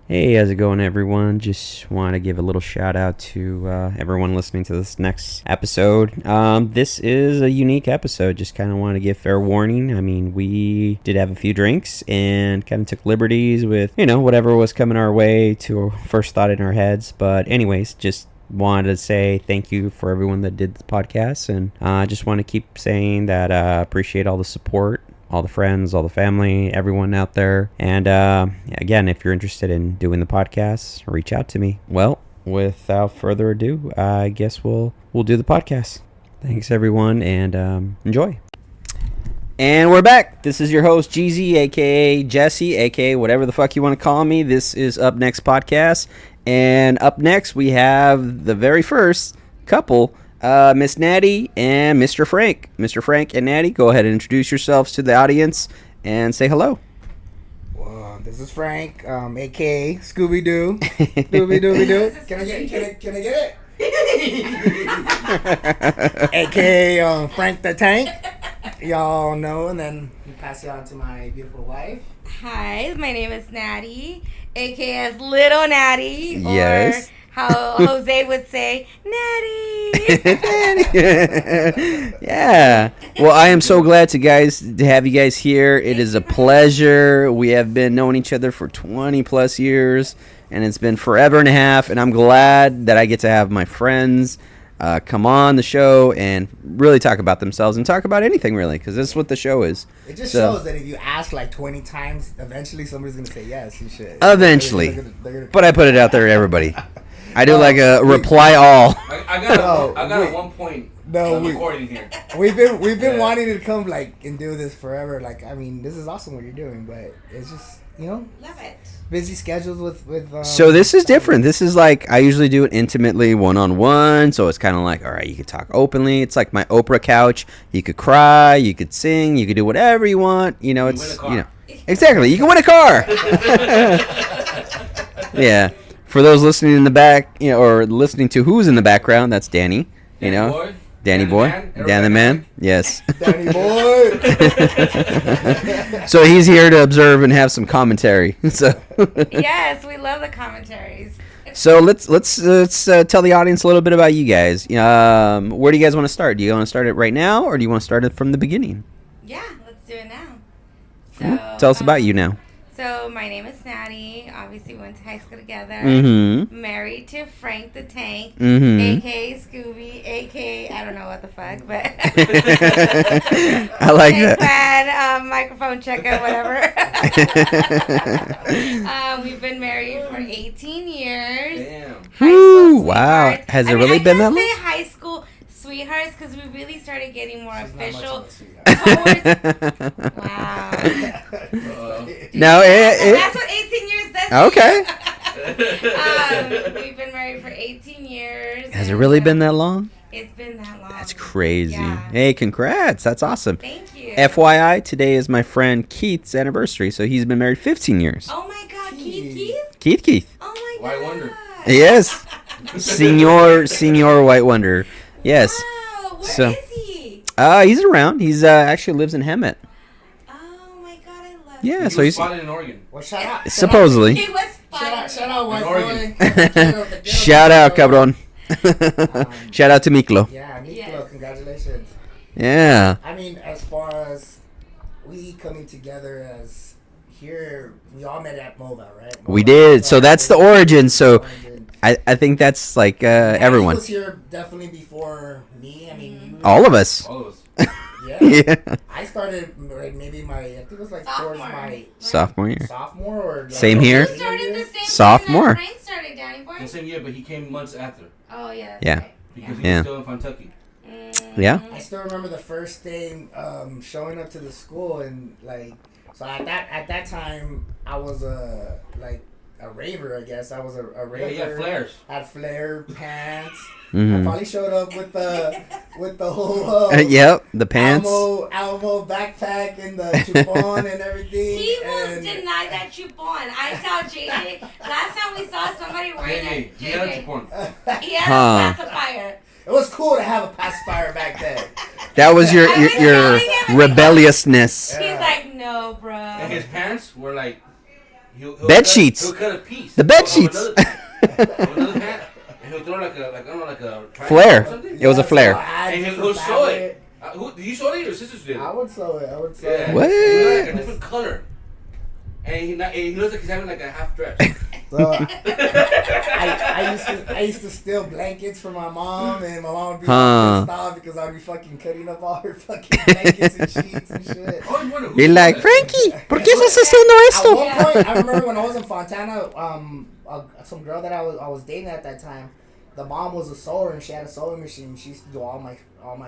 Hey, how's it going, everyone? Just want to give a little shout out to everyone listening to this next episode. This is a unique episode. Just kind of want to give fair warning. I mean, we did have a few drinks and kind of took liberties with, whatever was coming our way to first thought in our heads. But anyways, just wanted to say thank you for everyone that did the podcast. And I just want to keep saying that appreciate all the support, all the friends, all the family, everyone out there. And again, if you're interested in doing the podcast, reach out to me. Well, without further ado, I guess we'll do the podcast. Thanks, everyone, and enjoy. And we're back. This is your host, Jeezy, a.k.a. Jesse, a.k.a. whatever the fuck you want to call me. This is Up Next Podcast. And up next, we have the very first couple, Miss Naty and Mr. Frank. Mr. Frank and Naty, go ahead and introduce yourselves to the audience and say hello. Well, this is Frank, a.k.a. Scooby-Doo. Scooby-Doo. Can I get it? a.k.a. Frank the Tank. Y'all know, and then pass it on to my beautiful wife. Hi, my name is Naty, a.k.a. Little Naty. Yes. Or how Jose would say, Naty. Yeah. Well, I am so glad to have you guys here. It is a pleasure. We have been knowing each other for 20 plus years, and it's been forever and a half, and I'm glad that I get to have my friends come on the show and really talk about themselves and talk about anything, really, because this is what the show is. It just shows that if you ask like 20 times, eventually somebody's going to say yes, you should. Eventually. They're gonna But I put it out there to everybody. I do like a reply all. I got at one point. No, recording here. We've been wanting to come and do this forever. Like, I mean, this is awesome what you're doing, but it's just love it. Busy schedules with. So this is different. This is like I usually do it intimately, one-on-one. So it's kind of like, all right, you could talk openly. It's like my Oprah couch. You could cry, you could sing, you could do whatever you want. It's exactly. You can win a car. Yeah. For those listening in the back, or listening to who's in the background, that's Danny. Danny Boy, Dan the Man, yes. Danny Boy. So he's here to observe and have some commentary. So Yes, we love the commentaries. So let's tell the audience a little bit about you guys. Where do you guys want to start? Do you want to start it right now, or do you want to start it from the beginning? Yeah, let's do it now. Tell us about you now. So my name is Naty. Obviously, we went to high school together. Mm-hmm. Married to Frank the Tank, Mm-hmm. a.k.a. Scooby, a.k.a. I don't know what the fuck, but I like that. Microphone checker, whatever. We've been married for 18 years. Damn. Woo, wow. Has it really been that long? I can't say high school sweethearts because we really started getting more official. Wow. No, that's what 18 years does. Okay. We've been married for 18 years. Has it really been that long? It's been that long. That's crazy. Yeah. Hey, congrats. That's awesome. Thank you. FYI, today is my friend Keith's anniversary, so he's been married 15 years. Oh my God, Keith? Keith. Oh my God. White Wonder. Yes. Senior White Wonder. Yes. Wow, where So- is he? He's around. He's actually lives in Hemet. Oh my God, I love Yeah, him. so he's spotted in Oregon. Well, shout out. supposedly. He was fine. Shout out, white Oregon. boy. Shout out, cabron. Shout out to Miklo. Yeah, Miklo, Yes. congratulations. Yeah. I mean, as far as we coming together as here, we all met at MOBA, right? We did. So that's the origin. So I think that's like everyone. He was here definitely before me. I mean, All of us. All of us. Yeah. Yeah. I started maybe I think it was like towards my Sophomore year. sophomore or Same here. You started the same Sophomore. time that Frank started, Danny Boy? The same year, but he came months after Oh, yeah. That's Yeah. right. because he Yeah. was still in Kentucky. Yeah. I still remember the first day showing up to the school and so at that time I was a raver, I guess. I was a raver. Yeah, he had flares. Had flare pants. I Mhm. probably showed up with the whole Yep. The pants. Alamo backpack and the chupon and everything. He will and deny that chupon. I saw JJ. Last time we saw somebody wearing Hey, a he had a JJ. chupon. He had Huh. a pacifier. It was cool to have a pacifier back then. That was your I was your telling him- rebelliousness. Yeah. He's like, no, bro. And his pants were like, Bed sheets. He'll cut a piece. The bed sheets. Of another hat, and he'll throw like a Flare. or something. It was a flare. And he'll sew it. Do you sew it or your sisters did it? I would sew it. Yeah. What? It's like a different color. And he looks like he's having like a half dress. So I used to steal blankets from my mom, and my mom would be pissed off because I'd be fucking cutting up all her fucking blankets and sheets and shit. You're like, Frankie, ¿por qué estás haciendo At esto? one point, I remember when I was in Fontana, some girl that I was dating at that time, the mom was a sewer and she had a sewing machine. She used to do all my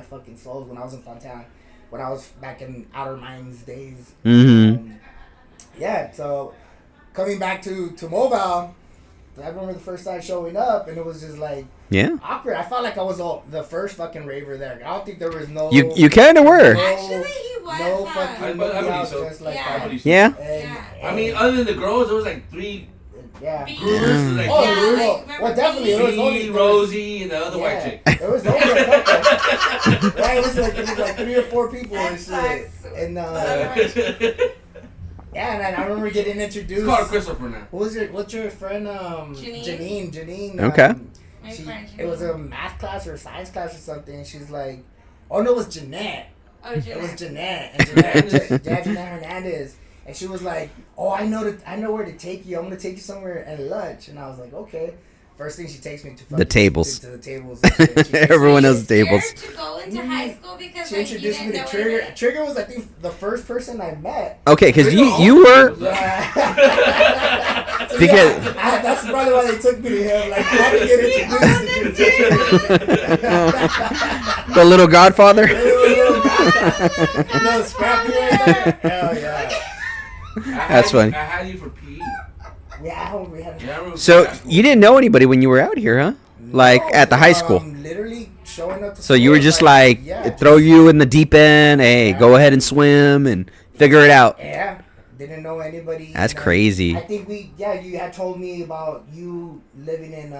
fucking sews when I was in Fontana, when I was back in Outer Mines days. Mm-hmm. Yeah, so coming back to Mobile, I remember the first time showing up, and it was just like awkward. I felt like I was the first fucking raver there. I don't think there was no. You kind of were. Actually, he was. No fucking nobody believe else so. dressed like Yeah. that. Yeah. I mean, other than the girls, there was like 3 Yeah. Bees. groups. Like Oh, Yeah, there was like, no- remember well, definitely. There was Bees? only Rosie, and the other white chick. There was only a couple. Right, it was like 3 or 4 people That and shit. sucks. And It's yeah, and I remember getting introduced. called Christopher now. What's your friend Janine. Janine. Okay. My friend It was Janine. a math class or a science class or something. And she's like, oh no, it was Jeanette. Oh, It was Janine. Jeanette. And Jeanette Hernandez. And she was like, oh, I know where to take you. I'm gonna take you somewhere at lunch. And I was like, okay. First thing she takes me to The tables. To the tables. And shit. She- Everyone knows the Scared tables. to go into high school because She like, you introduced me didn't to know Trigger. anything? Trigger was, I think, the first person I met. Okay, because you were Yeah. So, Because- yeah, that's probably why they took me to him. Like, how to get introduced to Trigger. the little Godfather. No, scrappy right there. Hell yeah. That's funny. I had you for PE. Yeah, we had. Yeah, I remember So high school. you didn't know anybody when you were out here, huh? Like No, at the high school. Literally showing up to So you were just like, yeah, throw you in the deep end. Hey, go ahead and swim and figure it out. Yeah, didn't know anybody. That's you know. crazy. I think you had told me about you living in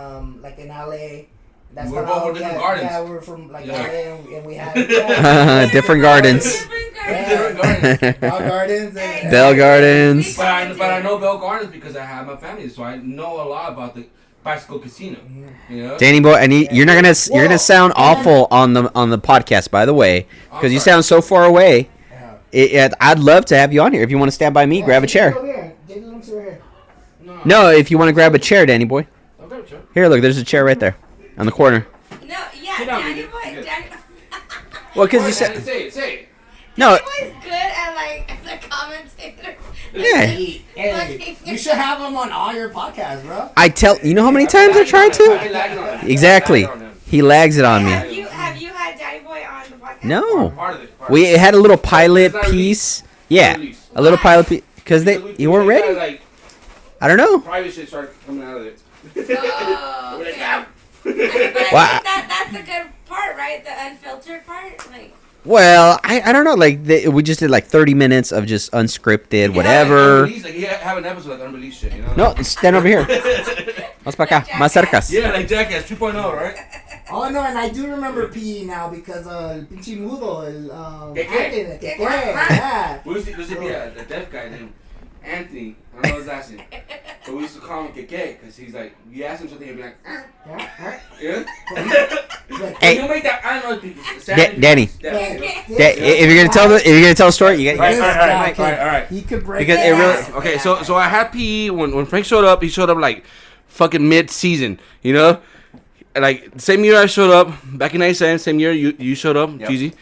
like in LA. That's We were when both I from was- different yeah, gardens. Yeah, we were from like Yeah. LA and we had Different gardens. Different Yeah. gardens. Bell Gardens and Bell Gardens. But I know Bell Gardens because I have my family, so I know a lot about the bicycle casino. You know. Danny boy, you're not gonna sound awful on the podcast, by the way, because you sound so far away. I'd love to have you on here. If you want to stand by me, grab a chair. No, if you want to grab a chair, Danny boy. Okay, sure. Here, look, there's a chair right there on the corner. No, yeah, Sit down, Danny baby. Boy. Good. Danny Well, because you Alright, said Danny, say it. no. Boy's good at like the commentator. Yeah. Hey, you should have them on all your podcasts, bro. I tell you know how many times I tried I've been to. lagging on it. Exactly. I've been lagging on He lags it on Have me. you had Danny Boy on the podcast? No, it. Part of it. we had a little pilot It's not piece. released. Yeah, Released. a little pilot piece because We- you weren't we ready. got, like, I don't know. private shit started coming out of it. Oh, We're like, okay. ah. But I Wow. think that's a good part, right? The unfiltered part, like. Well, I don't know. Like we just did like 30 minutes of just unscripted, whatever. Like, you have an episode like unreleased shit, you know? No, stand over here. Más para acá, más cercas. Yeah, like Jackass 2.0, right? Oh no, and I do remember PE now because el pinche mudo, ¿Qué? Anthony, ¿qué? Yeah. We used to be a deaf guy named Anthony. I don't know his last name. But we used to call him Keke because he's like, you ask him something, he'll be like, yeah? Hey. You make that, I don't know if Danny. If you're gonna tell a story, you got. All right. He could break Because it really- ass. Okay, so I had PE when Frank showed up. He showed up like fucking mid-season, you know. Like same year I showed up back in '97. Same year you showed up, Cheesy.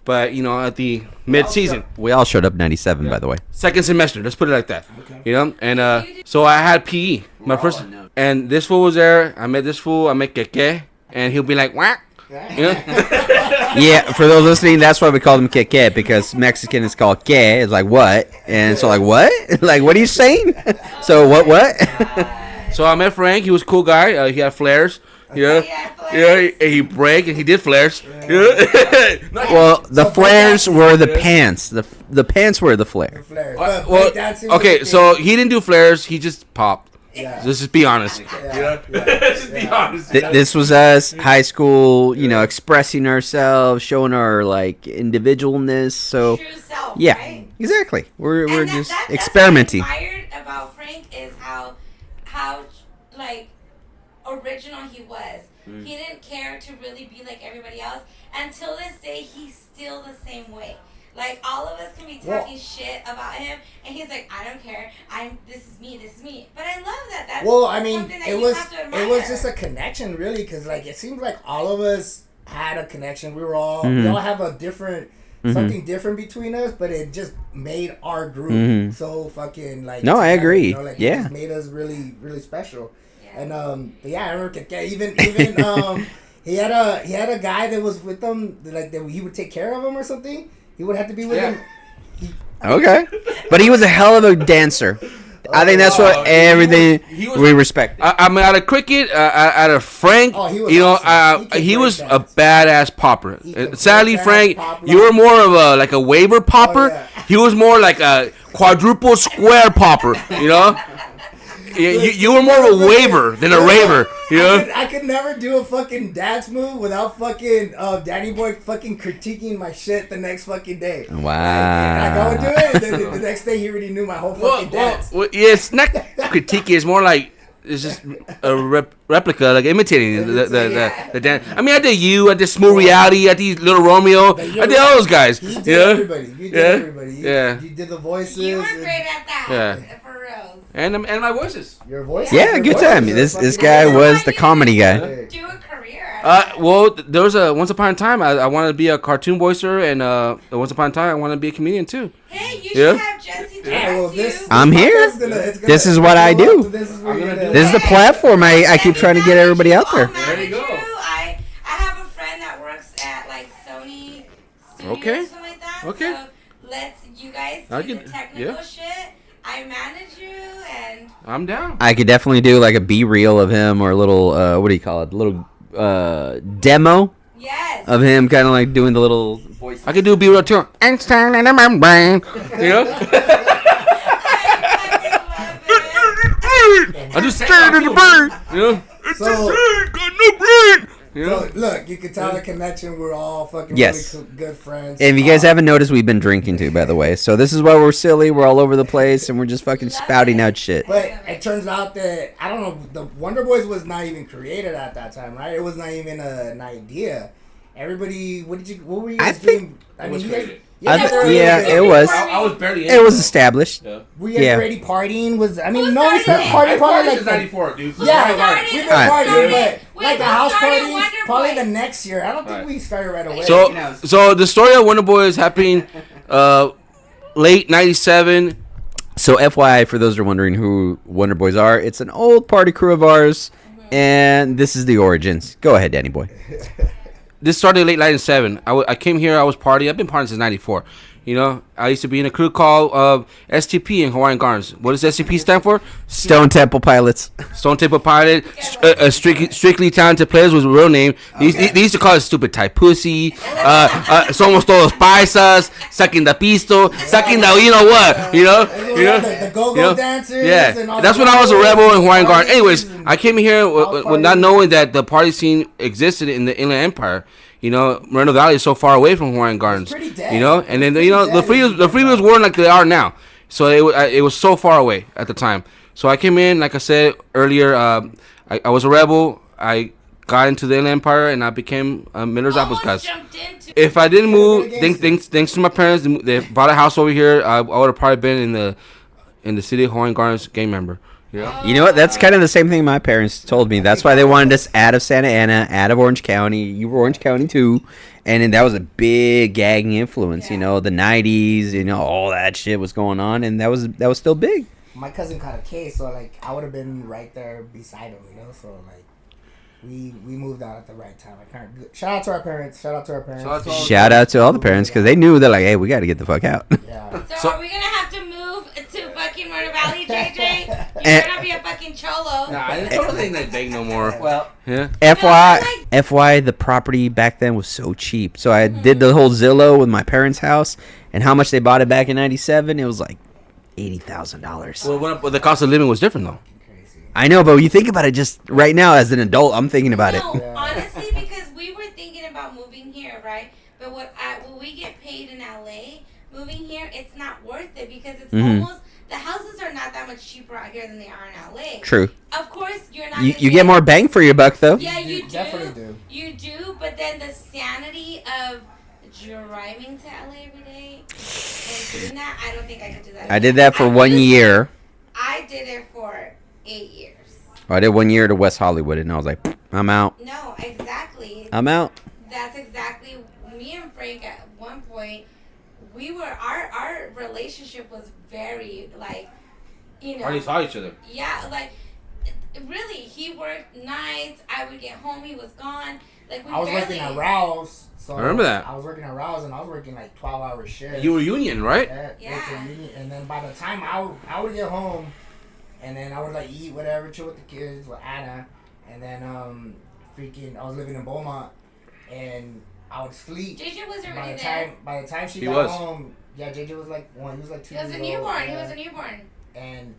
But you know at the mid-season, We all showed up 97, by the way. second semester. Let's put it like that. You know, and so I had PE. My first, and this fool was there. I met this fool. I met Keke, and he'll be like, "Wah." You know? Yeah, for those listening, that's why we call them Keke, because Mexican is called que. It's like what, and so like what? Like what are you saying? So what? So I met Frank. He was a cool guy. He had flares. Yeah, he braked and he did flares. Yeah. Well, the flares were the pants. The pants were the flare. Flair. Well, But dancing was okay, the so thing. he didn't do flares. He just popped. Yeah. Let's just be honest. Yeah. Just be honest. This was us, high school, expressing ourselves, showing our like individualness. So True self, yeah, right? exactly. We're And just that's experimenting. What I admired about Frank like original he was. He didn't care to really be like everybody else. Until this day, he's still the same way. Like, all of us can be talking shit about him, and he's like, I don't care. This is me. But I love that. That's something that you have to admire. It was just a connection, really, because like it seemed like all of us had a connection. We all have a different. Something different between us, but it just made our group so fucking like. No, I agree. You know, like, yeah, it just made us really, really special. Yeah. And I remember even he had a guy that was with him, like that he would take care of him or something. He would have to be with him. Okay, but he was a hell of a dancer. I think that's what everything we respect. I mean, out of Cricket, out of Frank, he was a badass popper. Sadly, Frank, you were more of a waiver popper. He was more like a quadruple square popper. You know. You were more of a waver than a raver, you know? I could never do a fucking dance move without fucking Danny Boy fucking critiquing my shit the next fucking day. Wow. Like I would do it, and then the next day he already knew my whole fucking dance. Well, yeah, it's not critiquing. It's more like it's just a replica, like imitating the dance. I mean, I did you, I did Smooth Reality, I did Little Romeo, I did all those guys. You did everybody. You did everybody. You did the voices. You were great at that. Yeah. For real. And my voices. Your voice. Yeah, good time. This guy was the comedy guy. Do a career. Well, there was once upon a time I wanted to be a cartoon voicer, and once upon a time I wanted to be a comedian too. Hey, you should have Jesse do that. I'm here. This is what I do. This is the platform I keep trying to get everybody out there. There you go. I have a friend that works at like Sony Studios or something like that. Okay. So you guys do the technical shit. I manage you, and I'm down. I could definitely do like a B-reel of him or a little, what do you call it? A little demo of him kind of like doing the little voice. I could do B-reel too. Einstein in my brain. You know? I just stared at the bird. You know? It's a bird, got no brain. You know? So, look, you can tell the connection. We're all fucking really good friends. And if you guys haven't noticed, we've been drinking too, by the way. So this is why we're silly. We're all over the place, and we're just fucking spouting out shit. But it turns out that, I don't know, the Wonder Boys was not even created at that time, right? It was not even an idea. Everybody, what were you guys doing? I mean, you guys... it was. I was barely in it. Was established. Yeah. Were you guys already partying? We started partying probably like 94, dude. Yeah, we've been partying, but like a house party, probably the next year. I don't think we started right away. So the story of Wonder Boys happening late 97. So FYI, for those who are wondering who Wonder Boys are, it's an old party crew of ours, and this is the origins. Go ahead, Danny Boy. This started late 97. I came here, I was partying. I've been partying since 94. You know, I used to be in a crew called S.2 in Hawaiian Gardens. What does S.2 stand for? Stone Temple Pilots. Stone Temple Pilot. Strictly Talented Players was the real name. They used to call it Stupid Type Pussy. Somos Todos Paisas. Sucking the pisto. Sucking the you know what. You know? The go-go dancers. Yeah. And all that's when I was a rebel in Hawaiian Gardens. Anyways, I came here with not knowing that the party scene existed in the Inland Empire. You know, Moreno Valley is so far away from Hawaiian Gardens. It's pretty dead. You know, and then the freeways weren't like they are now. So it was so far away at the time. So I came in, like I said earlier, I was a rebel. I got into the Inland Empire, and I became Miller's Apples guys. If I didn't move, thanks to my parents, they bought a house over here. I would have probably been in the city of Hawaiian Gardens gang member. Yeah. You know what? That's kind of the same thing my parents told me. That's why they wanted us out of Santa Ana, out of Orange County. You were Orange County too, and then that was a big gang influence. You know, the '90s. You know, all that shit was going on, and that was still big. My cousin caught a case, so like I would have been right there beside him. You know, so like. We moved out at the right time. Shout out to our parents. Shout out to all the parents because they knew they're like, hey, we got to get the fuck out. Yeah. So are we gonna have to move to fucking Moreno Valley, JJ? You better not be a fucking cholo. Nah, I don't think they big no more. Well, yeah. FY, the property back then was so cheap. So I did the whole Zillow with my parents' house, and how much they bought it back in '97? It was like $80,000. Well, the cost of living was different though. I know, but when you think about it, just right now as an adult, I'm thinking about it. Honestly, because we were thinking about moving here, right? But what we get paid in LA, moving here, it's not worth it because it's Mhm. almost the houses are not that much cheaper out here than they are in LA. True. Of course, you're not. You get more bang for your buck though. Yeah, you do. Definitely do. You do, but then the sanity of driving to LA every day and doing that, I don't think I could do that. I did that for I'm 1 gonna say year. I did it for 8 years. I did 1 year to West Hollywood, and I was like, I'm out. No, exactly. I'm out. That's exactly me and Frank at one point. We were our relationship was very like, you know. Hardly saw each other. Yeah, like really, he worked nights. I would get home, he was gone. Like I was working at Rouse. So I remember that. I was working at Rouse and I was working like 12-hour shifts. You were union, right? Yeah. And then by the time I would get home, and then I would like eat whatever, chill with the kids with Anna, and then freaking I was living in Beaumont, and I would sleep. JJ was By already the there. time he He got was. home, yeah, JJ was like 1. He was like 2 He was years a old, newborn. yeah. He was a newborn. And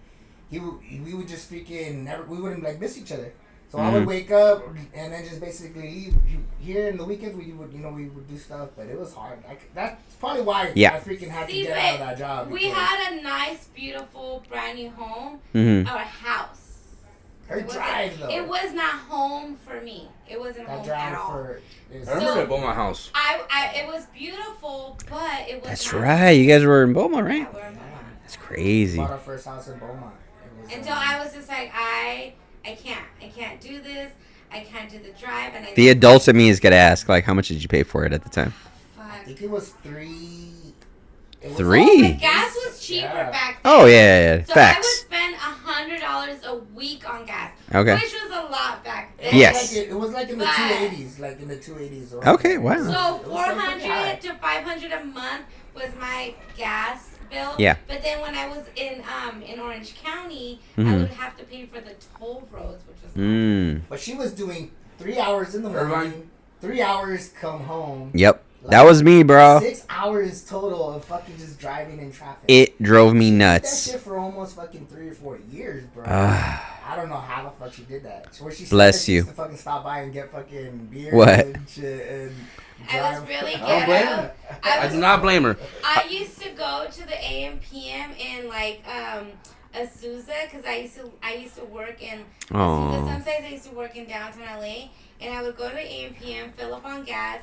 we would just freaking we wouldn't like miss each other. So I would wake up and then just basically leave. Here in the weekends we would do stuff, but it was hard. That's probably why I freaking had to See, get out of that job. We had a nice, beautiful, brand new home, Mm-hmm. or house. Her drive though. It was not home for me. It wasn't that home drive at all. for. Is, I remember at Beaumont House. It was beautiful, but it was. That's not right. You guys were in Beaumont, right? Yeah, we're in Beaumont. That's crazy. bought our first house in Beaumont. It was, Until I was just like, I can't do this. I can't do the drive. And The adult in me is gonna ask, like, how much did you pay for it at the time? I fuck. think it was 3. It was Three? Oh, but gas was cheaper Yeah. back then. Oh yeah. So Facts. I would spend $100 a week on gas, Okay. which was a lot back then. Yes. It was like in the But- 280s, like in the 280s. Okay, wow. So It was pretty high. 400 to 500 a month was my gas bill. Yeah. But then when I was in Orange County, I Mhm. would have to pay for the toll roads, which was Mm. But she was doing 3 hours in the morning, Irvine? 3 hours come home. Yep. Like, That was me, bro. 6 hours total of fucking just driving in traffic. It drove me She did nuts. that shit for almost fucking 3 or 4 years, bro. Ah. I don't know how the fuck she did that. Where she Bless said she you. used to fucking stop by and get fucking beer What? and shit and I was drive. really I don't blame ghetto. her. I I was do not blame her. I used to go to the AM PM in like Azusa because I used to work in Azusa. Oh. Sometimes I used to work in downtown LA, and I would go to AM PM, fill up on gas,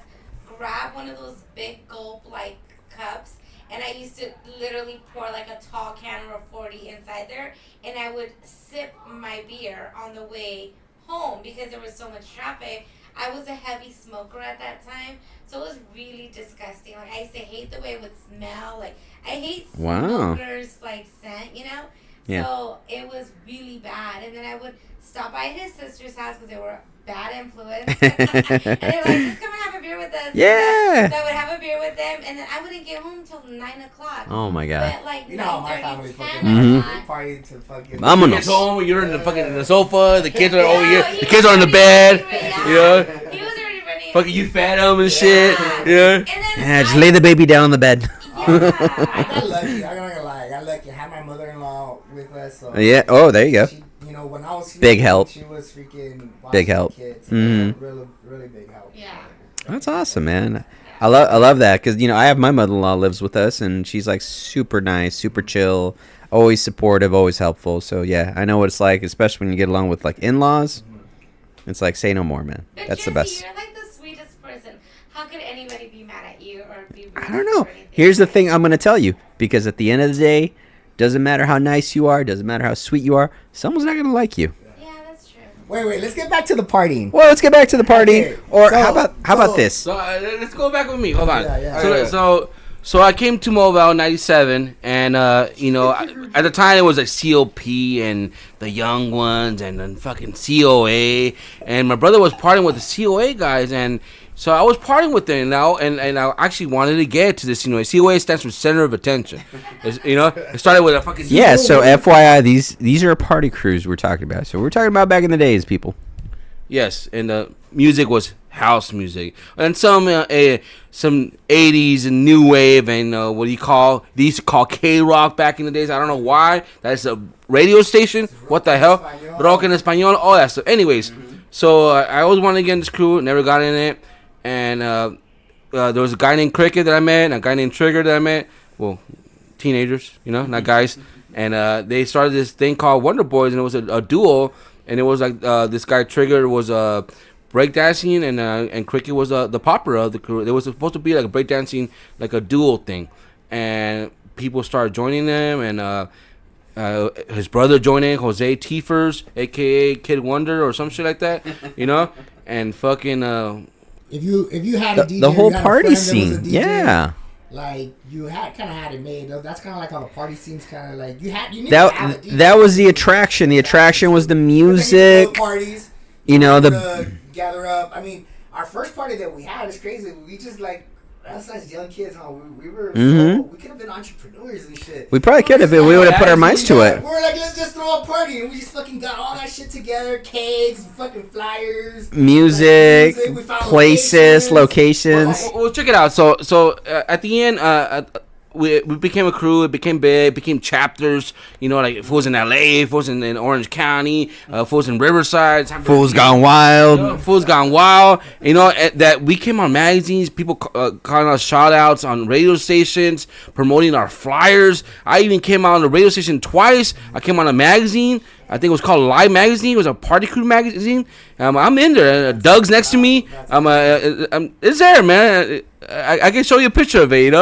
grab one of those big gulp like cups, and I used to literally pour like a tall can or a 40 inside there, and I would sip my beer on the way home because there was so much traffic. I was a heavy smoker at that time, so it was really disgusting. Like I used to hate the way it would smell. Like I hate Wow. smokers like scent, you know. Yeah. So it was really bad. And then I would stop by his sister's house because they were bad influence. And they were like, just come and have a beer with us. Yeah. So I would have a beer with them, and then I wouldn't get home until 9 o'clock. Oh my god. But like You know how my 9:30, family 10 fucking Mhm. o'clock. party to fucking. Vámonos. You get home, you're in the fucking in the sofa. The kids are No, over here. he The was kids are in the already bed. running, You know, He was already running. fucking you fed them and shit. Yeah. And then Yeah, just lay the baby down on the bed. I Yeah. got lucky. I'm not gonna lie. I got lucky. I had my mother-in-law with us. So Yeah. Oh, there you go. She, you know, when I was Big help. she was freaking watching Big help. the kids. Mhm. Really, really big help. Yeah. That's awesome, man. I love that because I have my mother-in-law lives with us and she's like super nice, super chill, always supportive, always helpful. So yeah, I know what it's like, especially when you get along with like in-laws. It's like say no more, man. But That's the Jesse, best. You're like the sweetest person. How could anybody be mad at you or be rude I don't know. or anything? Here's the thing I'm gonna tell you because at the end of the day, doesn't matter how nice you are, doesn't matter how sweet you are, someone's not gonna like you. Yeah, that's true. Wait. Let's get back to the partying. Well, let's get back to the party. Okay, Or so- how about so- this? So let's go back with me. Hold on. Yeah. So I came to Mobile in '97, and at the time it was like COP and the Young Ones, and then fucking COA, and my brother was partying with the COA guys, and so I was partying with them now, and I actually wanted to get to this. COA stands for Center of Attention. It started with a fucking Yeah, so FYI, these are party crews we're talking about. So we're talking about back in the days, people. Yes, and the music was house music, and some 80s and new wave, and they used to call K-Rock back in the days. I don't know why. That's a radio station. What the hell? Rock en español, all that stuff. Anyways, so I always wanted to get in this crew, never got in it, and there was a guy named Cricket that I met, and a guy named Trigger that I met. well, teenagers, not guys, and they started this thing called Wonder Boys, and it was a duo, and it was like this guy Trigger was breakdancing, and Cricket was the popper of the crew. It was supposed to be like a breakdancing, like a duo thing, and people started joining them, and his brother joined in, Jose Tiefers, aka Kid Wonder or some shit like that, and fucking. If you had a DJ, the whole you had party a friend that was a scene, DJ, yeah. Like you had it made. That's kind of like how the party scene's kind of like you need to have a DJ. That was the attraction. The attraction was the music. Parties. The gather up. I mean, our first party that we had is crazy. We just like us as young kids, huh? We were we could have been entrepreneurs and shit. We probably could have. We would have put our minds to it. We were like, let's just throw a party, and we just fucking got all that shit together: cakes, fucking flyers, music, we found places, locations. Well, check it out. So at the end, we became a crew. It became big. Became chapters. Like if it was in L.A., if it was in Orange County, if it was in Riverside, Fools Gone Wild. Fools Gone Wild. That we came on magazines. People calling us shout outs on radio stations, promoting our flyers. I even came out on the radio station twice. I came on a magazine. I think it was called Live Magazine. It was a party crew magazine. I'm in there. Doug's next to me. It's there, man. I can show you a picture of it.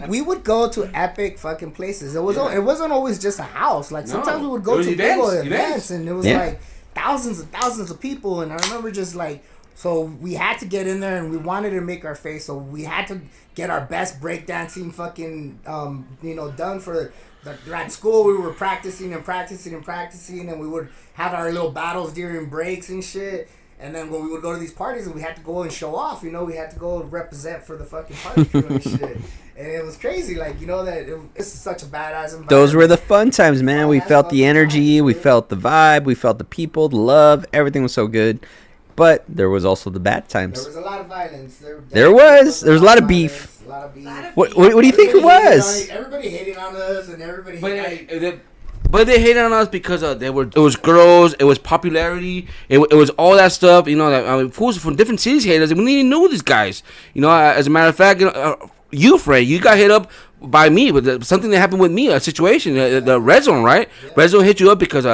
We would go to epic fucking places. It wasn't always just a house. Like sometimes we would go to events, and it was like thousands and thousands of people. And I remember just like, so we had to get in there, and we wanted to make our face. So we had to get our best breakdancing fucking done for. At school, we were practicing, and we would have our little battles during breaks and shit. And then when we would go to these parties, and we had to go and show off, we had to go represent for the fucking party crew and shit. And it was crazy, like, it's such a badass environment. Those were the fun times, man. We felt the energy, we felt the vibe, we felt the people, the love. Everything was so good. But there was also the bad times. There was a lot of violence. There was a lot of beef. What do you think it was? Everybody hating on us, and everybody But they hated on us because it was girls, it was popularity, it was all that stuff. Fools from different cities hated us, and we didn't even know these guys. As a matter of fact, you, Fred, you got hit up by me with something that happened with me, a situation, the Red Zone, right? Yeah. Red Zone hit you up because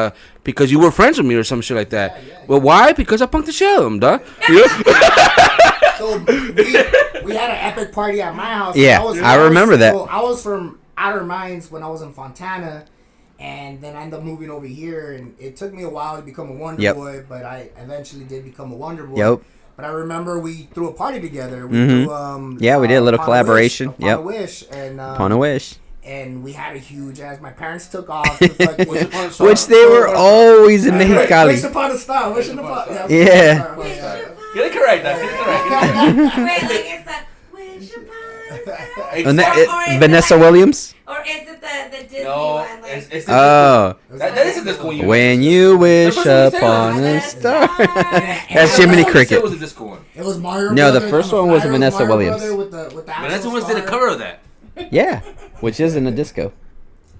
you were friends with me or some shit like that. Yeah. Well, why? Because I punked the shit out of them, duh. So we had an epic party at my house. Yeah, I remember that. I was from Outer Mines when I was in Fontana, and then I ended up moving over here, and it took me a while to become a Wonder Boy, but I eventually did become a Wonder Boy. Yep. But I remember we threw a party together. We threw, we did a little collaboration. Upon a Wish. And, Upon a Wish. And we had a huge ass. My parents took off. To fucking, which they were always in Mexicali. Wish upon a star. Wish upon a Yeah. Get it correct. Wait, like it's the Wish upon a star. Vanessa Williams? Or is it the Disney one? Like, it's that is a disco one. When you wish upon a star. That's Jiminy Cricket. It was a disco one. It was Mario. No, the first one was Vanessa Williams. Vanessa Williams did a cover of that. Yeah, which isn't a disco.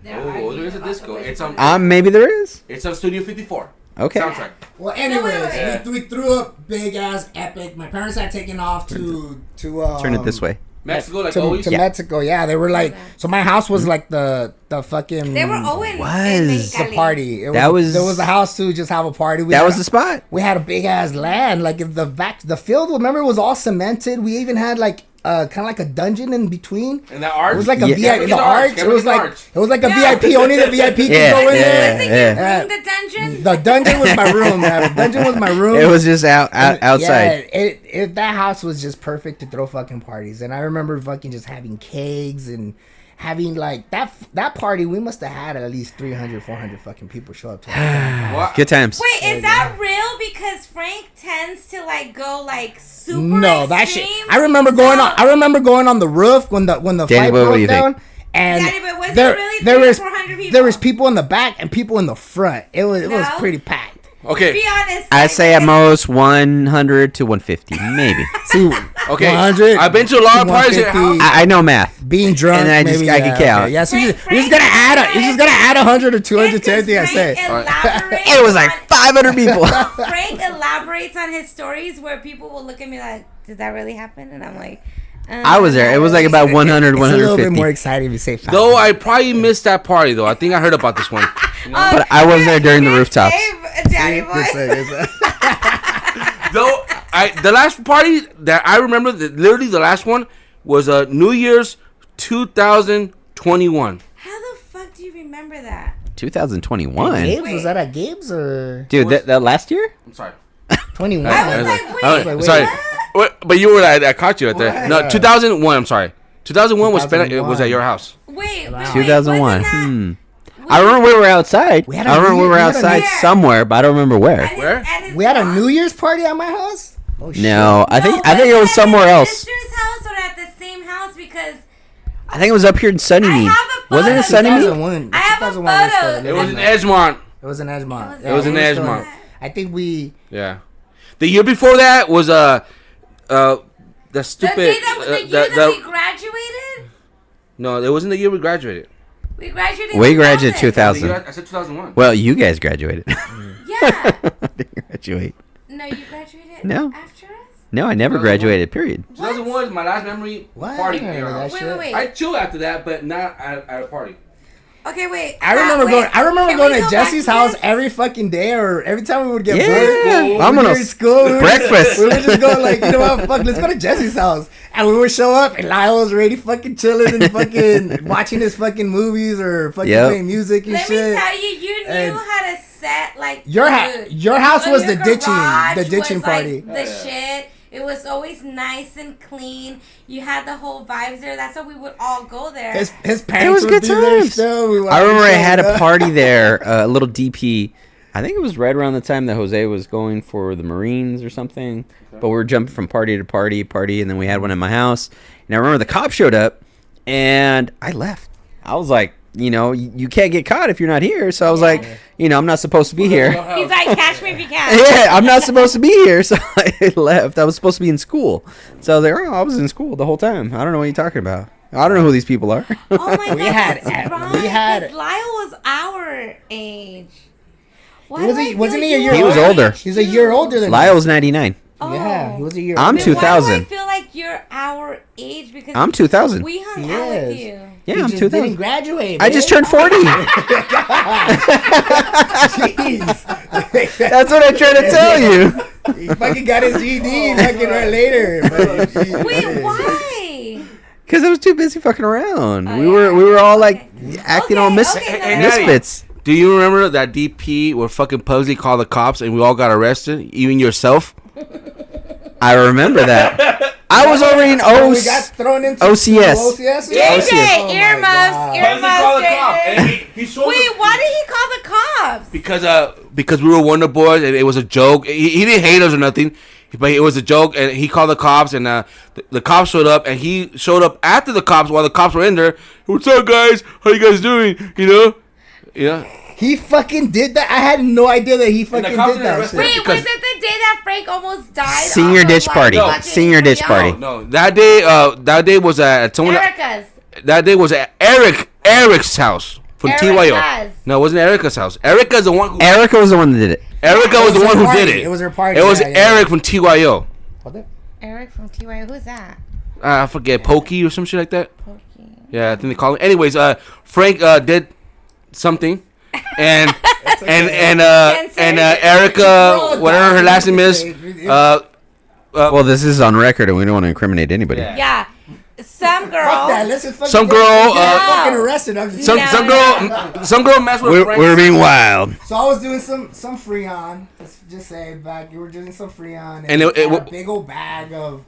There is a disco. It's on. Maybe there is. It's on Studio 54. Okay. Soundtrack. Well, anyways, we threw a big ass epic. My parents had taken off to turn it this way. Mexico, like always? To Mexico, yeah. They were like, so my house was like the fucking. They were Owen. Was the party. There was a house to just have a party. That was the spot. We had a big ass land, like the field. Remember, it was all cemented. We even had like kind of like a dungeon in between. And the arch. It was like a VIP. The arch. It was like a VIP. Only the VIP could go in there. The dungeon. The dungeon was my room. The dungeon was my room. It was just outside. Yeah, that house was just perfect to throw fucking parties. And I remember fucking just having kegs and having like that party. We must have had at least 300, 400 fucking people show up to that. Good times. Wait, is that real? Because Frank tends to like go like super. No, that shit. I remember going on the roof when the fight broke down. And but was there was people in the back and people in the front. It was pretty packed. Okay. Be honest. I say at most 100 to 150, maybe. See, okay. 100. I've been to a lot of parties. I know math. Being drunk, and I can count. Okay. Yeah, so you're just gonna add 100 or 200 to everything I say. It was like 500 people. Frank elaborates on his stories where people will look at me like, "Did that really happen?" And I'm like, I was there. It was like about 100, It's a little bit 150. more exciting if you say 5. Though I probably missed that party though. I think I heard about this one. But I was there during the rooftops. Daddy boy. Though the last party that I remember, literally the last one was New Year's 2021. How the fuck do you remember that? 2021. Gabe's? Was that at Gabe's or Dude, that last year? I'm sorry. 21? I was like, wait, Sorry. what? But you were I caught you right there. No, What? 2001. I'm sorry. 2001 was spent. It was at your house. Wait, Wow. but 2001. Wasn't I remember we were outside. We had I a remember we were we had a- outside Yeah. somewhere, but I don't remember where. that Where? at his We had a house? New Year's party at my house? Oh, shit. No, I think No, it was at somewhere his else. sister's house or at the same house because I think it was up here in Sunnymead. I have a Wasn't it photo. Sunnymead? 2001. I have a 2001 was photo. the- It was in Edgemont. It was in Edgemont. It was in we were still Edgemont. I think we... Yeah. The year before that was the stupid. The day that we graduated? No, it wasn't the year we graduated. We graduated. We in graduated 2000. 2000. I said 2001. Well, you guys graduated. Yeah. I didn't graduate. No, you graduated No. after us? No, I never 2001. graduated, period. 2001 is my last memory What? party. I don't remember that Wait, shit. wait, I wait. chilled after that, but not at a party. Okay, wait. I remember Wait, going. I remember can going we to go Jesse's back to house this? every fucking day, or every time we would get Yeah. bored. I'm we gonna were in school. We would breakfast. Just, we would just go like, you know what? Fuck, let's go to Jesse's house, and we would show up, and Lyle was already fucking chilling and fucking watching his fucking movies or fucking Yep. playing music and Let shit. me tell you, you knew And how to set like Your food. your house So was your the ditching, garage the ditching was, like, party. the shit. It was always nice and clean. You had the whole vibes there. That's why we would all go there. His parents was would good be there times. still. We I remember I had a watched party there, a little DP. I think it was right around the time that Jose was going for the Marines or something. But we were jumping from party to party, and then we had one at my house. And I remember the cop showed up, and I left. I was like, you can't get caught if you're not here. So I was like, I'm not supposed to be here. He's like, catch me if you can. Yeah, I'm not supposed to be here, so I left. I was supposed to be in school. So I was like, I was in school the whole time. I don't know what you're talking about. I don't know who these people are. Oh my We god, had- that's right. we had- 'cause Lyle was our age. Why Was do he- I wasn't feel he a you year were He was our older. age, He's a too? year older than Lyle was 99. Oh. Yeah, he was a year. I'm older. two- Then why do 2000. I feel like you're our age because I'm 2000. we hung He out with is. you. Yeah, He I'm just 2000. didn't graduate. I just man. turned 40. Jeez. That's what I tried to tell you. He fucking got his GD fucking right later. But jeez. Wait, why? Because I was too busy fucking around. Oh, we yeah. were all like Okay. acting Okay, all okay, no, no, no. misfits. Do you remember that DP where fucking Pugsley called the cops and we all got arrested, even yourself? I remember that. I was over in When we got thrown into OCS. OCS? JJ, Oh my earmuffs, God. earmuffs. He showed Wait, why did he call the cops? Because we were Wonder Boys and it was a joke. He didn't hate us or nothing, but it was a joke. And he called the cops and the cops showed up and he showed up after the cops while the cops were in there. What's up, guys? How you guys doing? Yeah. He fucking did that. I had no idea that he fucking cops did didn't that arrest shit. him. Wait, Because- was it the day that Frank almost died? Senior off of, ditch like, party. fucking Senior ditch Young? party. No, that day was at someone. Erica's. That day was at Eric's house from TYO. Erica's. No, it wasn't Erica's house. Erica's the one who. Erica was the one that did it. Erica was the her one who party. did it. It was her party. It was Yeah, yeah, Eric from TYO. Eric from TY. Who's that? I forget, Pokey or some shit like that. Pokey. Yeah, I think they call it. Anyways, Frank did something, and Erica, whatever her last name is. Well, this is on record, and we don't want to incriminate anybody. Yeah. Yeah. Some girl. Fuck that. Let's just fucking Some get- girl, get fucking arrested. I'm just some girl messed with Frank. We're being wild. So I was doing some Freon. Let's just say back. You were doing some Freon, And it had wa- a big old bag of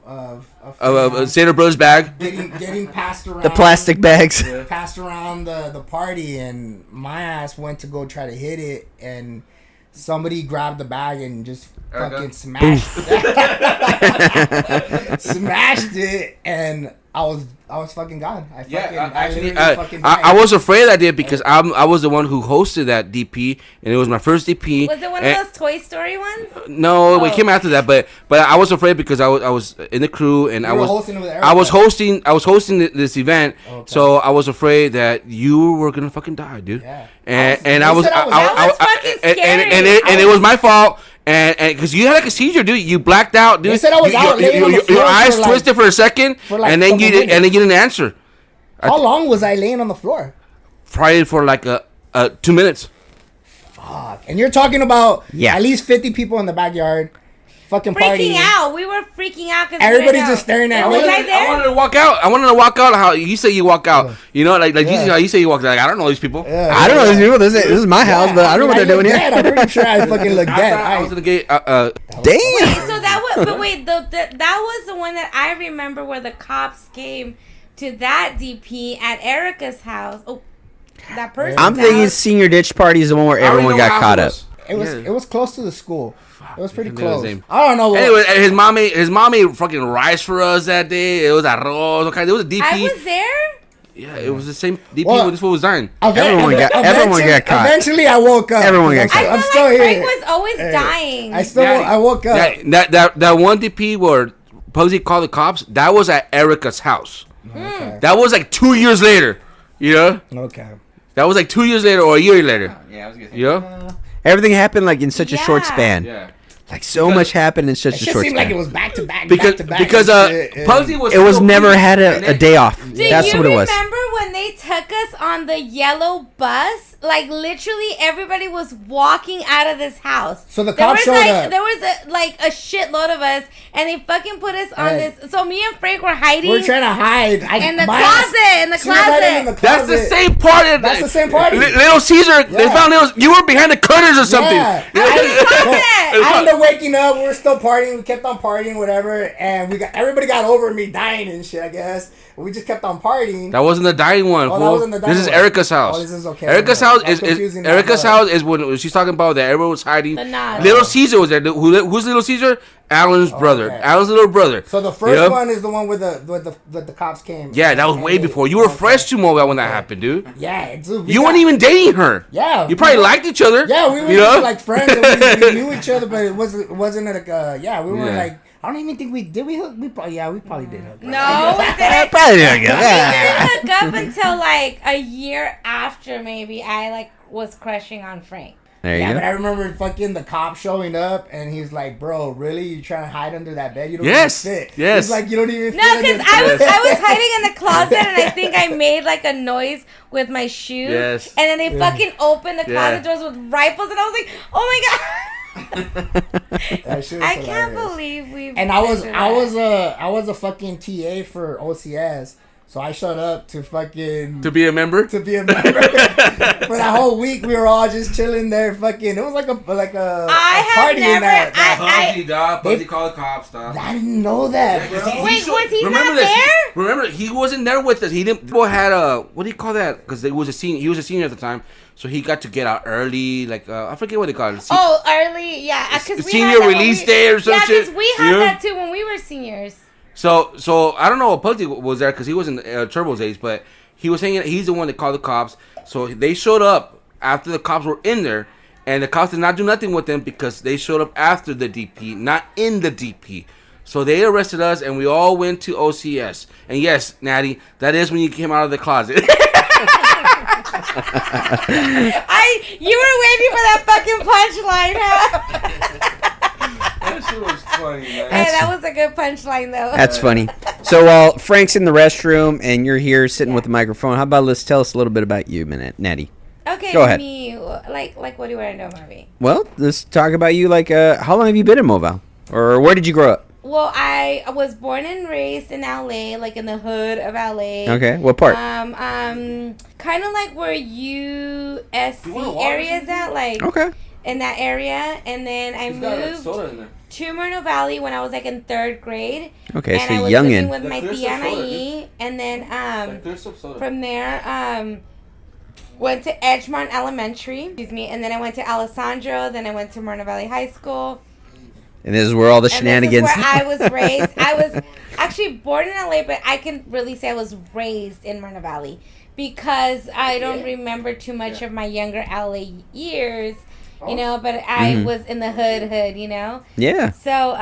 Freon Santa Bros bag. getting passed around. The plastic bags. Passed around the party, and my ass went to go try to hit it, and somebody grabbed the bag and just fucking smashed smashed it, and I was fucking gone. I literally fucking died. I was afraid I did because I was the one who hosted that DP, and it was my first DP. Was it one of those Toy Story ones? No, it came after that, but I was afraid because I was in the crew and You I were was hosting it with Erica. I was hosting this event, so I was afraid that you were gonna fucking die, dude. Yeah. And They I was said I was- That was fucking scary. and it was my fault. And because you had like a seizure, dude, you blacked out, dude. They said I was out laying on the floor your eyes for like- twisted for a second, for like and then couple you didn't answer. How long was I laying on the floor? Probably for like 2 minutes. Fuck. And you're talking about Yeah. at least 50 people in the backyard, fucking Freaking partying. out. We were freaking out because Everybody's just staring at me. Was I there? I wanted to walk out. How you say you walk out? You know, like you see how you say you walk out. Like I don't know these people. Yeah. I don't know these people. This is my house, but I don't know what they're doing look here. dead. I'm pretty sure I fucking look dead. I was in the gate. Damn. Wait, so that was, but wait, that was the one that I remember where the cops came to that DP at Erica's house. Oh, that person. I'm thinking senior ditch party is the one where everyone got caught up. It was close to the school. It was pretty I think it was close. him. I don't know. Anyway, his mommy fucking rice for us that day. It was arroz. Okay, it was a DP. I was there. Yeah, it was the same DP Well, when this fool was dying. Everyone got caught. Eventually, I woke up. Everyone got caught. I I'm feel still like here. Frank was always dying. I woke up. That one DP where Posey called the cops. That was at Erica's house. Okay. That was like 2 years later. You know, Okay. that was like 2 years later or a year later. Yeah, I was gonna say. You know. Everything happened like in such a short Yeah. span. Yeah. Like so much happened in such It a just short seemed like it span. was back to back. Because back to back because and shit, and- Posey was. It was so never weak. had And a then- day off. Do That's you what it was. remember when they took us on the yellow bus? Like literally, everybody was walking out of this house. So the There cops was showed like up. there was a shitload of us, and they fucking put us on Hey. this. So me and Frank were hiding We're trying to hide. in the my ass- closet. In the she was hiding in the closet. That's the closet. same part. Of That's the same party. Little Caesar. They Yeah. found you were behind the curtains or something. Yeah. I ended up waking up. We were still partying. We kept on partying, whatever. And everybody got over me dying and shit, I guess. We just kept on partying. That wasn't the dying one. Oh, that fool. wasn't the dying This is one. Erica's house. Oh, this is okay. Erica's I'm house confusing that. Erica's house is when she's talking about that everyone was hiding. The Nas. Little Caesar was there. Who's Little Caesar? Alan's brother. okay. Alan's little brother. So the first You know? one is the one with the cops came. Yeah, that was way And before. You were fresh to Mobile when that happened, dude. Yeah, dude. You weren't even dating her. Yeah. You probably liked each other. Yeah, we were you know? just like friends. And we knew each other, but it wasn't like yeah, we were Yeah. like. I don't even think we did. We hook. We probably did hook. No, we didn't. Probably didn't get We that. didn't hook up until like a year after maybe I like was crushing on Frank. There you Yeah, but go. I remember fucking the cop showing up, and he's like, "Bro, really? You trying to hide under that bed? You don't Yes, even fit." yes. He's like, "You don't even No, fit." because under I the was hiding in the closet and I think I made like a noise with my shoe. Yes. And then they fucking opened the Yeah. closet doors with rifles and I was like, oh my god. That shit was I can't hilarious. believe we. And I was a fucking TA for OCS, so I showed up to fucking To be a member. to be a member. For that whole week, we were all just chilling there. Fucking, it was like a I have party never. in that. Pussy called the cops, dog. I didn't know that, bro. Wait, was he remember not this, there? Remember, he wasn't there with us. He didn't. People had a what do you call that? Because he was a senior at the time, so he got to get out early. Like I forget what they call it. Oh, early, yeah. Because Senior release day or some yeah, shit. because we had Yeah. that too when we were seniors. So I don't know if Puggy was there because he was in Turbo's age, but he was hanging. He's the one that called the cops. So they showed up after the cops were in there, and the cops did not do nothing with them because they showed up after the DP, not in the DP. So they arrested us, and we all went to OCS. And yes, Natty, that is when you came out of the closet. You were waiting for that fucking punchline, huh? That shit was funny, man. Hey, that was a good punchline though. That's funny. So while Frank's in the restroom and you're here sitting with the microphone, how about let's tell us a little bit about you, Natty. Okay, Go ahead. me. Like what do you want to know, Marvy? Well, let's talk about you. Like, how long have you been in Mobile, or where did you grow up? Well, I was born and raised in LA, like in the hood of LA. Okay, what part? Kind of like where USC You want water or areas at, like Okay. in that area, and then I moved to Moreno Valley when I was like in 3rd grade. Okay, and so I was youngin'. living with The my clear tia stuff soda, Naty, and then From from there went to Edgemont Elementary, and then I went to Alessandro, then I went to Moreno Valley High School. And this is where all the And shenanigans. this is where I was raised. I was actually born in LA, but I can really say I was raised in Moreno Valley because I don't remember too much of my younger LA years, you know. But I was in the hood, you know. Yeah. So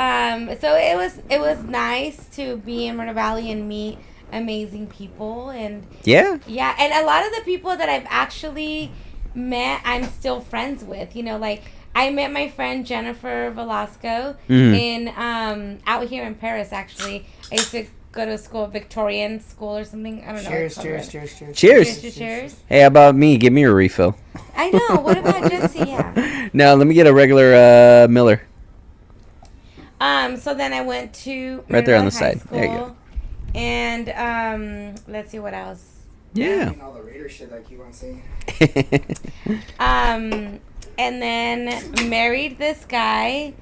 so it was nice to be in Moreno Valley and meet amazing people and Yeah. and a lot of the people that I've actually met, I'm still friends with, you know, like. I met my friend Jennifer Velasco in out here in Paris. Actually, I used to go to school, Victorian school or something. I don't know. Cheers. Hey, how about me? Give me a refill. I know. What about Jesse? Yeah. No, let me get a regular Miller. So then I went to right there on the High side. School, there you go. And let's see what else. Yeah. All the Raider shit like you want to say. And then married this guy,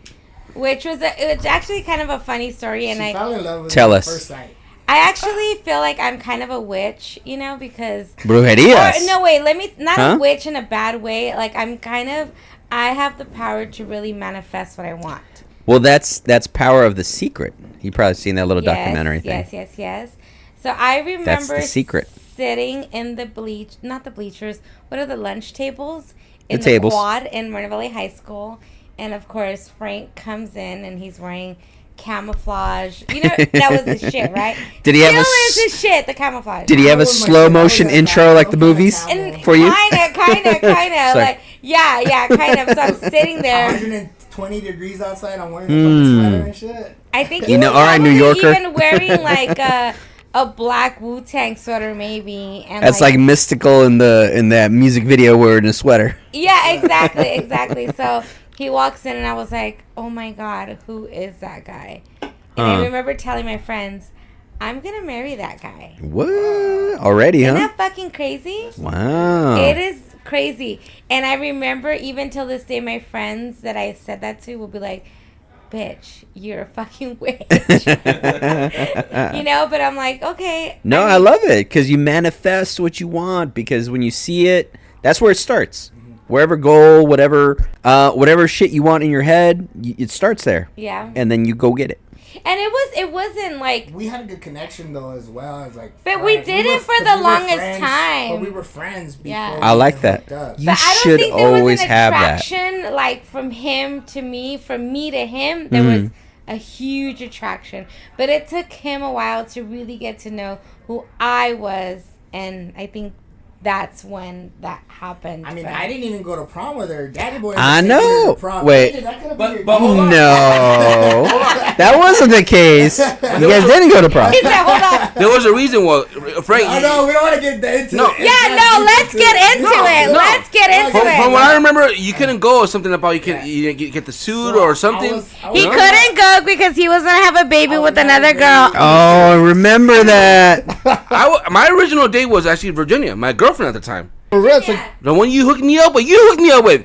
which was it was actually kind of a funny story. And she fell in love with Tell him us. at first sight. I actually feel like I'm kind of a witch, you know, because Brujerías. no, wait, not a witch in a bad way. Like I have the power to really manifest what I want. Well, that's Power of the Secret. You probably seen that little documentary thing. Yes. So I remember That's the secret. sitting in not the bleachers. What are the lunch tables? In The tables. Quad in Moreno Valley High School, and of course Frank comes in and he's wearing camouflage. You know that was his shit, right? Did he have is his shit? The camouflage. Did he have a slow motion intro like the movies And for you? Kind of, like yeah, kind of. So I'm sitting there. 120 degrees outside. I'm wearing a fucking sweater and shit. I think all right, New Yorker. Even wearing like a black Wu-Tang sweater, maybe. And that's like mystical in that music video where in a sweater. Yeah, exactly. So he walks in and I was like, oh my God, who is that guy? And I remember telling my friends, I'm going to marry that guy. What? Already, Isn't that fucking crazy? Wow. It is crazy. And I remember even till this day, my friends that I said that to will be like, bitch, you're a fucking witch. You know, but I'm like, okay. No, I love it because you manifest what you want because when you see it, that's where it starts. Wherever goal, whatever shit you want in your head, it starts there. Yeah. And then you go get it. And it wasn't like we had a good connection though as well as like. But we did it for the longest time. But we were friends before. Yeah. I like that. You should always have that. Attraction, like from him to me, from me to him, there was a huge attraction. But it took him a while to really get to know who I was, and I think that's when that happened. I mean, I didn't even go to prom with her. Daddy boy. I know. Wait. But hold on. No. That wasn't the case. You guys didn't go to prom. He said, hold on. There was a reason why Frank. I know, we don't want to get into it. Yeah, no, let's get into it. Let's get into it. From what I remember, you couldn't go or something about you didn't get the suit or something. He couldn't go because he was going to have a baby with another girl. Oh, I remember that. My original date was actually Virginia, my girlfriend at the time. For real, The one you hooked me up with,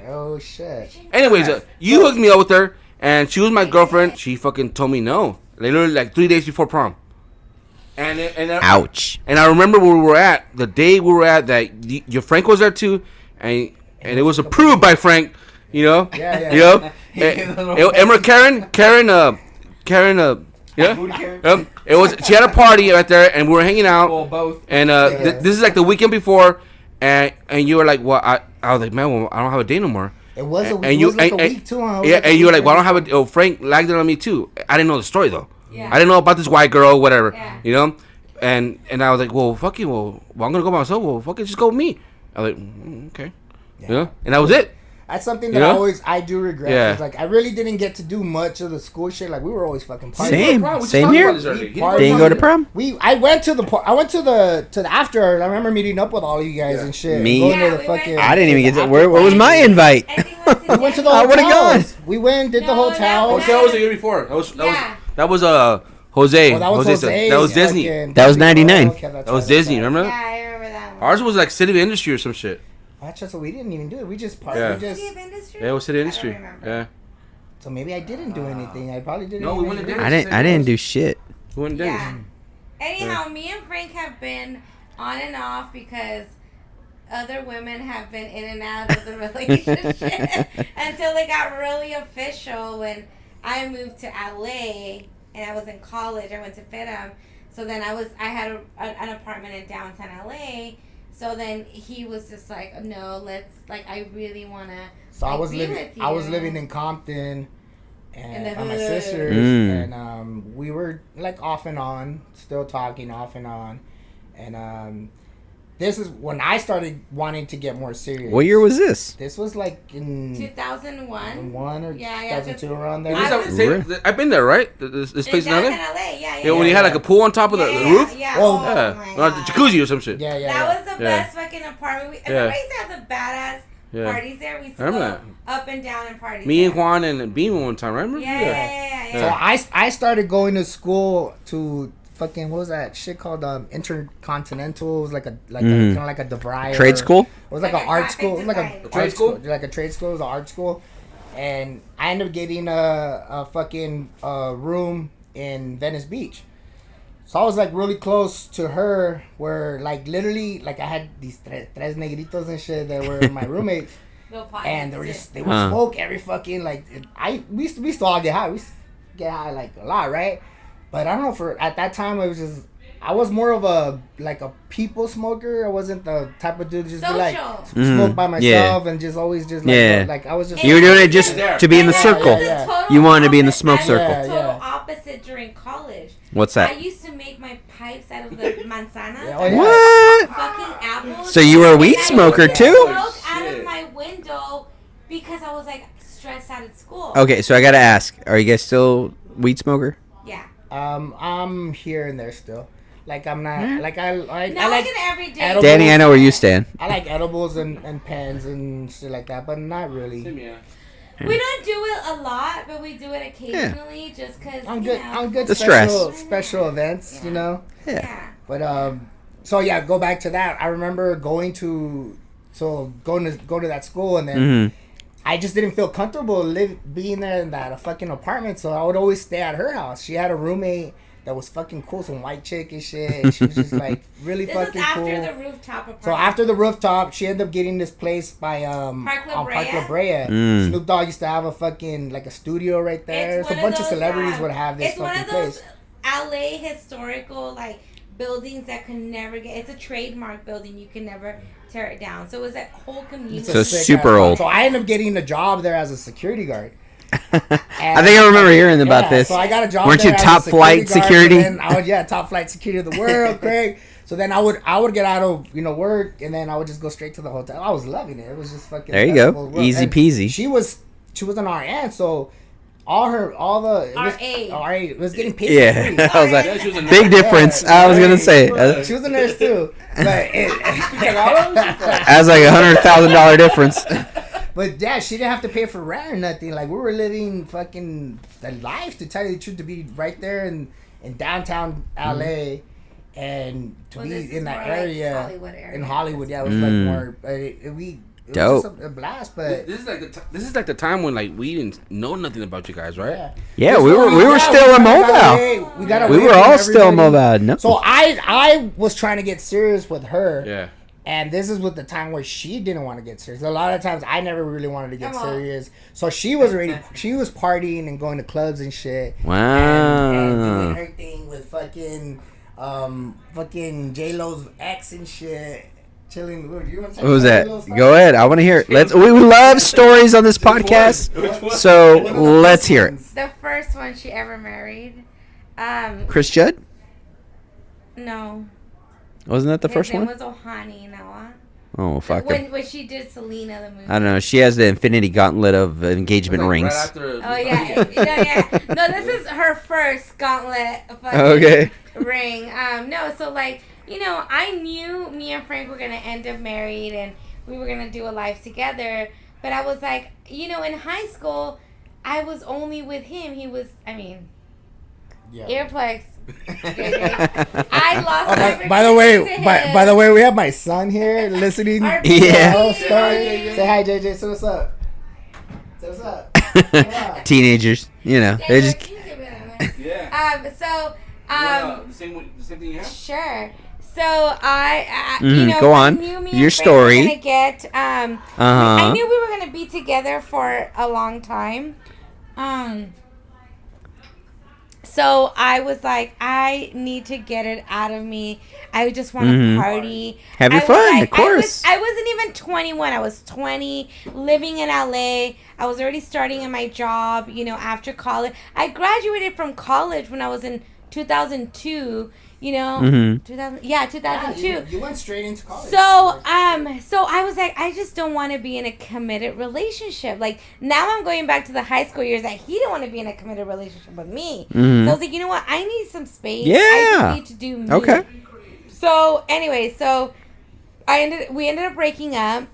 oh shit. Anyways, you hooked me up with her, and she was my girlfriend. She fucking told me no. Literally like 3 days before prom. Ouch. And I remember where we were at, the day we were at, that your Frank was there too, and it was approved by Frank, you know? Yeah. You know? Remember Karen, yeah? It was, she had a party right there, and we were hanging out. Well, both. And this is like the weekend before, and you were like, well, I was like, man, well, I don't have a date no more. It was a week. And It was like a week too. Yeah, and you were like, well, I don't have a. Oh, Frank lagged it on me too. I didn't know the story though. Yeah. I didn't know about this white girl, whatever. Yeah. You know, and I was like, well, fuck you. Well, I'm gonna go by myself. Well, fuck it, just go with me. I was like, okay. Yeah. You know, and that was it. That's something You that know? I do regret. Yeah. 'Cause, like, I really didn't get to do much of the school shit. Like, we were always fucking partying. Same here. Didn't go to prom? I went to the after. I remember meeting up with all of you guys and shit. Me? Going to Yeah, the we fucking. went- I didn't even get to. after Where was my invite? I think We went to the I would've hotels. We went, did the No, hotels. Hotel was the year before. That was Yeah. Jose. Oh, that was Jose. That was Disney. That was 99. Okay, that's That was right, Disney. that's right. Remember? Yeah, I remember that one. Ours was like City of Industry or some shit. That's just what we didn't even do it. We just partied. Yeah. We just, City of Industry? Yeah, it was City of I don't Industry. remember. Yeah. so maybe I didn't do anything. I probably didn't. No, we even went to do dinner. it. I didn't do shit. We went dinner. Yeah. Anyhow, me and Frank have been on and off because other women have been in and out of the relationship until it got really official when I moved to LA and I was in college. I went to FITM. So then I had an apartment in downtown LA. So then he was just like, no, I really want to. So I was living in Compton, and In the by my hood. sisters, Mm. and we were like off and on, still talking off and on, and this is when I started wanting to get more serious. What year was this? This was like in 2001. Or Yeah, 2002 around there. I've been there, right? This place in LA. Yeah, When you had like a pool on top of the roof. Yeah. Oh, my Or God. the jacuzzi or some shit. Yeah. That was the best fucking apartment. Everybody used to have the badass Yeah. parties there. We used to I go remember up and down in parties. Me and there. Juan and Beam one time, remember? Yeah. So I started going to school to fucking, what was that shit called? Intercontinental. It was like a kind of like a DeVry. Trade school? It was like Like an a art school. It was like graphic a design. art school. Like a trade school. It was an art school. And I ended up getting a fucking room in Venice Beach. So I was like really close to her, where like literally like I had these tres negritos and shit that were my roommates, and they were just they would smoke every fucking like we used to all get high. We used to get high like a lot, right? But I don't know, for at that time it was just I was more of a people smoker. I wasn't the type of dude to just be like smoke by myself and just always just like I was just you were doing it just to be in the circle. You wanted to be in the smoke circle. I was the total opposite during college. What's that? I used to make my pipes out of the manzanas. What? Fucking apples. So you were a weed smoker too? Smoke out of my window because I was like stressed out at school. Okay, so I gotta ask: are you guys still weed smoker? Yeah. I'm here and there still. Like I'm not like I Not like like an everyday. edibles. Danny, I know where you stand. I like edibles and pens and shit like that, but not really. We don't do it a lot, but we do it occasionally just because. I'm good. I'm good. The Special events, you know. Yeah. But so yeah, go back to that. I remember going to that school, and then I just didn't feel comfortable being there in that fucking apartment. So I would always stay at her house. She had a roommate that was fucking cool, some white chick and shit. And she was just like really This fucking was after cool. the rooftop apartment. So after the rooftop, she ended up getting this place by Park La on Park Brea? La Brea. Snoop Dogg used to have a fucking like a studio right there. It's So a one bunch of those, celebrities would have this it's one fucking of those place. LA historical like buildings that can never get. It's a trademark building. You can never tear it down. So it was that whole community. It's a So sick super ass- old. So I ended up getting a job there as a security guard. I think I remember hearing about this. So I got a job. Weren't there you as a top flight guard, security? and then I would top flight security of the world, Craig. So then I would get out of work, and then I would just go straight to the hotel. I was loving it. It was just fucking. There you the best go. of both worlds. Easy And peasy. She was an RN, so RA. it was getting paid. Yeah, for free. I was like, she was a big difference. I was gonna say, She was a nurse too, but I was like $100,000 difference. But yeah, she didn't have to pay for rent or nothing. Like we were living fucking the life, to tell you the truth, to be right there in downtown LA, and to Well, be this is in that more like area, Hollywood area. in Hollywood. Yeah, it was like more. It was Dope. just a blast, but This is like the time when like we didn't know nothing about you guys, right? Yeah, we were still in Mobile. We We were all still in Mobile. No. So I was trying to get serious with her. Yeah. And this is with the time where she didn't want to get serious. A lot of times I never really wanted to get Come on. serious. So she was partying and going to clubs and shit. Wow. And doing her thing with fucking J-Lo's ex and shit. Chilling. You want to Who's that? Go ahead. I want to hear it. We love stories on this podcast. So let's hear it. The first one she ever married. Chris Judd? No. Wasn't that the first His name one? was Ohani Noah. Oh, fuck him. When she did Selena the movie. I don't know. She has the infinity gauntlet of engagement rings. Oh yeah, yeah. No, this is her first gauntlet fucking Okay. ring. No, so like, I knew me and Frank were gonna end up married and we were gonna do a life together. But I was like, in high school, I was only with him. He was, earplugs. I lost. My by the way, virginity to by him. the way, we have my son here listening. Our to the Yeah. whole story. Say hi, JJ. Say what's up. Say what's up. Teenagers, they just. Can you give me that one? Yeah. So, the same thing you have. sure. So I Go on. I knew me Your and Frank story. were gonna get. I Uh-huh. knew we were gonna be together for a long time. So I was like, I need to get it out of me. I just want to party. Have your I was fun, like- of course. I wasn't even 21. I was 20, living in LA. I was already starting in my job, after college. I graduated from college when I was in 2002. You know, Mhm. 2002. Yeah, you went straight into college. So I was like, I just don't want to be in a committed relationship. Like, now I'm going back to the high school years that he didn't want to be in a committed relationship with me. Mhm. So I was like, you know what? I need some space. Yeah. I just need to do me. Okay. So anyway, we ended up breaking up.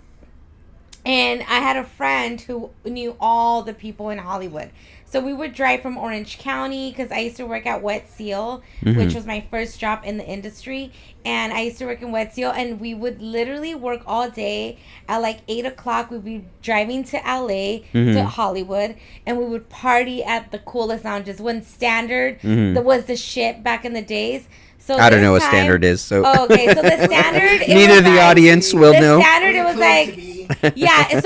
And I had a friend who knew all the people in Hollywood. So we would drive from Orange County because I used to work at Wet Seal, which was my first job in the industry. And I used to work in Wet Seal, and we would literally work all day. At like 8 o'clock, we'd be driving to LA, to Hollywood, and we would party at the coolest lounges. When Standard that was the shit back in the days. So I don't know what time- standard is. So okay, so the Standard. it neither was the like- audience will the know. Standard, it was like, yeah.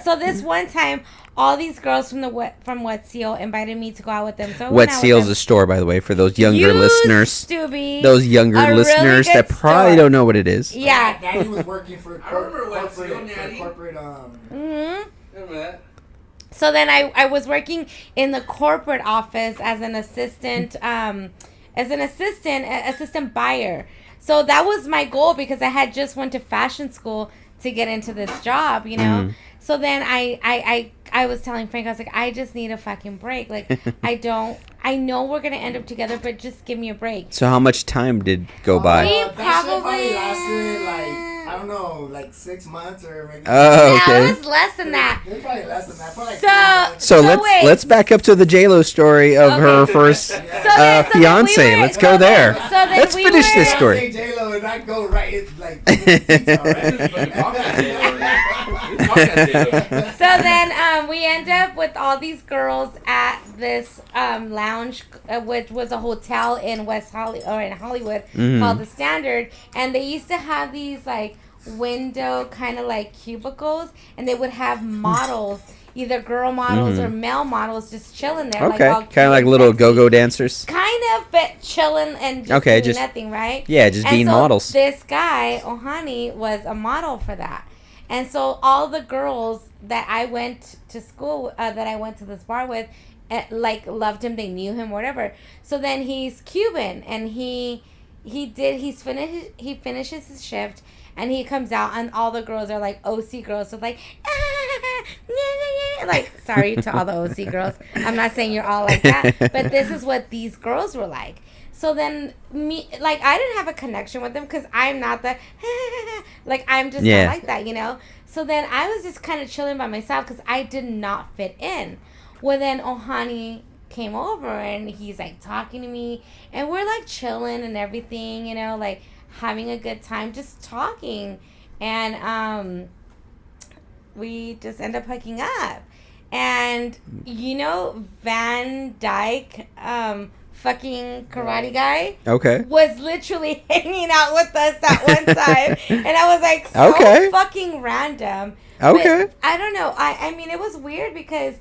So this one time, all these girls from Wet Seal invited me to go out with them. So I Wet went out with Seal's them. a store, by the way, for those younger Used listeners. to be Those younger a really listeners good that probably store. don't know what it is. Yeah. Naty was working for I remember Wet Seal, corporate. Naty. Mm-hmm. Yeah, So then I was working in the corporate office as an assistant, assistant buyer. So that was my goal because I had just went to fashion school to get into this job, you know. So then I was telling Frank, I was like, I just need a fucking break. Like, I know we're gonna end up together, but just give me a break. So how much time did go by? We That shit probably probably lasted like, I don't know, like 6 months or maybe. Oh, Yeah, okay. it was less than that. It was probably less than that. Probably like So- 3 months. So wait. let's back up to the J-Lo story of her first So then fiance. we were- Let's go there. So then Let's we finish were- this story. Say J-Lo and not go right. It's like detail, right? So then we end up with all these girls at this lounge, which was a hotel in in Hollywood called the Standard, and they used to have these like window kind of like cubicles, and they would have models, either girl models or male models, just chilling there. Okay, like, kind of like little go-go dancers. Kind of, but chilling and just Okay, doing just- nothing, right? Yeah, just And being so models. This guy, Ohani, was a model for that. And so all the girls that I went to school, that I went to this bar with, like loved him, they knew him, whatever. So then he's Cuban, and he finishes his shift, and he comes out, and all the girls are like OC girls, so like, like, sorry to all the OC girls. I'm not saying you're all like that, but this is what these girls were like. So then like, I didn't have a connection with them because I'm not the, like, I'm just not like that, you know? So then I was just kind of chilling by myself because I did not fit in. Well, then Ohani came over and he's like talking to me, and we're like chilling and everything, you know, like having a good time, just talking. And we just end up hooking up. And, you know, Van Dyke, fucking karate guy, Okay. was literally hanging out with us at one time. And I was like, so fucking random. Okay. But I don't know. I mean, it was weird because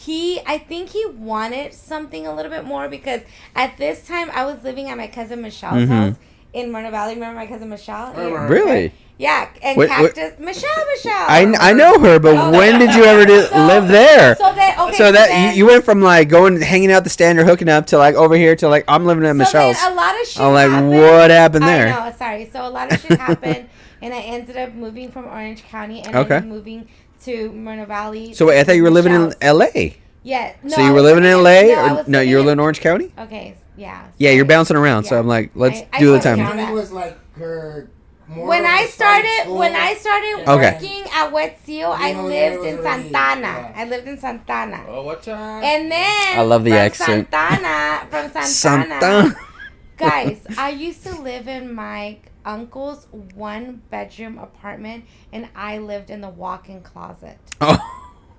I think he wanted something a little bit more, because at this time I was living at my cousin Michelle's house in Myrna Valley. Remember my cousin Michelle? Really? Yeah, and Wait, Cactus. Michelle. I know her, but when did you ever live there? So then, okay. So that then, you went from like going hanging out the Standard, hooking up, to like over here to like I'm living at so Michelle's. then a lot of shit I'm like, happened. what happened there? I know, sorry. So a lot of shit happened, and I ended up moving from Orange County and Okay. then moving to Myrna Valley. So wait, I thought you were living in L.A. Yeah. No, So you I were was living in L.A. I or was no? You were living in Orange County. Okay. Yeah. Yeah, you're sorry. bouncing around. So Yeah. I'm like, let's I do the was time. down. County was like her. More When of I a started school. Okay. working at Wet Seal, I know, lived there in was already- Santana. yeah. I lived in Santana. Oh, what time? And then I love the from accent. From Santana. Santana. Guys, I used to live in my uncle's 1-bedroom apartment, and I lived in the walk-in closet. Oh.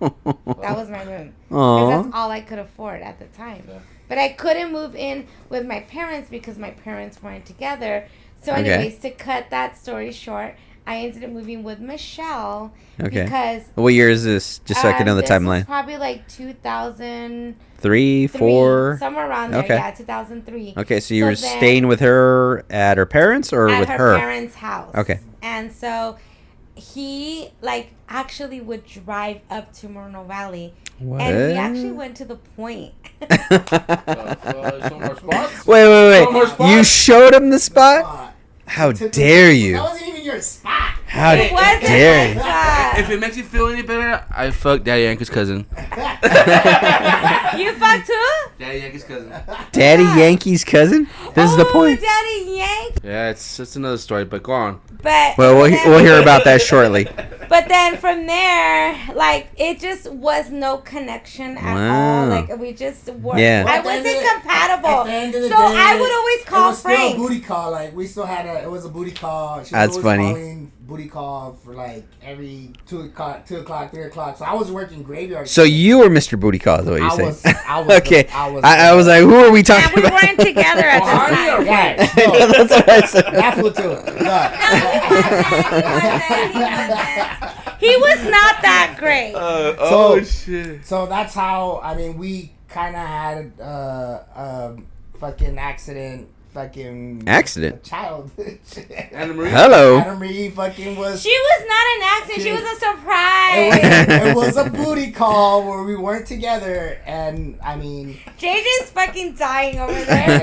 That was my room. Because Aw. that's all I could afford at the time. But I couldn't move in with my parents because my parents weren't together. So Okay. anyways, to cut that story short, I ended up moving with Michelle because What year is this? Just so I can know the this was timeline. probably like 2003, 3, 4. somewhere around there. Okay. Yeah, 2003. Okay, so you were then- staying with her at her parents or at with her her? parents' house. Okay. And so he like actually would drive up to Moreno Valley, What? and we actually went to the point. Some more spots? Wait. Some more spots? You showed him the spot? Spot. How Took dare That you? wasn't even your spot. How It wasn't dare my you? spot. If it makes you feel any better, I fucked Daddy Yankee's cousin. You fucked who? Daddy Yankee's cousin. Daddy Yankee's cousin? This is the point. Daddy Yank. Yeah, it's another story, but go on. But Well, we'll hear about that shortly. But then from there, like it just was no connection at Wow. all. Like we just weren't. Yeah. I At the end wasn't of the- compatible. At the end of the So day, I would always it call was still a Frank. booty call. Like we still had it was a booty call. She was That's always funny. calling booty call for like every 2 o'clock, 3 o'clock. So I was working graveyard. So you were Mr. Booty Call, is what you're saying? I was Okay. I was I was like, who are we And talking we about? weren't together at this Honey or time. Yeah, no, That's what I said. that fool too. He was not that great. Oh, shit. So that's how we kind of had fucking accident. Accident? Child. Anna Marie? Hello. Anna Marie fucking was. She was not an accident. She was a surprise. It was a booty call where we weren't together, and JJ's fucking dying over there.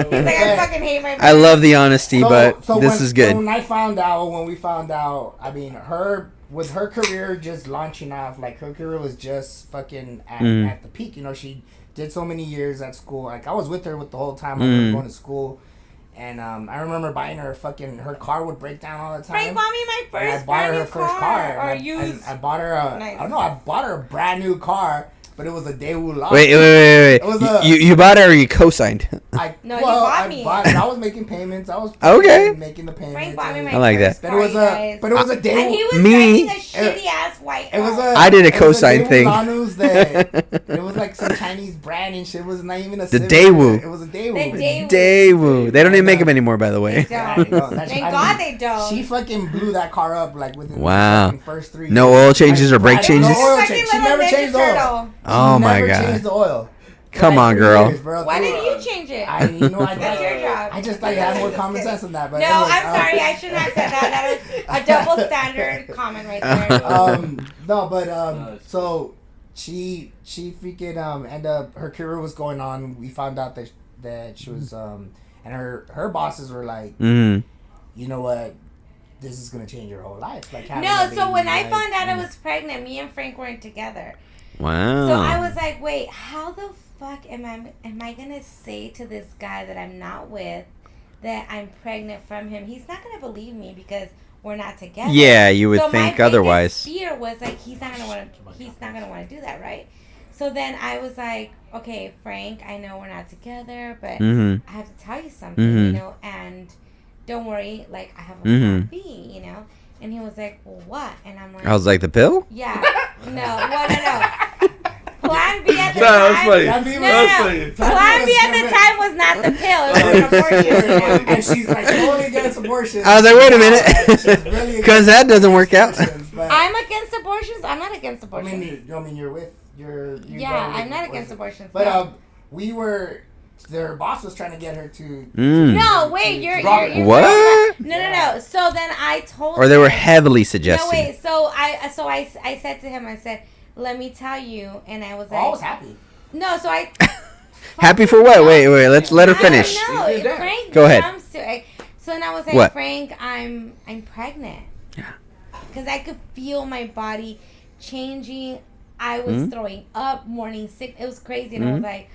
He's like, I fucking hate my. I love the honesty, but this when, is good. When we found out, with her career just launching off, like her career was just fucking at the peak. You know, she did so many years at school. Like I was with her the whole time I was going to school, and I remember buying her her car would break down all the time. Frank bought me my And I first bought her brand her new first car. Or and used. I bought her Nice. I don't know. I bought her a brand new car, but it was a Daewoo lot. Wait. It was You bought it or you co-signed? No, you bought me. I was making payments. I was Okay. making the payments. Frank bought me my I like that. first But it was car, a you but it was a guys. And he Daewoo. was Me- driving a shitty ass white car. It was a. I did a it was cosign Daewoo thing. Lanús that it was like some Chinese brand and shit. It was not even a. The Civic. Daewoo. It was a Daewoo. The Daewoo. Daewoo. They don't even make them anymore, by the They way. don't. No, that's- Thank I God mean, they don't. She fucking blew that car up like within Wow. the fucking first 3 No years. oil changes or brake No changes? oil Fucking change. She little never Ninja changed the oil. Turtle. Oh my Never god. changed the oil. Come Like on, 3 girl. years, bro. Why didn't you change it? I That's your job. I just thought you had more common sense than that. But No, anyways, I'm sorry. I shouldn't have said that. That was a double standard comment right there. No, but so she freaking ended up her career was going on. We found out that she was and her bosses were like, Mm. you know what, this is gonna change your whole life. Like having No, a so when baby, I like, found out I was pregnant, me and Frank weren't together. Wow. So I was like, wait, how the fuck am I gonna say to this guy that I'm not with that I'm pregnant from him? He's not gonna believe me because we're not together. Yeah, you would So think my otherwise. biggest fear was like he's not gonna want to do that, right? So then I was like, okay, Frank, I know we're not together, but Mhm. I have to tell you something, Mhm. you know, and don't worry, like I have a Mhm. plan B, you know. And he was like, well, what? And I'm like, I was like, the pill? yeah, no. Plan B at the That was funny. time. That was No. funny. Plan B at the time was not the pill. It was an abortion. you know? And she's like totally against abortion. I was like, wait a She's minute. really Because that doesn't work out. abortions, but- I'm against abortions. I'm not against I abortions. mean, you're with your. Yeah, I'm not against abortions. But no. we were. Their boss was trying to get her to. Mm. No, wait, you're What? No. So then I told Or they were him- heavily No, suggesting. wait. So I said to him, I said, let me tell you, and I was Oh, I was like, happy. no. So I. Happy for what? Wait, let's let her I don't finish. know. You did that. Frank Go ahead. comes to it. So then I was like, What? Frank, I'm pregnant. Because I could feel my body changing. I was throwing up, morning sick. It was crazy, and I was like,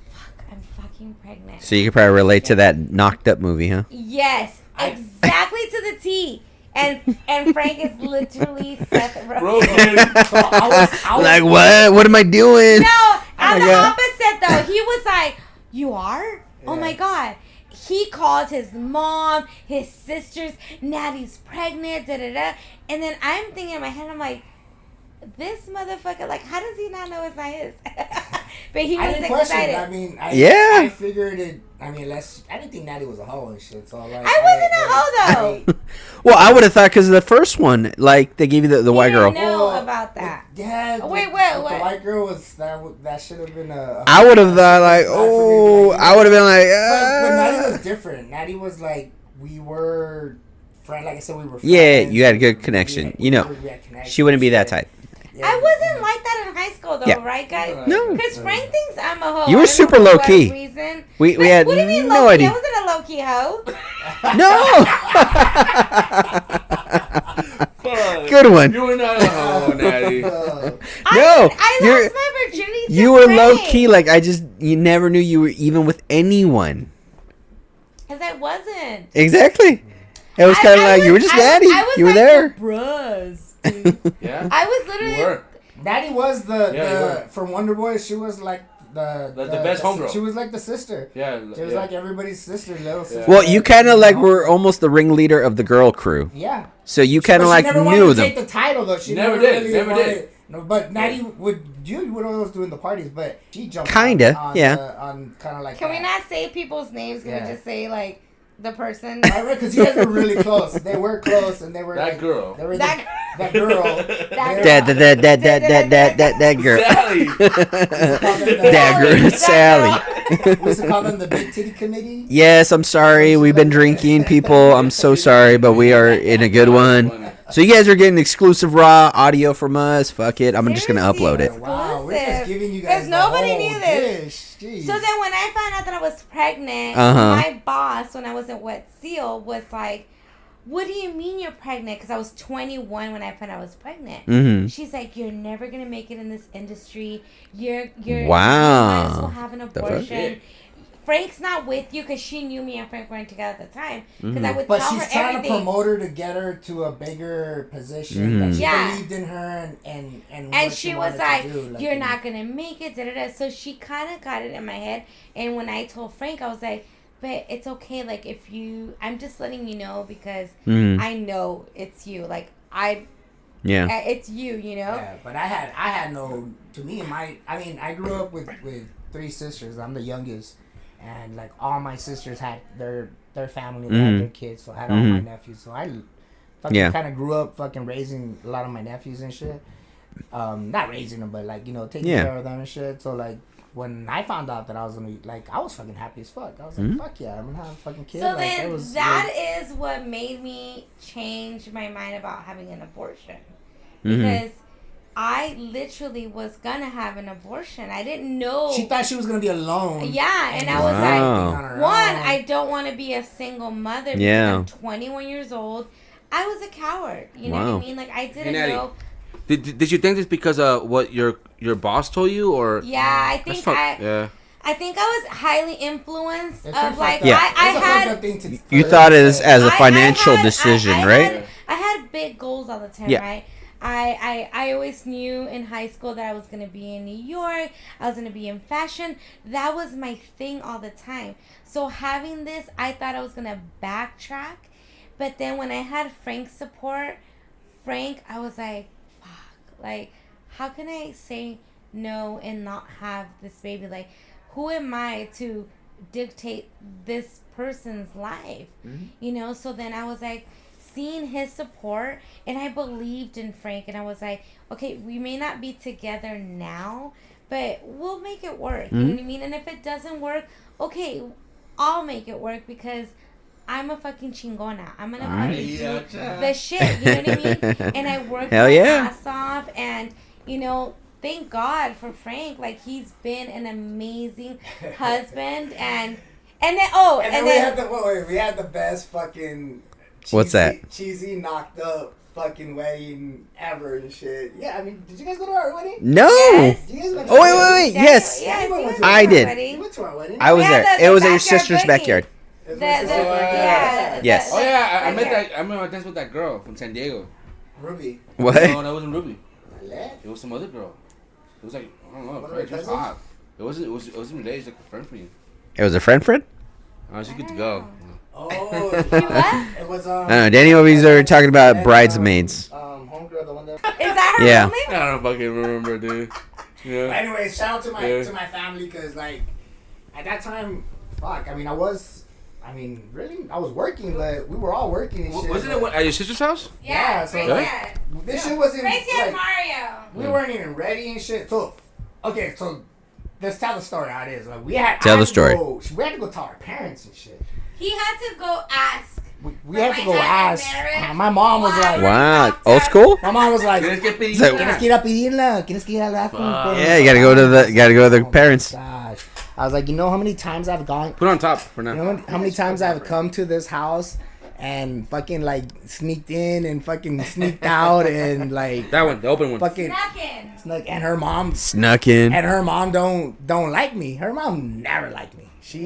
"Fuck, I'm fucking pregnant." So you could probably relate to that knocked up movie, huh? Yes, exactly to the T. And Frank is literally Seth Bro, Rogen. So I was Like, what? What am I doing? No, I'm my the God. opposite though. He was like, "You are? Oh Yeah. my god." He called his mom, his sisters, Naty's pregnant, da da da. And then I'm thinking in my head, I'm like, this motherfucker, like, how does he not know it's not his? But he I was didn't question it. excited. I mean, Yeah. I figured it. I mean, I didn't think Naty was a hoe and shit. So like, I wasn't a hoe, though. Well, I would have thought because of the first one, like they gave you the white girl. You know about that. Yeah. Wait, the what? white girl was that should have been a. I would have thought like, Not for me, oh, like, I would have been like, But Naty was different. Naty was like we were friend. Like I said, we were. Yeah, friends. you had a good connection. You know, we had connection she wouldn't be and that shit. type. Yeah, I wasn't like that in high school, though, Yeah. right, guys? No. Because Frank thinks I'm a hoe. You were I don't know super for low what key. reason. We Like, had what do you mean no low key? idea. I wasn't a low key hoe. Good one. You were not a hoe, Natty. No, I you're- lost my virginity to You were Frank. low key. Like you never knew you were even with anyone. Because I wasn't. Exactly. It was kind of like you were just Natty. You were like there. The bros, dude. Yeah. I was literally. You were. Natty was Yeah, you were. from Wonder Boy. She was like the best homegirl. She was like the sister. Yeah. She was like everybody's sister, little sister. Well, you kind of like were almost the ringleader of the girl crew. Yeah. So you kind of But like she never wanted knew to them. take the title though. She Never never did, really never wanted, did. No, but Natty you would always doing the parties, but she jumped Kinda, on yeah. on kind of like. Can we that. not say people's names? Can Yeah. we just say like the person? Because you guys were really close. They were close, and they were That like, girl. They were That that girl. That girl. Sally. That girl. Sally. We used to call them the Big Titty Committee. Yes, I'm sorry. We've been drinking, people. I'm so sorry, but we are in a good one. So you guys are getting exclusive raw audio from us. Fuck it. I'm just going to upload it. Wow, we're just giving you Because guys nobody the whole knew this. dish. Jeez. So then when I found out that I was pregnant, Uh-huh. my boss, when I was at Wet Seal, was like, what do you mean you're pregnant? Because I was 21 when I found out I was pregnant. Mm-hmm. She's like, you're never going to make it in this industry. You're Wow. You might as well have an The fuck? abortion. Frank's not with you because she knew me and Frank weren't together at the time. Because I would But tell she's her trying everything. to promote her to get her to a bigger position. Mhm. That she Yeah. believed in her and And what she was wanted to like, do, you're you know. not going to make it. Da, da, da. So she kind of got it in my head. And when I told Frank, I was like, but it's okay. Like, if you, I'm just letting you know because Mhm. I know it's you. Like, Yeah. it's you, you know? Yeah, but I had no. To me, I grew up with 3 sisters. I'm the youngest, and like all my sisters had their family, they had their kids. So I had all my nephews. So I fucking kind of grew up fucking raising a lot of my nephews and shit. Not raising them, but like taking care of them and shit. So like when I found out that I was gonna be like, I was fucking happy as fuck. I was like, fuck yeah, I'm gonna have a fucking kid. So like, then was, that is what made me change my mind about having an abortion. Mm-hmm. Because I literally was going to have an abortion. I didn't know. She thought she was gonna be alone. Yeah, and I was Wow. like, one, I don't want to be a single mother because Yeah. I'm 21 years old. I was a coward. You know Wow. what I mean? Like, I didn't Natty. know. Did you think this because of what your boss told you, or? Yeah, I think Yeah. I think I was highly influenced It's of like Yeah. I It's a fucked had up thing to- You thought it as a I financial had- decision, I right? I had big goals all the time, Yeah. right? I always knew in high school that I was going to be in New York. I was going to be in fashion. That was my thing all the time. So having this, I thought I was going to backtrack. But then when I had Frank's support, I was like, fuck. Like, how can I say no and not have this baby? Like, who am I to dictate this person's life? You know? So then I was like, seeing his support, and I believed in Frank, and I was like, okay, we may not be together now, but we'll make it work. You know what I mean? And if it doesn't work, okay, I'll make it work because I'm a fucking chingona. I'm gonna fucking do the shit. You know what I mean? And I worked Hell my yeah. ass off, and thank God for Frank. Like, he's been an amazing husband, and then we had the best fucking. What's that? Cheesy, knocked up fucking wedding ever and shit. Yeah, I mean, did you guys go to our wedding? No. Yes. Did you guys went to Oh, our wait. wedding? Yes. Yes, I he went did. to I our did. wedding. You went to our wedding? I was We had there. the It was at your backyard sister's boogie. backyard. Yeah. Yes. Oh yeah, I met Backyard. that. I remember I danced with that girl from San Diego. Ruby. What? No, that wasn't Ruby. Let? It was some other girl. It was like I don't know. One of She her was cousins? hot. It wasn't related. It was like a friend for you. It was a friend? She's good to go. Oh. What? It was I don't know. Danny over there talking about bridesmaids. Homegirl, the one that. Is that her Yeah. real name? I don't fucking remember, dude. Yeah. Anyways, shout out to Yeah. my family because like at that time, fuck. I mean, really, I was working, but we were all working and shit. Wasn't it at your sister's house? Yeah, so Gracie like- had. This shit wasn't Gracie had like Mario. we weren't even ready and shit. So, okay, so let's tell the story how it is. Like we had Tell I the had to story. we had to go tell our parents and shit. He had to go ask we had to go ask. My mom was like, wow, old school. My mom was like, Tienes que pedir. tienes que ir a pedirla. Tienes que ir a hablar con Yeah, you gotta go to the parents. Gosh. I was like, you know how many times I've gone. Put it on top for now. You know how many times I've come to this house and fucking like sneaked in and fucking sneaked out and like That one, the open one. fucking snuck. And her mom Snuck in. and her mom don't like me. Her mom never liked me. She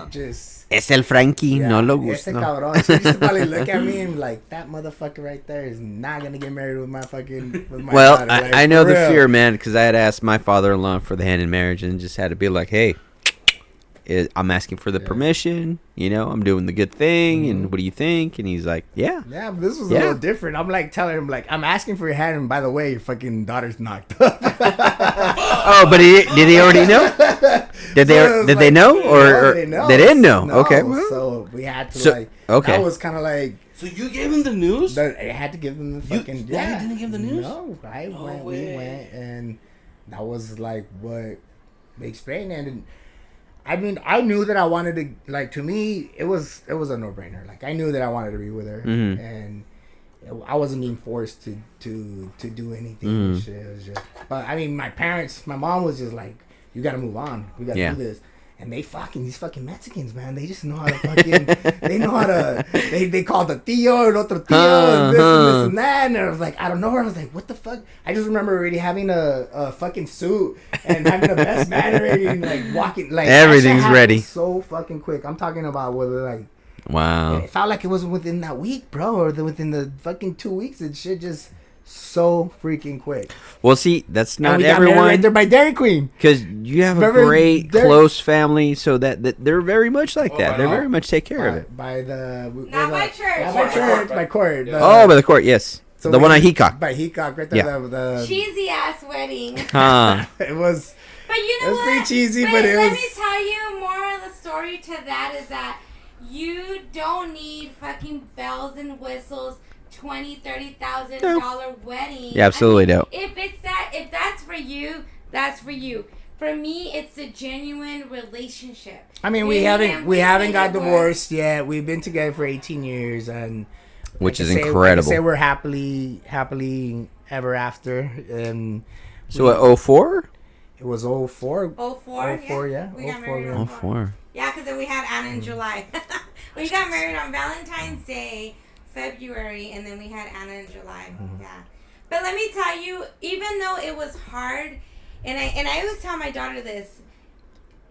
just. Es el Frankie, no lo Ese gusta. cabrón. She used to probably look at me and be like, that motherfucker right there is not gonna get married with my fucking. With my Well, daughter. Like, I know for the real. fear, man, because I had asked my father-in-law for the hand in marriage and just had to be like, hey, I'm asking for the permission. You know, I'm doing the good thing, and what do you think? And he's like, yeah. Yeah, but this was a little different. I'm like telling him like, I'm asking for your hand, and by the way, your fucking daughter's knocked up. Oh, but did he already know? Did they know or they know. they didn't know? No, Okay, well, so we had to So- okay. That was kind of like. So you gave him the news? I had to give them the fucking. Daddy didn't give the news? No, we went, and that was like what they explained, and I mean, I knew that I wanted to. Like, to me, it was a no brainer. Like, I knew that I wanted to be with her, and I wasn't being forced to do anything. And shit. It was just, but I mean, my mom was just like, "You got to move on. We got to do this." And these fucking Mexicans, man, they just know how to fucking, they call the tío, el otro tío, and this and that. And I was like, I don't know. I was like, what the fuck? I just remember already having a fucking suit and having a best man already, and like walking, like everything's ready. So fucking quick. I'm talking about whether like, wow. it felt like it was within that week, bro, or within the fucking 2 weeks. It shit just so freaking quick. Well, see, that's And not we got married everyone. right there by Dairy Queen. Because you have a Remember, great, they're- close family, so that they're very much like that. right They on. very much take care of it. By the Not by church. Not by church, by court. Yeah. Oh, by the court, yes. So The one we- on Heacock. By Heacock, right there. Yeah. The Cheesy ass wedding. Huh. it was. But you know It was what? pretty cheesy, but it let was- me tell you more of the story to that is that you don't need fucking bells and whistles, $20,000-$30,000 wedding. You absolutely don't. If that's for you, that's for you. For me, it's a genuine relationship. I mean, we haven't got divorced yet. We've been together for 18 years, and Which like is I say- incredible. Like I say we're happily ever after, and So what, 04? it was 04. 04, yeah. We got 04, married yeah. on 04. Yeah, because then we had Anna in July. We got married on Valentine's Day, February, and then we had Anna in July. Yeah. But let me tell you, even though it was hard, and I always tell my daughter this,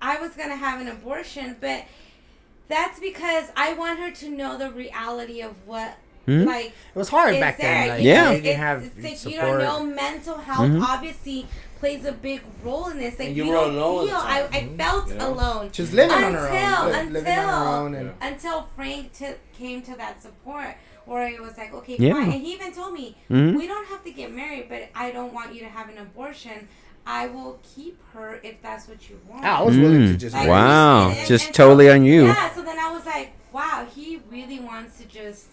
I was going to have an abortion, but that's because I want her to know the reality of what, like, It was hard is back there. then. Like, You know, they didn't have it's like support. you don't know mental health obviously plays a big role in this. Like And you you were don't alone feel. at the time. I felt alone. Just living on her own. Living on her own. Until And, until Frank came to that support where it was like, okay, Yeah. fine. And he even told me, we don't have to get married, but I don't want you to have an abortion. I will keep her if that's what you want. I was willing to just. Like, Wow. and Just so- totally on you. Yeah, so then I was like, wow, he really wants to just,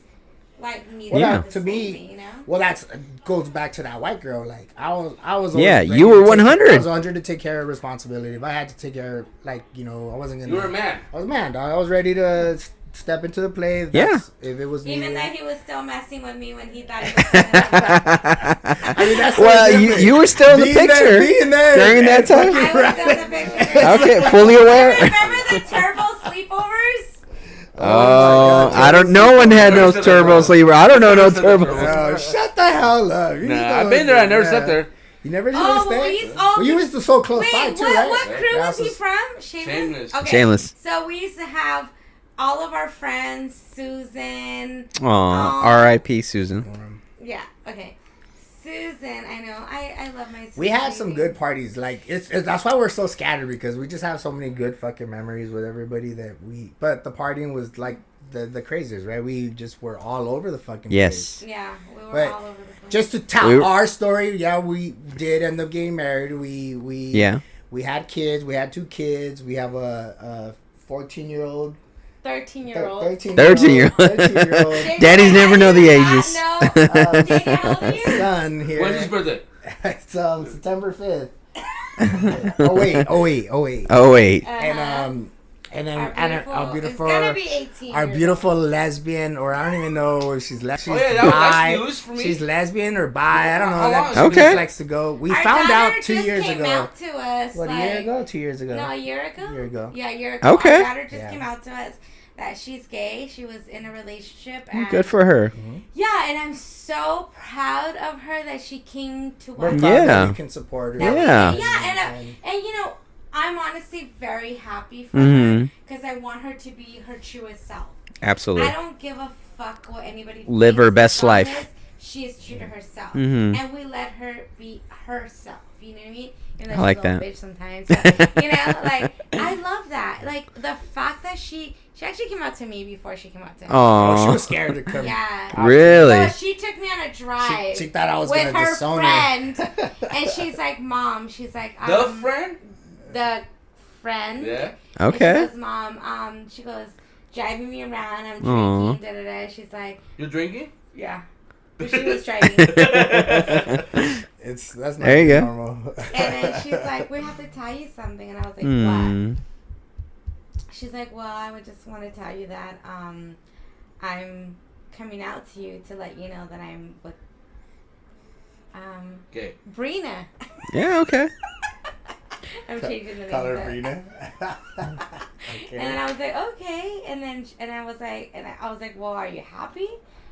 like, me Well, Yeah. that, to me, you know? well, that's goes back to that white girl. Like I was. Yeah, always you ready were to take- 100. I was 100 to take care of responsibility. If I had to take care, of, like I wasn't gonna. You were a man. I was a man, dog. I was ready to step into the play. If Yeah. If it was Even needed. though he was still messing with me when he thought he was pregnant. I mean, that's Well, so you different. were still in the Being picture being there during that and time. fucking I was still the picture. Okay, fully aware. Remember the turbo sleepovers? Oh, God, I don't. No one had no turbo sleeper. I don't know no turbo. Oh, shut the hell up! You Nah, know I've been there. I never yeah. slept there. You never did Oh, stay? well, You used to so close by Wait, too, right? what crew Yeah, was he so- from? Shameless. Okay. Shameless. So we used to have all of our friends, Susan. Aw, R.I.P. Susan. Yeah, okay. Susan, I know. I love my Susan. We had some baby. good parties. Like it's that's why we're so scattered, because we just have so many good fucking memories with everybody that we. But the partying was like the craziest, right? We just were all over the fucking Yes. place. Yeah, we were But all over the place. Just to tell We were- our story, yeah, we did end up getting married. Yeah. We had kids. We had 2 kids. We have a 14-year-old. 13-year-old. 13-year-old. 13-year-old Daddies never know the ages. No. Jake, how old are you? son here. When's his birthday? It's September 5th. oh wait. Oh wait. And And then our beautiful, our beautiful, it's gonna be 18 our years beautiful old. lesbian, or I don't even know if she's lesbian. Oh, yeah, that's news for me. She's lesbian or bi. I don't know. How long? She Okay. just likes to go. We Our found daughter out 2 just years came ago. out to us, What, a year ago? 2 years ago? No, a year ago. A year ago. Yeah, a year ago. Okay. Our daughter just Yeah. came out to us that she's gay. She was in a relationship. And Good for her. Yeah, and I'm so proud of her that she came to We're us. proud Yeah. that we can support her. Yeah. And you know, I'm honestly very happy for Mhm. her because I want her to be her truest self. Absolutely. I don't give a fuck what anybody Live her thinks best the song life. is. She is true to herself, Mhm. and we let her be herself. You know what I mean? Even though I like she's a little that. bitch sometimes, but, you know, like I love that. Like the fact that she actually came out to me before she came out to him. Oh, she Oh, was scared to come. Yeah. really? So she took me on a drive. She thought I was with gonna her disown friend, her. and she's like, "Mom," she's like, The friend? the friend. Yeah. And Okay. she goes, "Mom," she goes, driving me around. I'm Aw. drinking. Da da da. She's like, You're drinking? "Yeah," but she was driving. That's not There you go. normal. And then she's like, "We have to tell you something," and I was like, "What?" Hmm. She's like, "Well, I would just want to tell you that I'm coming out to you to let you know that I'm with Okay. Brina." Yeah, okay. I'm changing the name. Call her but- Brina. And then I was like, "Okay," and I was like, "Well, are you happy?"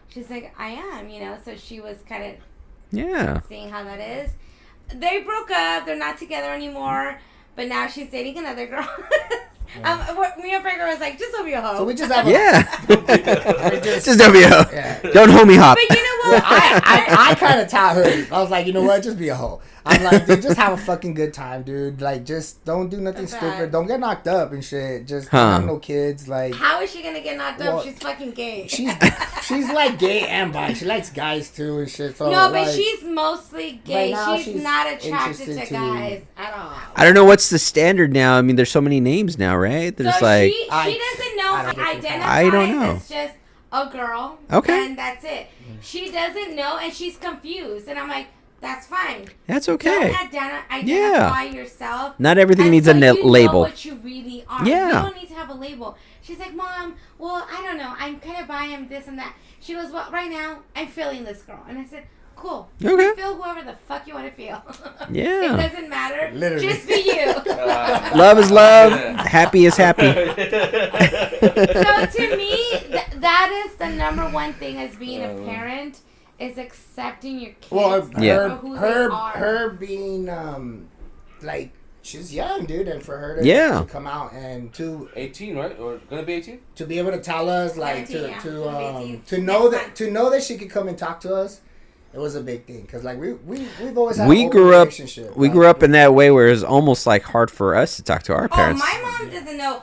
She's like, "I am," you know. So she was kind of Yeah. seeing how that is. They broke up. They're not together anymore. But now she's dating another girl. Me and Frank was like, "Just don't be a hoe." So we just have a Yeah. just, Just don't be a hoe. Yeah. Don't homie hop. But you know what? I kind of taught her. I was like, you know what? Just be a hoe. I'm like, dude, just have a fucking good time, dude. Like, just don't do nothing That's stupid. bad. Don't get knocked up and shit. Just Huh. don't have no kids. Like, How is she gonna get knocked Well, up? She's fucking gay. she's like gay and bi. She likes guys too and shit. So No, but like, she's mostly gay. Right now She's she's not attracted interested to to- guys at all. I don't know what's the standard now. I mean, there's so many names now, right? There's So like, she doesn't know I don't think she- identifies I don't know. as just a girl. Okay. And that's it. She doesn't know, and she's confused. And I'm like, that's fine. that's okay. Don't identify yourself. Not everything needs a until you label. know what you really are. Yeah. You don't need to have a label. She's like, "Mom, well, I don't know. I'm kind of bi, I'm this and that." She goes, "Well, right now, I'm feeling this girl." And I said, "Cool. Okay. You feel whoever the fuck you want to feel." Yeah. It doesn't matter. Literally. Just be you. Love is love. Happy is happy. So to me, that is the number one thing as being a parent is accepting your kids well, Yeah. for who they her are. her being like she's young, dude, and for her to, Yeah. to come out and to 18, right? Or gonna be 18? to be able to tell us, like 17, yeah. to know that she could come and talk to us, it was a big thing because like we've always had We an grew open up. relationship. We Like, grew up in that way where it was almost like hard for us to talk to our Oh, parents. my mom doesn't know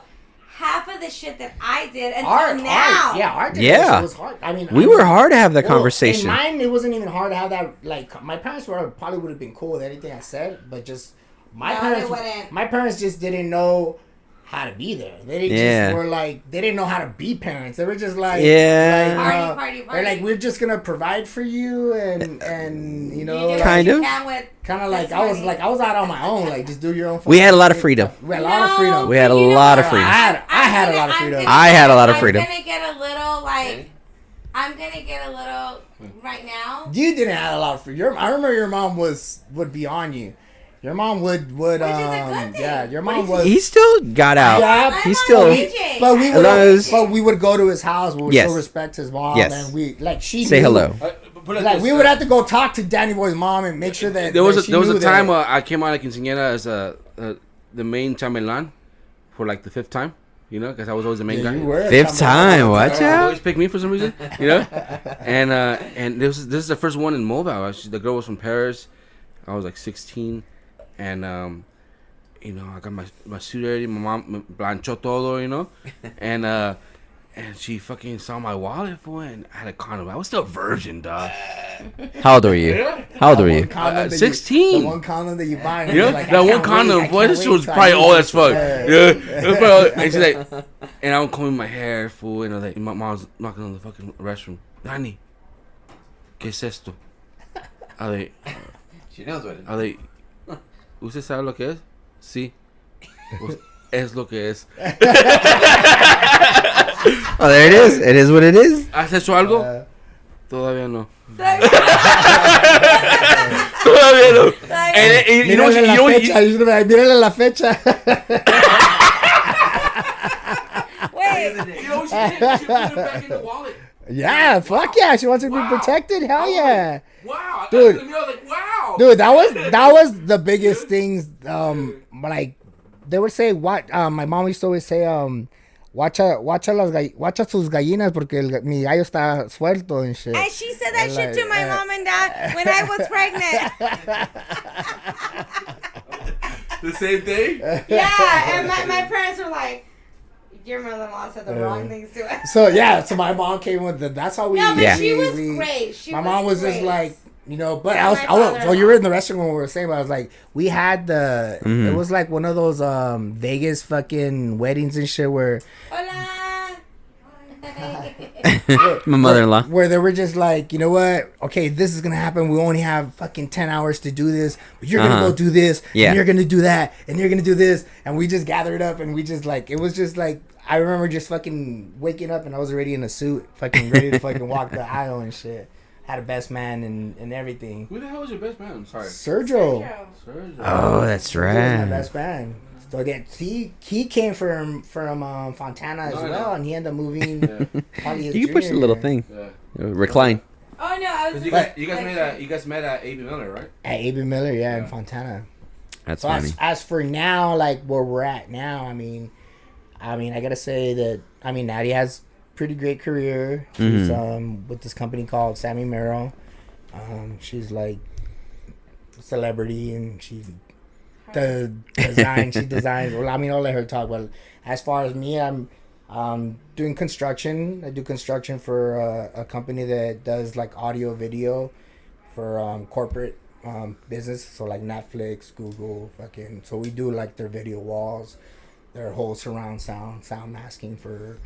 half of the shit that I did until our now. our generation Yeah. was hard. I mean, We were hard to have that well, conversation. In mine, it wasn't even hard to have that. Like my parents probably would have been cool with anything I said, but just my No, parents. they wouldn't. My parents just didn't know how to be there. They Yeah. just were like they didn't know how to be parents. They were just like Yeah. Party. They're like we're just gonna provide for you and you know You do like, Kind what of. you can with kind of like this money. I was out on my own, like just do your own. We had a lot of fucking freedom. thing. We had a lot of freedom. We had a You know lot of what? freedom. I had a lot of freedom. I had a lot of freedom. I'm gonna get a little like. I'm gonna get a little right now. You didn't have a lot of freedom. I remember your mom would be on you. Your mom would is a good thing. yeah. Your mom was. He still got out. Yeah, He's I'm still. on AJ. But we As would, long as- but we would go to his house. We would Yes. still respect his mom, Yes. and we like she Say knew- hello. Like we would have to go talk to Danny Boy's mom and make sure that There was that she a knew time that. I came out of quinceañera as the main chambelán for like the 5th time, you know, because I was always the main Yeah, guy. you were. Fifth time. Watch They out. always pick me for some reason, you know. And this is the first one in Mobile. The girl was from Paris. I was like 16, and you know, I got my suit ready. My mom planchó todo, you know, and she fucking saw my wallet for it, and I had a condom. I was still a virgin, dog. How old were you? How old were you? Condom that 16. The one condom that you buy. and You know, you're like, I that one can't wait, condom, I boy, can't this wait shit was till I probably use old it. as fuck. Yeah, it was probably old. And she's like, and I'm combing my hair, fool, and like, my mom's knocking on the fucking restroom. Naty, ¿qué es esto? She knows what it is. Are they? ¿Usted sabe lo que es? Sí. Es lo que es. Oh, there it is. It is what it is. ¿Has hecho algo? Todavía no. Todavía no. Mírale la fecha. Wait. You know, she put it back in the wallet. Yeah, fuck yeah. She wants to be protected. Hell yeah. Wow. Dude. I was like, wow. Dude, that was the biggest things. Like they would say, what my mom used to always say, Watcha sus gallinas porque mi gallo está suelto and shit. And she said that shit to my mom and dad when I was pregnant. The same thing? Yeah, and my parents were like, your mother-in-law said the wrong things to us. So yeah, so my mom came with that's how we. No, but Yeah. she was great. My mom was great. just like, you know, but Yeah, I was, my so you father-in-law. were in the restaurant when we were saying, but I was like, we had it was like one of those Vegas fucking weddings and shit where Hola. My mother-in-law. where they were just like, you know what? Okay, this is gonna happen. We only have fucking 10 hours to do this, but you're gonna go do this, Yeah. and you're gonna do that, and you're gonna do this, and we just gathered up, and we just like, it was just like, I remember just fucking waking up, and I was already in a suit, fucking ready to fucking walk the aisle and shit. Had a best man and everything. Who the hell was your best man? I'm sorry. Sergio. Oh, that's He was my right. best man. So again, he came from Fontana as well, and he ended up moving. Probably his You can push the junior little year. thing. Yeah. Recline. Oh no, I was. You guys met at A.B. Miller, right? At A.B. Miller, yeah, in Fontana. That's So funny. as for now, like where we're at now, I mean, I gotta say that Naty has pretty great career. She's with this company called Sammy Merrill. She's like a celebrity, and she designs. Well, I mean, I'll let her talk. But as far as me, I'm doing construction. I do construction for a company that does like audio video for corporate business. So like Netflix, Google, fucking. So we do like their video walls, their whole surround sound masking for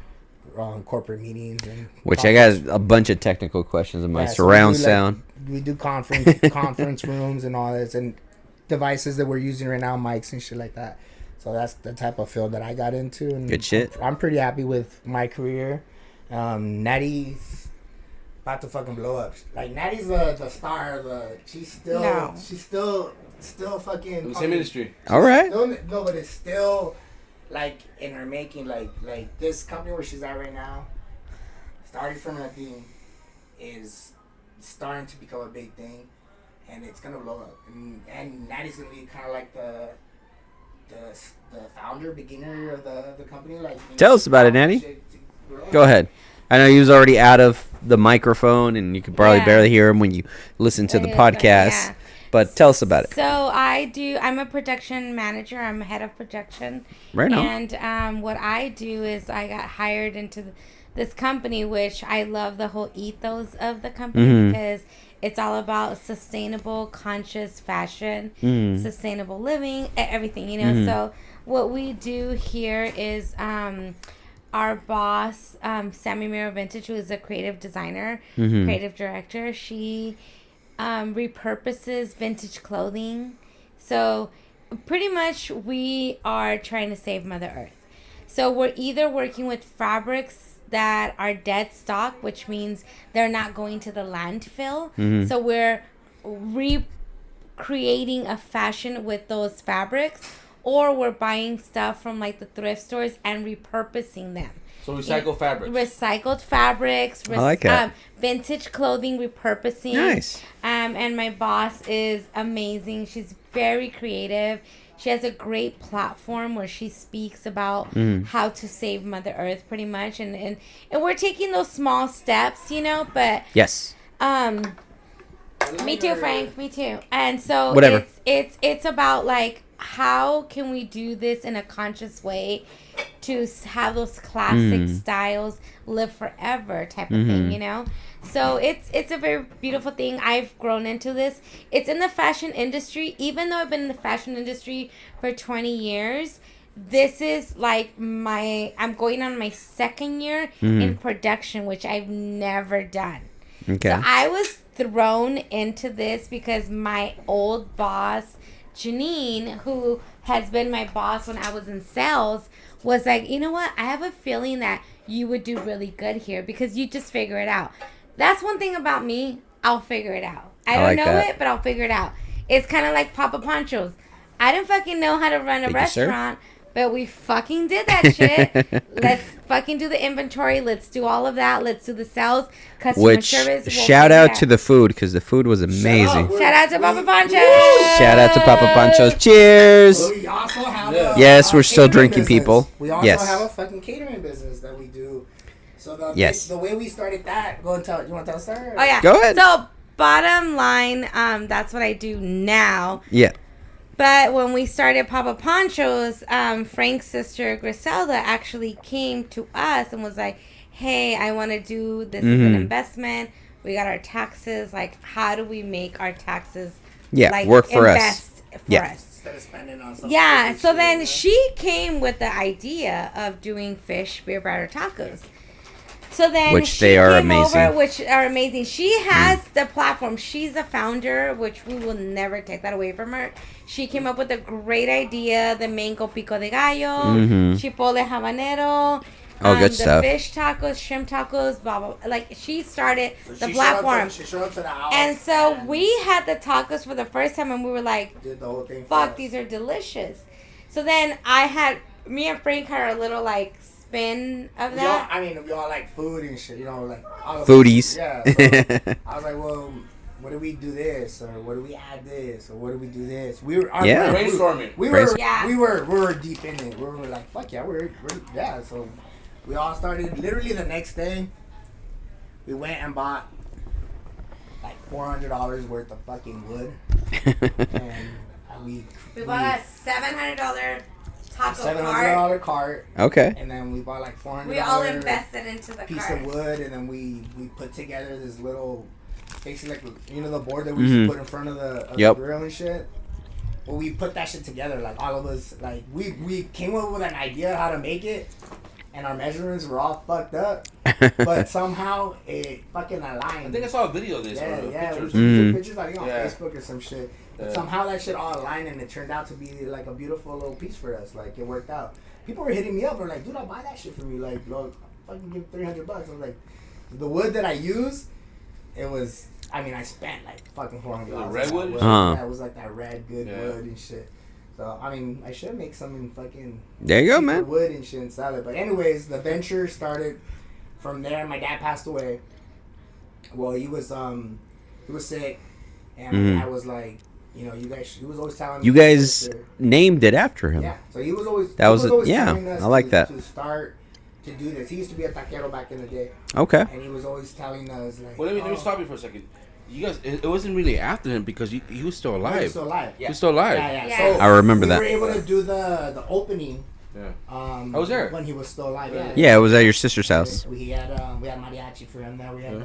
corporate meetings and Which I got a bunch of technical questions in my Yeah, so surround we do, sound. We do conference rooms and all this, and devices that we're using right now, mics and shit like that. So that's the type of field that I got into. And Good shit. I'm pretty happy with my career. Naty's about to fucking blow up. Like Naty's the star of the. She's still fucking In the same industry. All right. no, but it's still like in her making. Like this company where she's at right now, starting from nothing, is starting to become a big thing, and it's gonna blow up. And Naty's gonna be kind of like the founder, beginner of the company. Like Tell us about it, Naty. Go ahead. I know he was already out of the microphone, and you could probably Yeah. barely hear him when you listen to the podcast. Yeah. But tell us about it. So I'm a production manager. I'm head of production. Right on. And what I do is I got hired into this company, which I love the whole ethos of the company because it's all about sustainable, conscious fashion, sustainable living, everything, you know. So what we do here is our boss, Sammy Miro Vintage, who is a creative designer, creative director, she repurposes vintage clothing. So pretty much we are trying to save Mother Earth. So we're either working with fabrics that are dead stock, which means they're not going to the landfill. So we're recreating a fashion with those fabrics, or we're buying stuff from like the thrift stores and repurposing them. So recycled fabrics. Recycled fabrics, I like that. vintage clothing repurposing. Nice. And my boss is amazing. She's very creative. She has a great platform where she speaks about how to save Mother Earth, pretty much, and we're taking those small steps, you know. But Yes. me too, Frank. Me too. And so Whatever. it's about like how can we do this in a conscious way to have those classic styles live forever type of thing, you know? So it's a very beautiful thing. I've grown into this. It's in the fashion industry. Even though I've been in the fashion industry for 20 years, this is like I'm going on my second year in production, which I've never done. Okay. So I was thrown into this because my old boss Janine, who has been my boss when I was in sales, was like, you know what? I have a feeling that you would do really good here because you just figure it out. That's one thing about me. I'll figure it out. I don't like know that. it, but I'll figure it out. It's kind of like Papa Pancho's. I didn't fucking know how to run a Thank you, sir. restaurant, but we fucking did that shit. Let's fucking do the inventory. Let's do all of that. Let's do the sales, customer Which service. We'll shout figure out it to the food because the food was amazing. Shout out to Papa Pancho. Shout out to Papa Pancho's. Cheers. Well, we also have Yes, we're still catering drinking, business. people. We also Yes. have a fucking catering business that we do. So the way we started that, go and tell. You want to tell Sarah? Oh yeah. Go ahead. So bottom line, that's what I do now. Yeah. But when we started Papa Pancho's, Frank's sister Griselda actually came to us and was like, "Hey, I want to do this as an investment. We got our taxes. Like, how do we make our taxes? Work for us. Invest for us." Instead of spending on something. Yeah, so shit, then yeah. she came with the idea of doing fish beer batter tacos. So then Which she they are came amazing. over, which are amazing. She has the platform. She's the founder, which we will never take that away from her. She came up with a great idea, the mango pico de gallo, chipotle habanero, good the stuff. fish tacos, shrimp tacos, blah, blah, blah. Like, she started So the she platform. showed up to the house. And so we had the tacos for the first time, and we were like, did the whole thing. for fuck, us. these are delicious. So then me and Frank had our little like spin of We all, that. I mean, we all like food and shit, you know, like all of Foodies. us. Yeah. So I was like, well, what do we do this, or what do we add this, or what do we do this? We were Yeah. Brainstorming. We were Yeah. we were deep in it. We were like, fuck yeah, we're yeah. So we all started literally the next day. We went and bought like $400 worth of fucking wood, and We bought a $700 taco cart. $700 cart, Okay. and then we bought like $400. We all invested into the piece cart. of wood, and then we put together this little, basically like, you know, the board that we used to put in front of the grill and shit. Well, we put that shit together, like all of us, like we came up with an idea how to make it, and our measurements were all fucked up, but somehow it fucking aligned. I think I saw a video of this. Yeah, or yeah, pictures. we took pictures, I think, on Yeah. Facebook or some shit. But Yeah. somehow that shit all aligned, and it turned out to be like a beautiful little piece for us. Like, it worked out. People were hitting me up, and like, dude, I'll buy that shit from you. Like, look, I'll fucking give $300. I was like, the wood that I used, it was, I mean, I spent like fucking $400. The redwood? Yeah, it was like that red good Yeah. wood and shit. So, I mean, I should make some in fucking There you go, cheaper man. wood and shit and sell it. But anyways, the venture started from there. My dad passed away. Well, he was sick, and my dad was like, you know, you guys. He was always telling me. You guys named it after him. Yeah. So he was always. That was always yeah, telling us I like that. to start to do this. He used to be a taquero back in the day, Okay. and he was always telling us like. Well, let me stop you for a second. You guys, it wasn't really after him because he was still He alive. was still alive. He was still alive. Yeah. Yeah. So I remember we that. were able to do the opening. Yeah. I was there. when he was still alive. Yeah. Yeah, it was at your sister's house. We had mariachi for him there. We had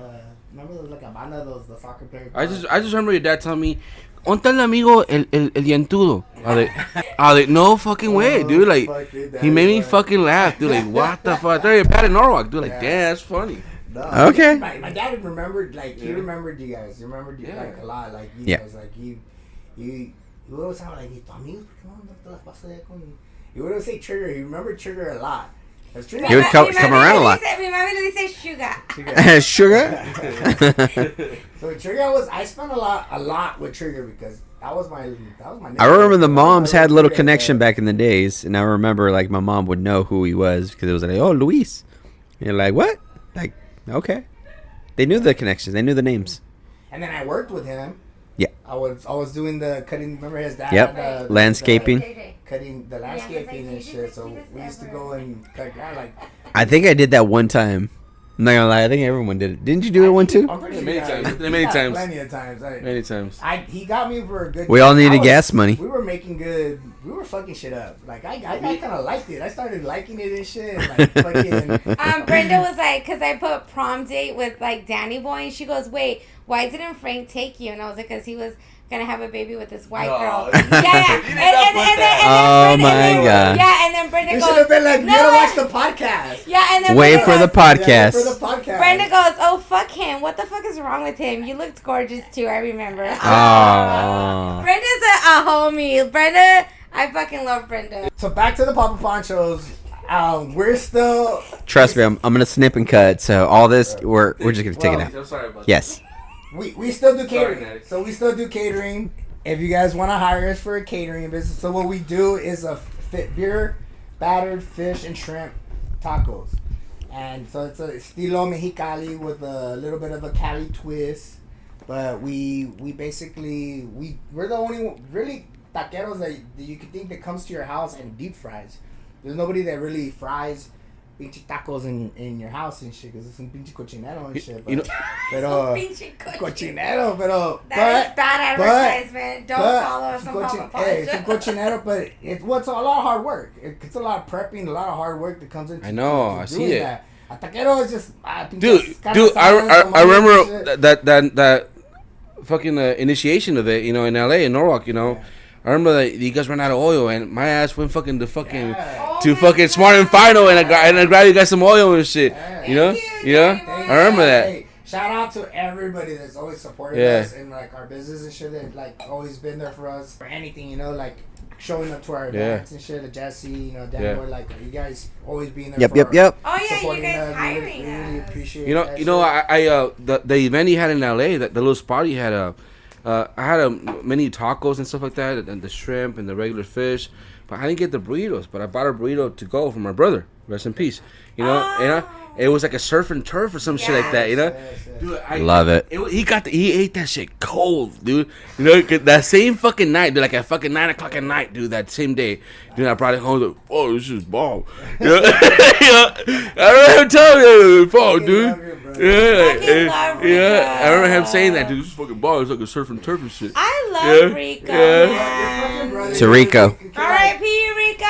remember those like a banda, those the soccer players. I just remember your dad telling me, "¿Dónde está el amigo el dientudo?" I was like, no fucking way, dude. Like, he made me fucking laugh, dude. Like, what the fuck? They're Pat in Norwalk, dude. Like, damn, that's funny. No, Okay. My dad remembered, like, he remembered you guys. He remembered you, like, a lot. Like, you guys, like, he would always sound like, tu amigo, ¿por qué no te las pasas allá con...? He would always say Trigger. He remembered Trigger a lot. Trigger, He would come around a lot. Mi mami le dice sugar. Sugar? So Trigger I spent a lot with Trigger because that was my I remember the moms had a little connection back in the days, and I remember like my mom would know who he was because it was like, oh, Luis. And you're like, what? Like, okay. They knew the connections. They knew the names. And then I worked with him. Yeah. I was doing the cutting. Remember his dad? Yep. had the Landscaping. cutting the landscaping and shit. So we used to go and cut grass. Like, I think I did that one time. I'm not gonna lie. I think everyone did it. Didn't you do it one too? I'm pretty sure Many he times. had- Many he had times. Plenty of times. Like, Many times. He got me for a good. We all I needed was- gas money. We were making good. We were fucking shit up. Like I kind of liked it. I started liking it and shit. Like fucking. Brenda was like, because I put prom date with like Danny Boy, and she goes, wait, why didn't Frank take you? And I was like, because he was gonna have a baby with this white No. girl. You Yeah, yeah. did not put that. Oh, Brenda- my then- God. Yeah, and then Brenda You goes. should have been like, No, you gotta watch no. the podcast. Yeah, and then Wait Brenda for the goes- Yeah, podcast. for the podcast. Brenda goes, oh, fuck him. What the fuck is wrong with him? You looked gorgeous, too. I remember. Oh. Brenda's a homie. Brenda, I fucking love Brenda. So back to the Papa Ponchos. We're still. Trust me, I'm gonna snip and cut. So all this, we're just gonna take it out. I'm sorry about Yes. We still do Sorry, catering. Naty. So we still do catering. If you guys want to hire us for a catering business, so what we do is a fit beer, battered fish and shrimp tacos, and so it's a estilo mexicali with a little bit of a Cali twist. But we basically we're the only really taqueros that you could think that comes to your house and deep fries. There's nobody that really fries pinche tacos in your house and shit, because it's some pinche cochinero and shit. But, You know- pero, Pinche cochinero, pero That is bad but- advertisement. Don't but follow us on Papa hey, it's a Poncho. cochinero, but it's a lot of hard work. It's a lot of prepping, a lot of hard work that comes into. I know, to I see doing it. That. A taquero is just Dude, I remember that fucking initiation of it, you know, in LA, in Norwalk, you know. Yeah. I remember that you guys ran out of oil, and my ass went fucking to fucking Yeah. Oh to my fucking God. Smart and Final, and I grabbed you guys some oil and shit. Yeah. You know, Thank you know. you very I remember that. Hey, shout out to everybody that's always supported Yeah. us and like our business and shit. That like always been there for us for anything, you know, like showing up to our Yeah. events and shit. Jesse, you know, Dan Yeah. Boy, like you guys always being there. Yep. for Yep. our- Yep. Oh, yeah, you supporting guys us. We hiring really us. appreciate. You know, that you know, shit. the event he had in LA, that the little spot he had I had many tacos and stuff like that, and the shrimp and the regular fish, but I didn't get the burritos. But I bought a burrito to go for my brother. Rest in peace. You know, it was like a surf and turf or some shit like that. You know, Yes, yes. dude, Love it. He ate that shit cold, dude. You know, 'cause that same fucking night, dude, like at fucking 9:00 at night, dude. That same day, dude, I brought it home. Like, oh, this is bomb. You know? I remember him telling me, "Oh, dude." love you, bro. Yeah, Fucking love yeah. I remember him Rico. saying that, dude. This is fucking bomb. It's like a surf and turf and shit. I love Yeah. Rico, Yeah. Your fucking man. brother, To Rico. you can, like, R.I.P. Rico.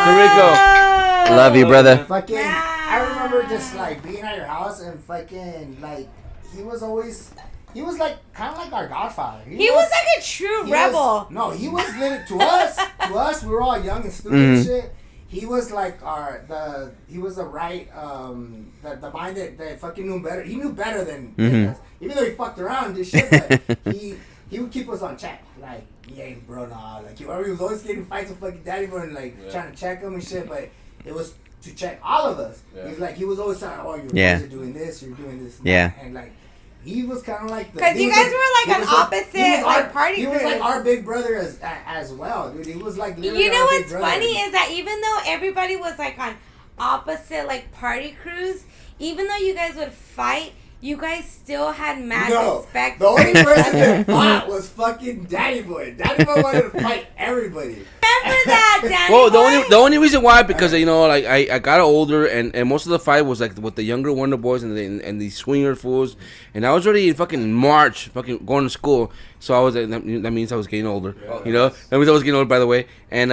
To Rico. Love you, brother. Fucking, Yeah. I remember just like being at your house and fucking like he was like kind of like our godfather. He was like a true he rebel. No, he was literally to us. We were all young and stupid and shit. He was like he was the right the mind that fucking knew better. He knew better than us. Even though he fucked around and did shit, but he would keep us on check. Like, yeah, bro, nah. Like he was always getting fights with fucking Daddy Bro and like trying to check him and shit, but it was to check all of us. Yeah. He's like, he was always saying, oh, you're Yeah. doing this, you're doing this. And Yeah. that. And like, he was kind of like the. 'Cause he you was guys were, like, he an was opposite, he was like, our- party He was like crews. our big brother as well, dude. He was like literally You know our big what's brother. funny is that even though everybody was like on opposite like party crews, even though you guys would fight, you guys still had mad No, respect. the only for each person other. that fought was fucking Daddy Boy. Daddy Boy wanted to fight everybody. Remember that, Danny Well, boy? the only reason why, because you know, like I got older and most of the fight was like with the younger Wonder Boys and the swinger fools, and I was already in fucking March, fucking going to school. So I was that means I was getting older, you know. That means I was getting older, by the way, and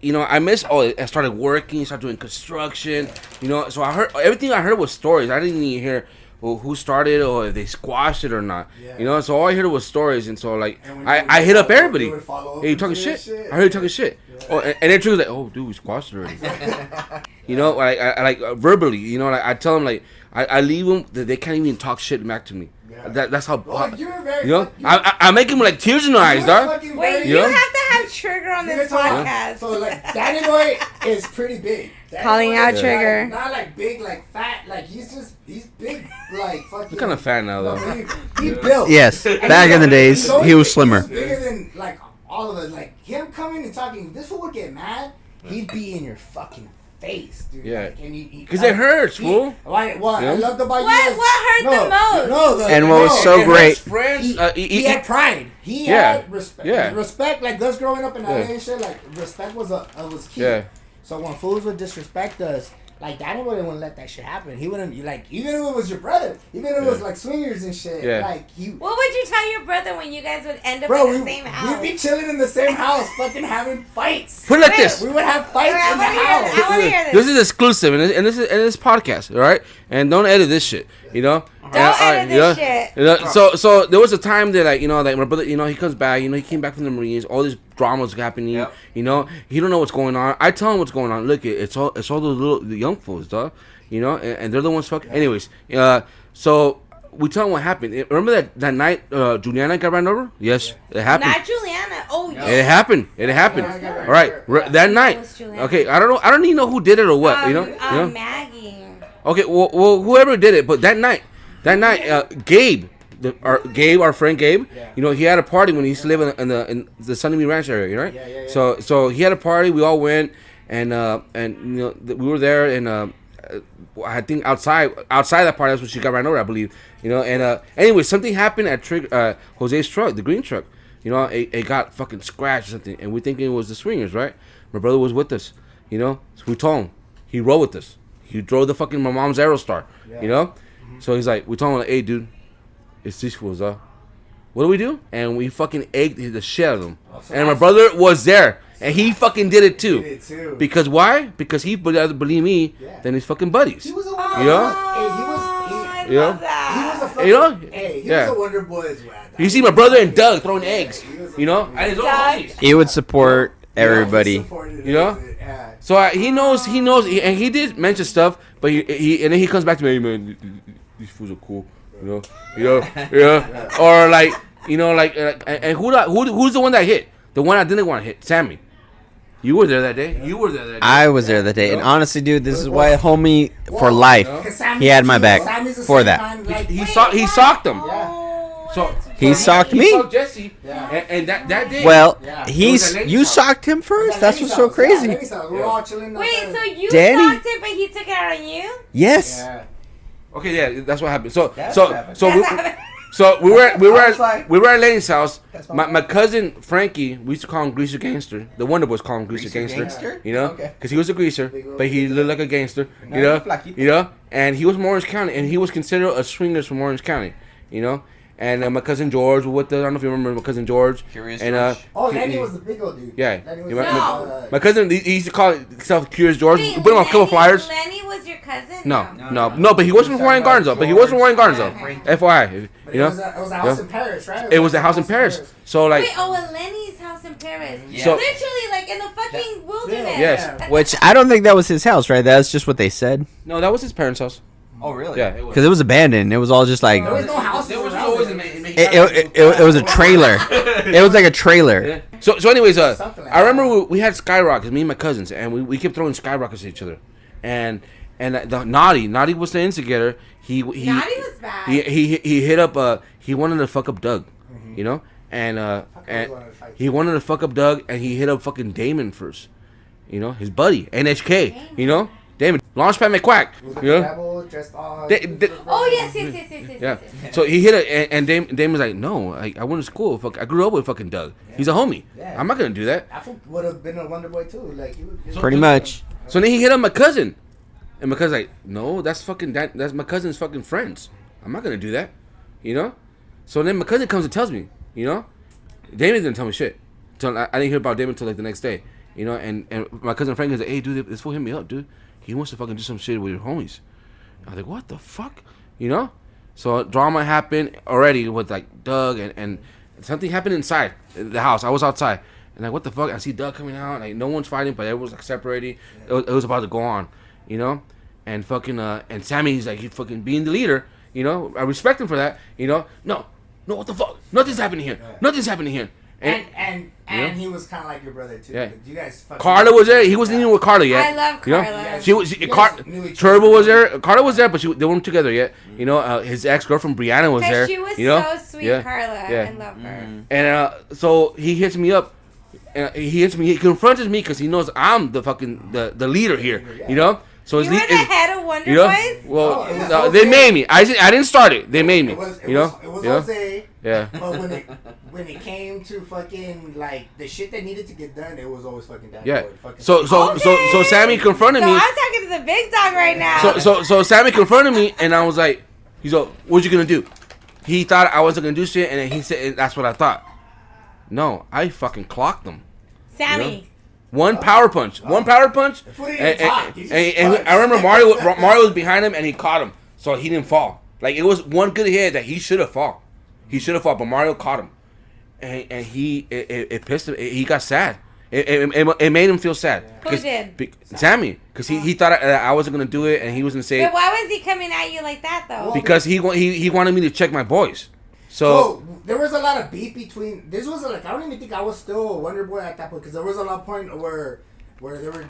you know, I started working, started doing construction, you know. So I heard everything I heard was stories. I didn't even hear who started or if they squashed it or not, you know. So all I heard was stories, and so like And when I hit up everybody. you would follow up Hey, you and talking do shit? that I heard you talking shit. Oh, and then True was like, "Oh, dude, we squashed it already." You know, like I like verbally. You know, like I tell them like I leave them that they can't even talk shit back to me. Yeah. That's how. Well, you were very. You know, you- I make them like tears in their eyes, you were dog. fucking Wait, very- you Yeah. have to have Trigger on you this were talking- podcast. So like, Danny Boy is pretty big. Danny Calling Boy out is, Trigger. Like, not like big, like fat. Like he's big, like fucking. You're kind of fat now, No, though. he built. Yes. And Back in the days, he's always he was big- slimmer. He was bigger than like all of us. Like him coming and talking, this fool would get mad. He'd be in your fucking face, dude. Yeah. Like, and he 'Cause it hurts, fool. Why? What Yeah. I loved about What- you. is- what hurt no, the most? No, And what was so It hurts great- friends. He had pride. He Yeah. had respect. Yeah. Respect, like us growing up in LA Yeah. and shit. Like respect was key. Yeah. So when fools would disrespect us, like Danny wouldn't let that shit happen. He wouldn't like even if it was your brother, even if it was like swingers and shit. Yeah. Like he. What would you tell your brother when you guys would end up Bro, in the same house? we'd be chilling in the same house, fucking having fights. Put it like Wait, this. We would have fights I in the wanna hear house. that. I wanna hear This is exclusive, and this podcast, all right? And don't edit this shit. You know. Don't edit this shit. You know, so there was a time that like my brother, he comes back. He came back from the Marines. All this drama's happening. Yep. He don't know what's going on. I tell him what's going on. Look, it's all the young fools, dog. And they're the ones fucking. Anyways, so. We tell him what happened. Remember that night Juliana got ran over? Yes, it happened. Not Juliana. Oh, yeah. It happened. All right, that night. Okay, I don't even know who did it or what. Maggie. Okay, well, whoever did it, but that night, Gabe, our friend Gabe, he had a party when he used to live in the Sunny Ranch area, right? Yeah. So he had a party. We all went, and we were there, and I think outside that party, that's when she got ran over, I believe. And anyway, something happened at Jose's truck, the green truck. It got fucking scratched or something, and we thinking it was the swingers, right? My brother was with us, so we told him. He rode with us. He drove the fucking my mom's Aerostar, Mm-hmm. So he's like, we told him, like, hey, dude, it's these fools, what do we do? And we fucking egged the shit out of them. And my brother was there. And he fucking did it too. Because why? Because he believe me than his fucking buddies. He was a wonder. He was a wonder boy as well. You see my brother and Doug throwing eggs. And his own homies. He would support everybody. So he knows, and he did mention stuff, but he and then he comes back to me, hey, man, these fools are cool, or like, and who's the one that hit? The one I didn't want to hit, Sammy. You were there that day. I was there that day, and honestly, dude, this is why homie for life. He had my back for that. He socked him. So he socked me. He socked Jesse, and that day. Well, you socked him first. That's what's so crazy. Wait, so you Danny. socked it, but he took it out on you? Yes. Okay, yeah, that's what happened. So we were at Lenny's house. My cousin Frankie, we used to call him Greaser Gangster. The Wonder Boys call him Greaser Gangster. Because he was a greaser, but he looked like a gangster. And he was from Orange County, and he was considered a swingers from Orange County. And my cousin George was with us. I don't know if you remember my cousin George. Lenny was the big old dude. Yeah. My cousin, he used to call himself Curious George. We put him on a couple flyers. Lenny was your cousin? No, but he was from Hawaiian Gardens, though. FYI. It was a house in Paris, right? It was a house in Paris. So, like... Wait, Lenny's house in Paris. Yeah. So, literally, like, in the fucking wilderness. Yes. Which, I don't think that was his house, right? That's just what they said. No, that was his parents' house. Oh, really? Yeah. Because it was abandoned. It was all just like... There was no house. There was always it was a trailer. It was like a trailer. Yeah. So anyways, I remember we had skyrockets, me and my cousins, and we kept throwing skyrockets at each other. And the Naty was the instigator. Naty was bad. He hit up, he wanted to fuck up Doug, and he wanted to fuck up Doug, and he hit up fucking Damon first, his buddy, NHK, Damon, Launchpad McQuack. Yes. So he hit it, and Damon's like, no, I went to school. I grew up with fucking Doug. Yeah. He's a homie. Yeah. I'm not gonna do that. I would have been a Wonder Boy too. Like pretty much. So then he hit up my cousin, and my cousin's like, no, that's my cousin's fucking friends. I'm not gonna do that. So then my cousin comes and tells me. Damon didn't tell me shit. I didn't hear about Damon until like the next day. And my cousin Frank is like, hey, dude, this fool hit me up, dude. He wants to fucking do some shit with your homies. I was like, what the fuck? So drama happened already with like Doug and something happened inside the house. I was outside and like, what the fuck? I see Doug coming out. Like no one's fighting, but everyone's like separating. Yeah. It was about to go on, And fucking and Sammy's like, he fucking being the leader. I respect him for that. No, what the fuck? Nothing's happening here. Yeah. Nothing's happening here. And he was kind of like your brother too. Yeah. You guys. Carla was there. He wasn't even with Carla yet. I love Carla. Turbo was there. Carla was there, but they weren't together yet. His ex-girlfriend Brianna was there. She was so sweet, Carla. I love her. And so he hits me up. And he confronts me because he knows I'm the fucking the leader here. So you were the head of Wonder Boys. Well, they made me. I didn't start it. They made me. It was Jose. Yeah. But when it came to fucking like the shit that needed to get done, it was always fucking done. Yeah. So Sammy confronted me. I'm talking to the big dog right now. So Sammy confronted me, and I was like, he's like, what you gonna do? He thought I wasn't gonna do shit, and then he said that's what I thought. No, I fucking clocked him. Sammy. One power punch. And I remember Mario was behind him and he caught him, so he didn't fall. Like it was one good hit that he should have fought. He should have fought, but Mario caught him, and it pissed him. He got sad. It made him feel sad. Who did? Sammy, because he thought I wasn't gonna do it, and he was gonna say. But why was he coming at you like that though? Because he wanted me to check my boys. So there was a lot of beef between. This was like I don't even think I was still a Wonder Boy at that point because there was a lot of point where they were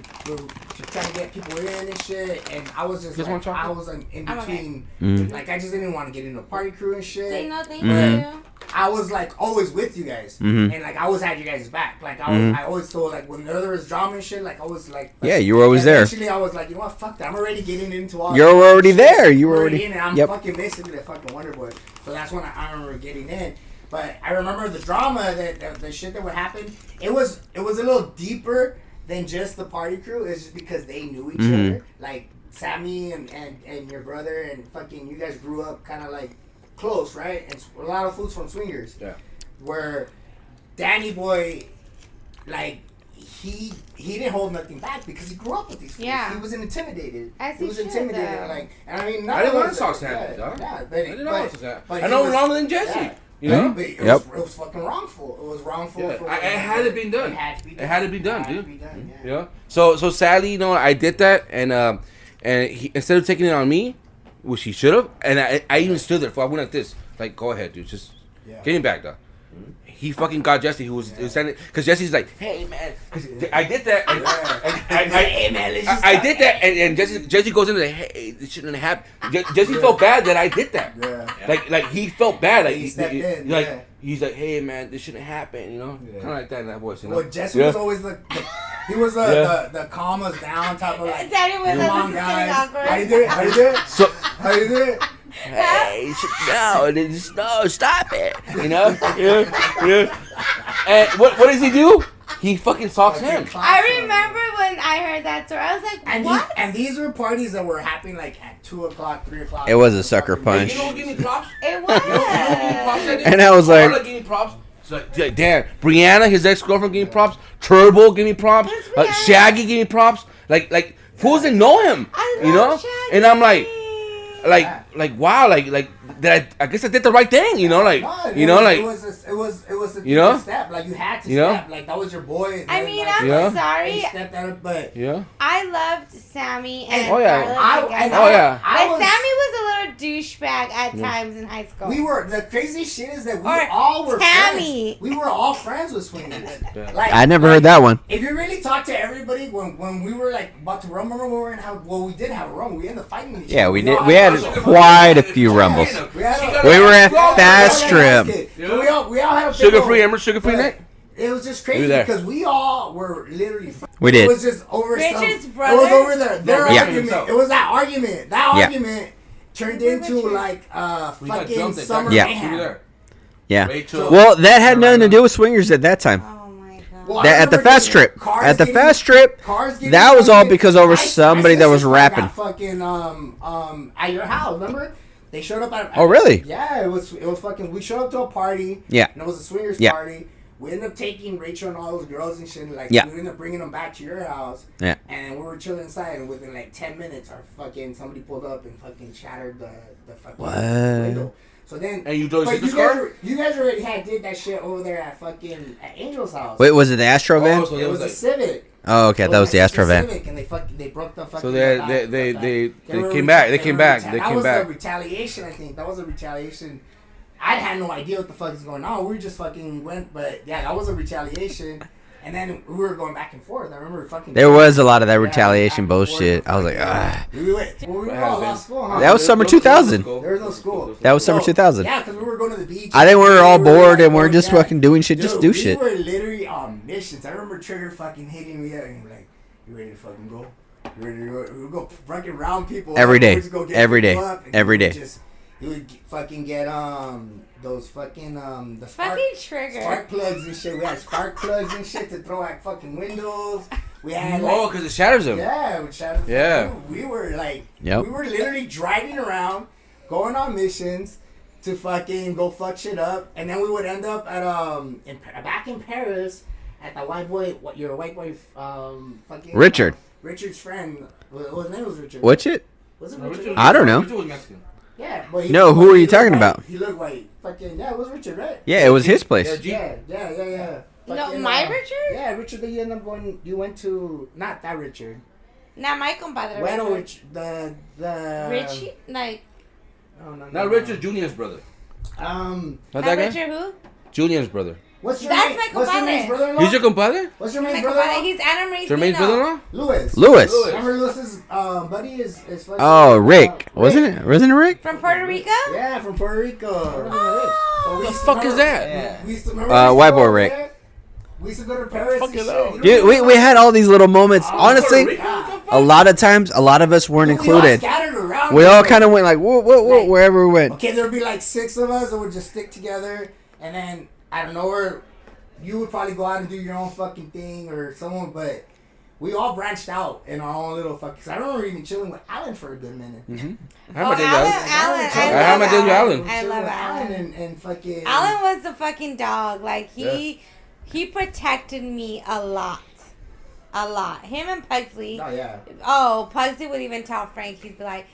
trying to get people in and shit, and I was just like, I was in between. Like I just didn't want to get into party crew and shit. Say no, thank you. I was like always with you guys, and like I always had you guys back. Like I always told like when there was drama and shit, like I was like you were always there. Actually, I was like, you know what, fuck that. I'm already getting into all. You're already there. You were already in, and I'm fucking basically the fucking Wonder Boy. So that's when I remember getting in. But I remember the drama that the shit that would happen. It was a little deeper than just the party crew. It's just because they knew each other. Like Sammy and your brother and fucking you guys grew up kind of like close, right? And a lot of fools from swingers. Yeah. Where Danny Boy, like he didn't hold nothing back because he grew up with these fools. Yeah. He wasn't intimidated. He was intimidated. Like, and I mean, I didn't want to talk Sammy, dog. Yeah, but I didn't want to talk. I know longer than Jesse. Yeah. You know? But it was fucking wrongful. It was wrongful. Yeah. For it had to be done. It had to be done, dude. Yeah. So sadly, you know, I did that, and he, instead of taking it on me, which he should have, and I even stood there. I went like this, like, go ahead, dude, just get him back, dog. He fucking got Jesse, who was standing, because Jesse's like, hey man, because I did that, and I did that, and Jesse goes into the, hey, this shouldn't have happened. Jesse felt bad that I did that. Like he felt bad, like he stepped in. Like he's like, hey man, this shouldn't happen, you know, kind of like that in that voice. You know? Well, Jesse was always the calm us down type of like, come on guys, how you do it? How you do it? Hey, no, stop it. You know? Yeah. And what does he do? He fucking talks him. I remember when I heard that story. I was like, what? And these were parties that were happening like at 2 o'clock, 3 o'clock. It was a sucker punch. You don't give me props? It was. And I was like, give me props. So, damn, Brianna, his ex-girlfriend, gave me props. Turbo, gave me props. Shaggy, gave me props. Like fools didn't know him. You know? Shaggy. And I'm like wow, like that. I guess I did the right thing, you know, like it was a you know step, like you had to step, like that was your boy. I mean, I'm sorry, stepped out, but I loved Sammy and Sammy was a little douchebag at times in high school. We were the crazy shit is that we all were friends. We were all friends with swingers. Like I never heard that one. If you really talk to everybody when we were like about to rum, remember when we did have a rum. We ended up fighting with each other. Yeah, we did. We had quite a few rumbles. We were at Fast Strip. We all had a sugar-free, remember sugar-free night? It was just crazy because we all were literally. We did. It was just over Richard's some. brother. It was over there. Their argument. It was that argument. That argument turned into like fucking summer mayhem. Yeah. Well, that had nothing to do with swingers at that time. Oh my god. Well, at the Fast Strip. At the Fast Strip. That was all because over somebody that was rapping. Fucking at your house, remember? They showed up at. Oh really? Yeah, it was fucking. We showed up to a party. Yeah. And it was a swingers party. We ended up taking Rachel and all those girls and shit. Like we ended up bringing them back to your house. Yeah. And we were chilling inside, and within like 10 minutes, our fucking somebody pulled up and fucking shattered the fucking window. So then, and you guys already did that shit over there at fucking Angel's house. Wait, was it the Astro van? So it was a Civic. Oh, okay, that was the Astro van. And they broke the fucking. So they came back. They came back. That was a retaliation, I think. That was a retaliation. I had no idea what the fuck is going on. We just fucking went, but yeah, that was a retaliation. And then we were going back and forth. I remember fucking. There was a lot of that retaliation bullshit. I was like, ah. We were all off school, huh? That was summer 2000. There was no school. That was summer 2000. Yeah, because we were going to the beach. I think we were all bored and we're just fucking doing shit. Just do shit. We were literally on missions. I remember Trigger fucking hitting me up and he was like, "You ready to fucking go? You ready to go? We would go fucking round people every day, every day." He would fucking get those fucking the spark plugs and shit. We had spark plugs and shit to throw at fucking windows. We had because it shatters them. Yeah, it shatters them. Yeah. We were like, we were literally driving around, going on missions to fucking go fuck shit up, and then we would end up at back in Paris at the white boy. Your white boy, fucking Richard. Richard's friend. His name was Richard. What's it? Was it Richard? I don't know. Richard was Mexican. Yeah, but he, No, but who are he you looked talking white. about? He looked white. Fucking yeah, it was Richard, right? Yeah, it was his place. Yeah. No, Fucking, my Richard? Yeah, Richard. That you ended up going. You went to not that Richard. Not my compadre. Bueno, Richard. the Richie? Like, No. Not Richard, Junior's brother. Um, Not not that guy? Richard who? Junior's brother. what's your That's name? my What's your compadre. name's brother-in-law? He's your compadre? What's your My name's compadre. brother-in-law? He's Anna Marie's Jermaine's brother-in-law? Lewis. Lewis. Remember Lewis's buddy is fucking. Oh, Rick. Wasn't it? Wasn't it Rick? From Puerto Rico? Yeah, from Puerto Rico. Oh. So we The used to fuck is remember- that? We used to remember. White boy Rick. We used to go to Paris. Fuck and it shit. out. You Dude, we had all these little moments. Oh, Honestly, Puerto Rico? What the fuck? a lot of times, a lot of us weren't We all included. scattered around. We all kind of went like, whoa, Like- wherever we went. Okay, there'd be like 6 of us that would just stick together, and then out of nowhere, you would probably go out and do your own fucking thing or someone, but we all branched out in our own little fucking. Cause I remember even chilling with Alan for a good minute. How am I doing, Alan, Alan? Alan, How am I doing with Alan? I Chilling love with Alan. and fucking. Alan was the fucking dog. Like, he protected me a lot. A lot. Him and Pugsley. Oh yeah. Oh, Pugsley would even tell Frank, he'd be like,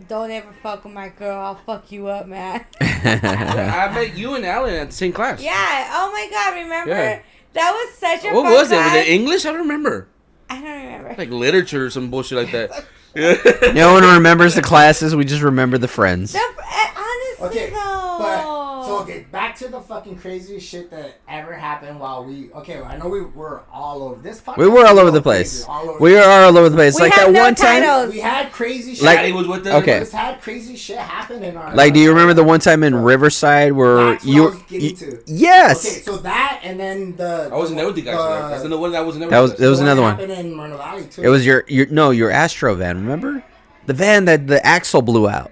don't ever fuck with my girl. I'll fuck you up, man. I met you and Alan at the same class. Yeah. Oh, my God. Remember? Yeah. That was such a What fun was it? Was class. it English? I don't remember. I don't remember. Like literature or some bullshit like that. No one remembers the classes. We just remember the friends. Honestly, Okay, though. but so okay, back to the fucking craziest shit that ever happened while we. Okay, I know we were all over this. We were all over the place. We were all over the place. We Like have that no one time. titles. We had crazy shit. Like- Daddy was with us. Okay. We just had crazy shit happen in our. Like, do you remember the one time in Riverside where That's what you? I was getting to. Yes. Okay, so that and then the. I wasn't there with you guys. That's the one that wasn't there. That was with there us. was another one. Happened in Moreno Valley too. It was your Astro van. Remember the van that the axle blew out.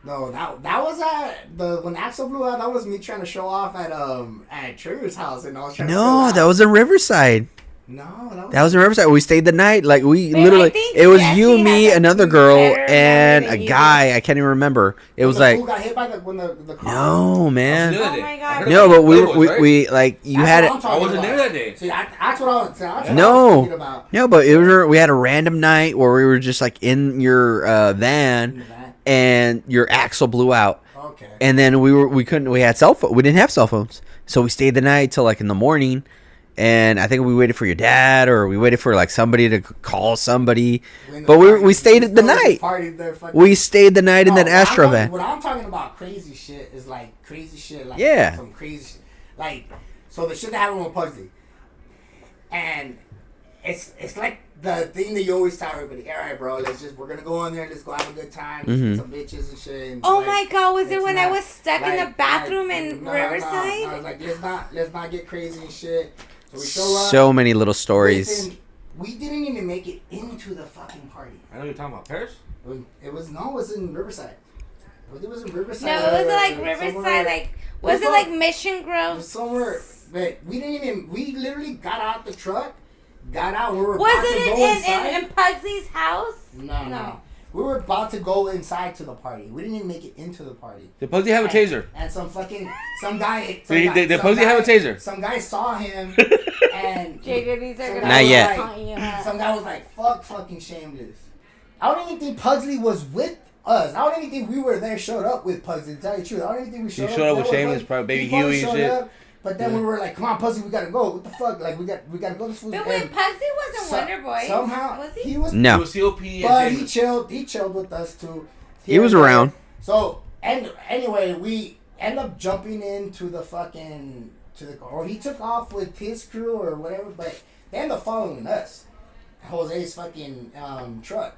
No, that was when Axel blew out. That was me trying to show off at Trigger's house, and I was trying. No, to that was in Riverside. No, That was in Riverside. We stayed the night. Like we Wait, literally, I think it was Jesse you, had me, a another girl, better and memory a than guy. I can't even remember. It was the like fool got hit by when the car. no, man. I was Oh there my that God. day. I heard No, about but we Playboys, right? we like you had it. I wasn't there that day. See, that's what I was. That's what I was No, thinking about. no, but we had a random night where we were just like in your van, and your axle blew out. Okay. And then we had cell phone. We didn't have cell phones, so we stayed the night till like in the morning. And I think we waited for your dad, or we waited for like somebody to call somebody. But we stayed the night. We stayed the night in that Astro van. What I'm talking about crazy shit is like crazy shit. Like Yeah. Some crazy shit. Like, so the shit that happened with Pugsley. And it's like the thing that you always tell everybody, all right, bro, we're gonna go in there, let's go have a good time, Mm-hmm. see some bitches and shit. And Oh like, my God, was it it's when I not- was stuck in the bathroom in Riverside? No, I was like, let's not get crazy and shit. So we show up. So many little stories. Listen, we didn't even make it into the fucking party. I know you're talking about Paris. It was in Riverside. It was in Riverside. No, it was like somewhere- Riverside, like, was it like Mission Grove? somewhere? But we didn't even. We literally got out the truck, got out. We were Was about to it go inside. in Pugsley's house? No. We were about to go inside to the party. We didn't even make it into the party. Did Pugsy have a taser? And some guy. Did Pugsy have a taser? Some guy saw him, and JJ, these are some gonna guy Not was yet. like- Some guy was like, "Fuck, fucking shameless." I don't even think Pugsley was with us. I don't even think we were there. Showed up with Pugsley. To tell you the truth, I don't even think we showed up. showed up with there Shameless, Pugsley. probably Baby He probably Huey and showed shit. up, but then we were like, "Come on, Pugsley, we gotta go." What the fuck? Like we got to go to school. But wait, Pugsley wasn't Wonder Boy. Somehow was he? was. No. It was COP and But he Shameless. chilled. He chilled with us too. He was Here and there. around. So and anyway, we end up jumping into the or he took off with his crew or whatever. But they end up following us. Jose's fucking truck,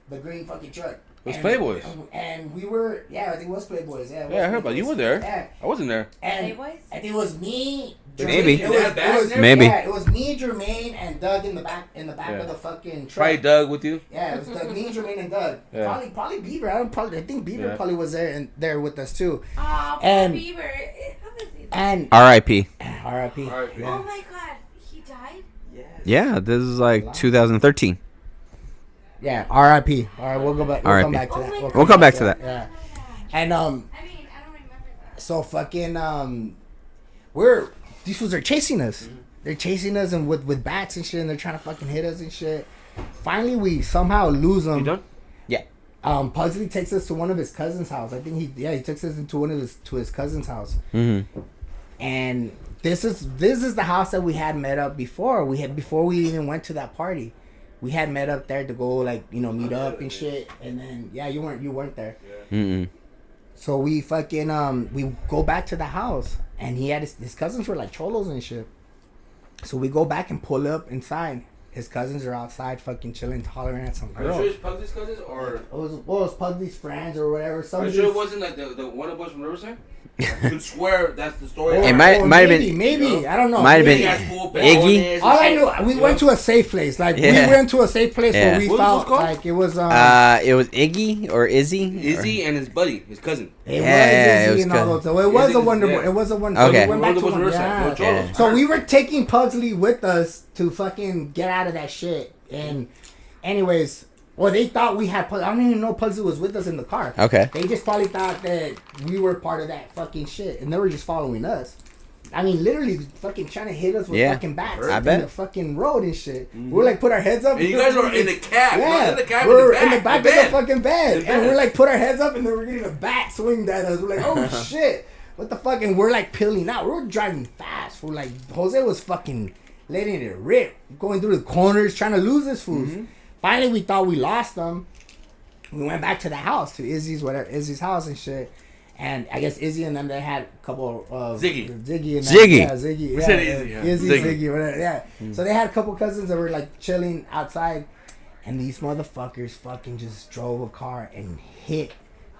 the green fucking truck. It was Playboys. And we were, I think it was Playboys. Yeah, it Yeah, I was heard about you. Playboys. Were there? Yeah. I wasn't there. And Playboys? I think it was me. Maybe. It was, Maybe. Yeah, it was me, Jermaine, and Doug in the back Yeah. of the fucking truck. Probably Doug with you. Yeah, it was Doug, me, Jermaine, and Doug. Yeah. Probably Bieber. I think Bieber Yeah. probably was there with us too. Aw, poor And- Bieber. How was he? And R.I.P. R.I.P. R.I.P. Oh my God, he died? Yeah, this is like 2013. Yeah, R.I.P. All right, we'll go back. We'll R.I.P. come back to Oh that. my We'll come back to that. Yeah. And I mean, I don't remember that. so fucking these fools are chasing us. They're chasing us and with bats and shit, and they're trying to fucking hit us and shit. Finally, we somehow lose them. You done? Yeah. Pugsley takes us to one of his cousin's house. I think he takes us into his cousin's house. Mm-hmm. And this is the house that we had met up before. Before we even went to that party. We had met up there to go meet up and shit. And then you weren't there. Mm-mm. So we fucking we go back to the house, and he had his cousins were like cholos and shit. So we go back and pull up inside. His cousins are outside fucking chilling, hollering at some girl. Are you sure it's Pugsley's cousins or? It was Pugsley's friends or whatever. Are you sure it wasn't like the one of us from Riverside? You can swear that's the story. It might have been. Maybe I don't know. Might have been Iggy. All I knew, we went to a safe place. We went to a safe place where we felt like it was. It was Iggy or Izzy. Izzy and his buddy, his cousin. It was Izzy and all those. So it was a Wonder Boy. It was a Wonder Boy. Okay. We went back to Riverside. So we were taking Pugsley with us to fucking get out of that shit. And anyways, they thought we had. I don't even know Pugsley was with us in the car. Okay. They just probably thought that we were part of that fucking shit, and they were just following us. I mean, literally fucking trying to hit us with fucking bats in the fucking road and shit. Mm-hmm. We're like, put our heads up. And you guys were in the cab. Yeah, in the cab. We're in the back of the fucking bed. And we're like, put our heads up, and then we're getting a bat swinged at us. We're like, oh shit. What the fuck? And we're like peeling out. We're driving fast. We're like, Jose was fucking letting it rip. Going through the corners, trying to lose his fools. Mm-hmm. Finally, we thought we lost them. We went back to the house, to Izzy's house and shit. And I guess Izzy and them, they had a couple of Ziggy and Ziggy. Yeah, Ziggy. We Yeah, said Izzy, yeah. Izzy, Ziggy, whatever. Yeah. Mm. So they had a couple cousins that were like chilling outside, and these motherfuckers fucking just drove a car and hit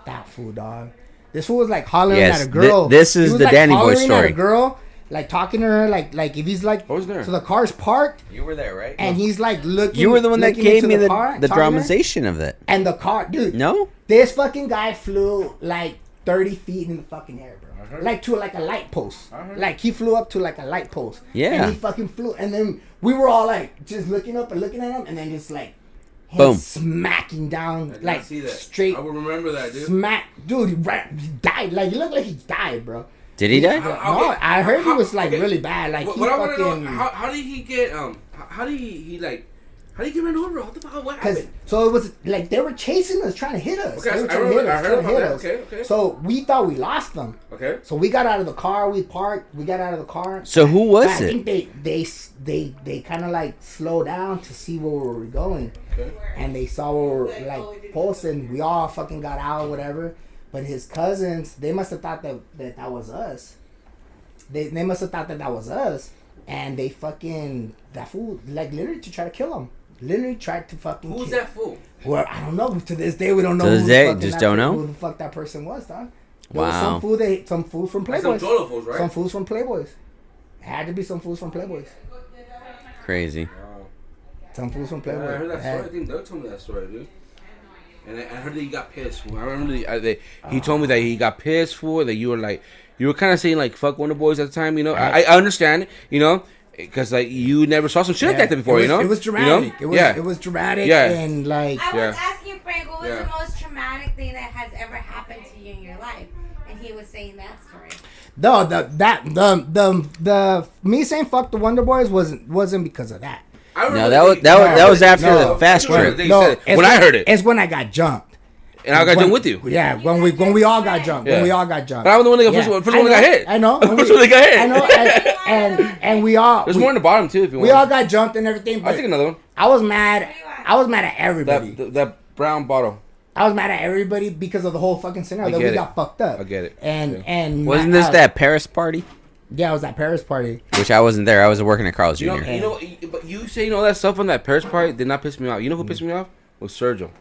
that fool, dog. This fool was like hollering at a girl. This is the Danny Boy story. At a girl, like talking to her, like if he's like, was there? So the car's parked. You were there, right? And he's like looking. You were the one that gave me the car, dramatization of it. And the car, dude. No. This fucking guy flew like 30 feet in the fucking air, bro. Like to like a light post. Like he flew up to like a light post. Yeah. And he fucking flew. And then we were all like just looking up and looking at him, and then just like boom, smacking down like straight. I will remember that, dude. Dude, he died. Like he looked like he died, bro. Did he die? No, I heard he was like really bad. Like what I want to know, how did he get how did he get run over? What the fuck? What happened? So it was like they were chasing us, trying to hit us. Okay, I heard about that. Okay. So we thought we lost them. Okay. So we got out of the car. We parked. We got out of the car. So who was it? I think they kind of like slowed down to see where we were going. Okay. And they saw where we were like posting. We all fucking got out, whatever. But his cousins, they must have thought that was us. They must have thought that was us. And they fucking, that fool, like literally to try to kill him. Literally tried to fucking Who's that fool? Well, I don't know. To this day, we don't know. To this day, just don't know? Who the fuck that person was, dog. There Wow. was some fool from Playboys. Some Cholo fools, right? Some fools from Playboys. Had to be some fools from Playboys. Crazy. Some fools from Playboys. I heard that story. I think Doug told me that story, dude. And I heard that he got pissed. I remember he told me that he got pissed for that you were kind of saying like fuck Wonder Boys at the time, you know. I understand, you know, because like you never saw some shit like that before, you know. It was dramatic. You know? It was dramatic and like. I was asking Frank, what was the most traumatic thing that has ever happened to you in your life, and he was saying that story. No, the me saying fuck the Wonder Boys wasn't because of that. No, that was after the fast trip. No, when I heard it, it's when I got jumped. And I got jumped with you. Yeah, when we all got jumped. When we all got jumped. But I was the one that first one that got hit. I know. First one that got hit. I know. And we all. There's more in the bottom too. If you want. We all got jumped and everything. But I think another one. I was mad. I was mad at everybody. That brown bottle. I was mad at everybody because of the whole fucking scenario that we got fucked up. I get it. And wasn't this that Paris party? Yeah, it was that Paris party. Which I wasn't there. I was working at Carl's Jr. You know, but you saying all that stuff on that Paris party did not piss me off. You know who pissed me off? Was Sergio.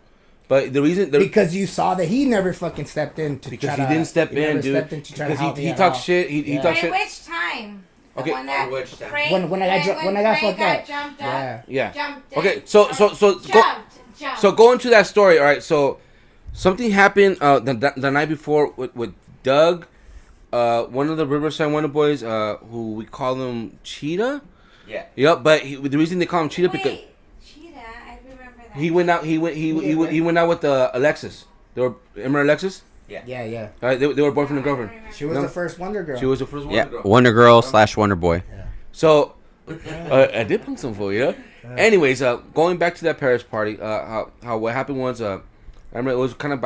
But the reason because you saw that he never fucking stepped in to because try he didn't step in, dude. Because he talked shit. He talked shit. Which time? Okay. When I got fucked up. Jumped yeah. Jumped okay. So going to that story. All right. So something happened the night before with Doug. One of the Riverside Wonder Boys, who we call him Cheetah. Yeah. Yep. But the reason they call him Cheetah because Cheetah, I remember that. he went out. He went out with Alexis. Remember Alexis? Yeah. They were boyfriend and girlfriend. She was the first Wonder Girl. She was the first Wonder Girl. Wonder Girl / Wonder Boy. Yeah. So I did punk some for you. Anyways, going back to that Paris party, how what happened was I remember it was kind of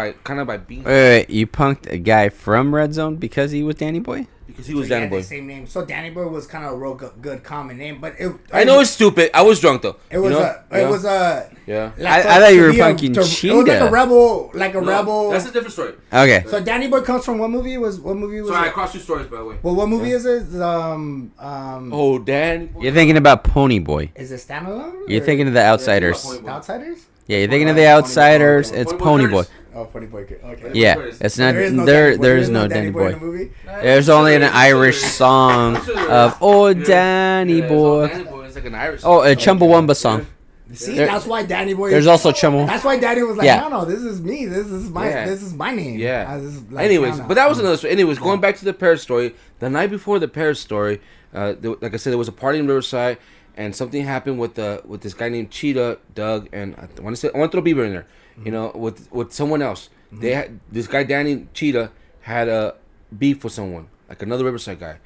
by Bean. Wait, you punked a guy from Red Zone because he was Danny Boy? Because he was So Danny had Boy. the same name. So Danny Boy was kind of a real good common name, but I know it's stupid. I was drunk though. It was Yeah. like I thought you were to be punking It was Cheetah. like a rebel. That's a different story. Okay. So Danny Boy comes from what movie was Sorry, I it? crossed two stories by the way. Well, what movie is it? Oh, Danny Boy. You're thinking about Pony Boy. Is it Standalone? You're or thinking of The Outsiders. Pony Boy. The Outsiders? Yeah, you're thinking of The Outsiders. It's Pony Boy. Oh, Pony Boy. Okay. Yeah, it's not. There is no There Danny Boy. there is no Danny in Boy. the movie. There's only an Irish song of "Oh Danny Boy." Danny Boy is like an Irish. Oh, a Chumbawamba song. See, There- that's why Danny Boy. There's also Chumbawamba. That's why Daddy was like, Yeah. no, this is me. This is my name. Yeah. This is like, Anyways, no. but that was another story. Anyways, going back to the Paris story, the night before the Paris story, like I said, there was a party in Riverside, and something happened with this guy named Cheetah, Doug, and I want to throw Bieber in there, you know, with someone else. They had this guy Danny Cheetah had a beef with someone, like another Riverside guy.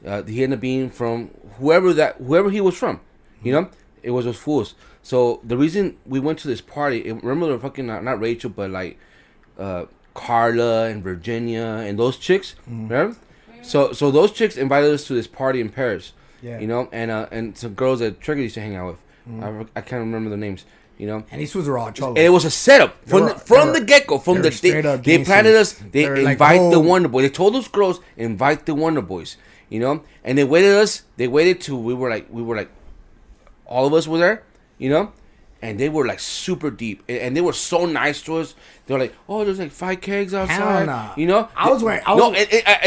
He ended up being from whoever he was from, you know. It was those fools. So the reason we went to this party, remember the fucking not Rachel, but like Carla and Virginia and those chicks, right? So those chicks invited us to this party in Paris, you know, and some girls that Trigger used to hang out with. I can't remember the names, you know. And these fools were all cholos. And it was a setup from the get go. From they planted us. They invite the Wonder Boys. They told those girls invite the Wonder Boys, you know, and they waited us. They waited till we were like. All of us were there, you know, and they were like super deep, and they were so nice to us. They were like, "Oh, there's like 5 kegs outside," nah. you know.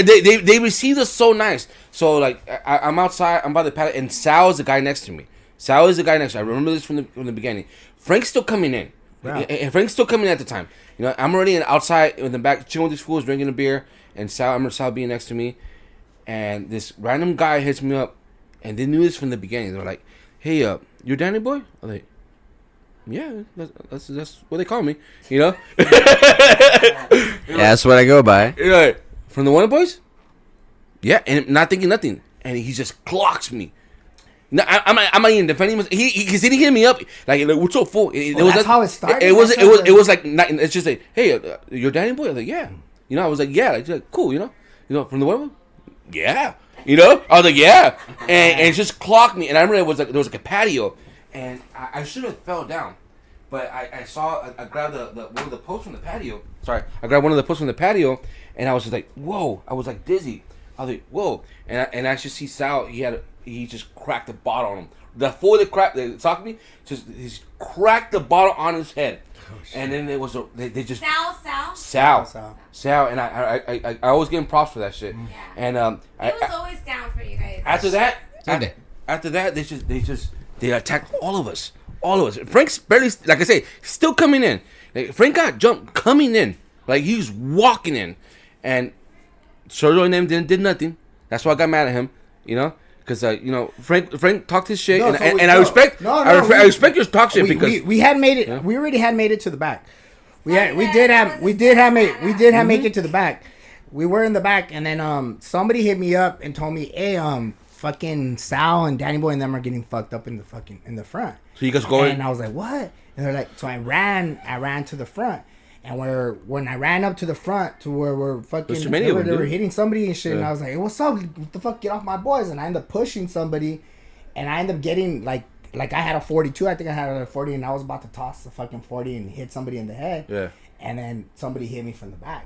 They received us so nice. So like, I'm outside, I'm by the patio, and Sal is the guy next to me. Sal is the guy next to me. I remember this from the beginning. Frank's still coming in. Wow. And Frank's still coming in at the time. You know, I'm already outside in the back, chilling with these fools, drinking a beer, and I remember Sal being next to me, and this random guy hits me up, and they knew this from the beginning. They were like, "Hey, you're Danny Boy?" I'm like, "Yeah, that's what they call me," you know. Yeah, that's what I go by. You're like, "From the Wonder Boys?" Yeah, and not thinking nothing, and he just clocks me. No, I'm not even defending him. He didn't hit me up like we're so full. That's how it started. It was like it's just like, "Hey, you're Danny Boy?" I was like, "Yeah," you know. I was like, "Yeah," like cool, you know, from the Wonder Boys? Yeah. You know, I was like, yeah, and it just clocked me. And I remember it was like there was like a patio, and I should have fell down, but I grabbed one of the posts from the patio. Sorry, I grabbed one of the posts from the patio, and I was just like, whoa! I was like dizzy. I was like, whoa! And I just see Sal. He just cracked the bottle on him. The fool that socked me, he cracked the bottle on his head. And then it was they just Sal, and I always give him props for that shit. Yeah. And he was always down for you guys. after that they attacked all of us. Frank's barely, like I say, still coming in. Like, Frank got jumped coming in, like he was walking in, and Sergio and them did nothing. That's why I got mad at him, you know. Because you know, Frank talked his shit, I respect your talk shit because we had made it. Yeah. We already had made it to the back. We did have make it to the back. We were in the back, and then somebody hit me up and told me, "Hey, fucking Sal and Danny Boy and them are getting fucked up in the front." So you guys going? And I was like, "What?" And they're like, so I ran to the front. And when I ran up to the front to where we're fucking, they were hitting somebody and shit, and I was like, hey, "What's up? What the fuck? Get off my boys!" And I ended up pushing somebody, and I ended up getting like I had a 42. I think I had a 40, and I was about to toss the fucking 40 and hit somebody in the head. Yeah. And then somebody hit me from the back,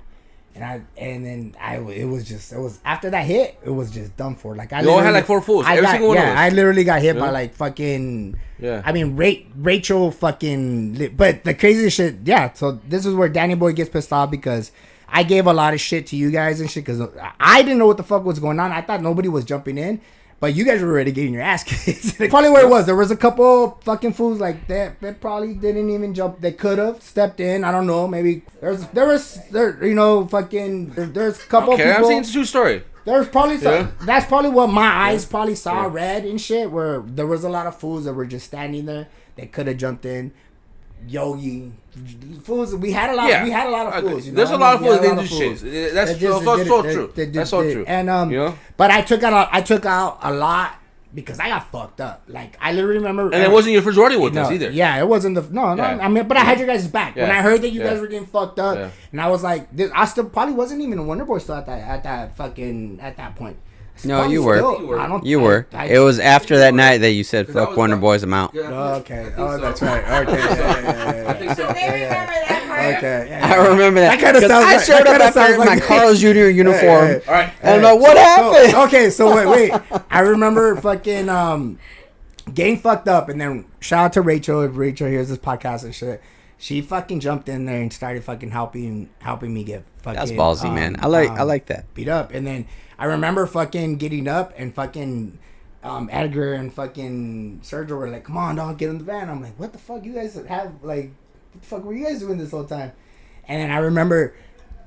it was after that hit, it was just done for. Like you all had like 4 fools. Every single one of us. I literally got hit by like fucking. Yeah. I mean, Rachel fucking. But the craziest shit, yeah. So this is where Danny Boy gets pissed off because I gave a lot of shit to you guys and shit because I didn't know what the fuck was going on. I thought nobody was jumping in. But you guys were already getting your ass kicked. Probably where it was. There was a couple fucking fools like that probably didn't even jump. They could have stepped in. I don't know. Maybe there's a couple Okay, people. I'm saying it's a true story. There's probably some. Yeah. That's probably what my eyes probably saw red and shit. Where there was a lot of fools that were just standing there. They could have jumped in. Yogi, fools. We had a lot. Yeah. We had a lot of fools. You know? There's a lot of fools that didn't do fools. shit. That's so true. That's so true. And You know. but I took out a lot because I got fucked up. Like, I literally remember. And it wasn't your first rodeo with us either. Yeah, it wasn't the. No. Yeah. I mean, but I had your guys' back. Yeah. When I heard that you Yeah. guys were getting fucked up, Yeah. and I was like, I still probably wasn't even a Wonder Boy still at that point. No, Probably you were. still- I don't- You were. I- It was after that night that you said, Because I fuck was Wonder back- Boys, I'm out. Yeah, Oh, okay. I Oh, think that's so. right. Okay. Yeah. I think so. So they remember that part. Okay. Yeah. I remember that. That kinda 'Cause sounds I like- showed that up kinda after sounds my like- Carl's Jr. uniform. Hey. All right. And I'm like, what happened? So, okay, so wait. I remember fucking getting fucked up, and then shout out to Rachel. If Rachel hears this podcast and shit, she fucking jumped in there and started fucking helping me get fucking. That's ballsy, man. I like that. Beat up, and then I remember fucking getting up and fucking. Edgar and fucking Sergio were like, "Come on, dog, get in the van." I'm like, "What the fuck? You guys have like, what the fuck were you guys doing this whole time?" And then I remember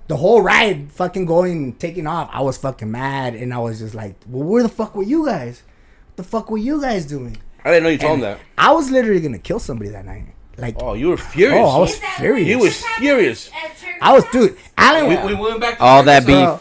the whole ride fucking taking off. I was fucking mad, and I was just like, "Well, where the fuck were you guys? What the fuck were you guys doing?" I didn't know you told him And that. I was literally gonna kill somebody that night. Like, Oh, you were furious. I was Is that furious. what You was just happened furious. at Trigger I was, House? dude. Alan, We went back to All that Frank- beef. bro,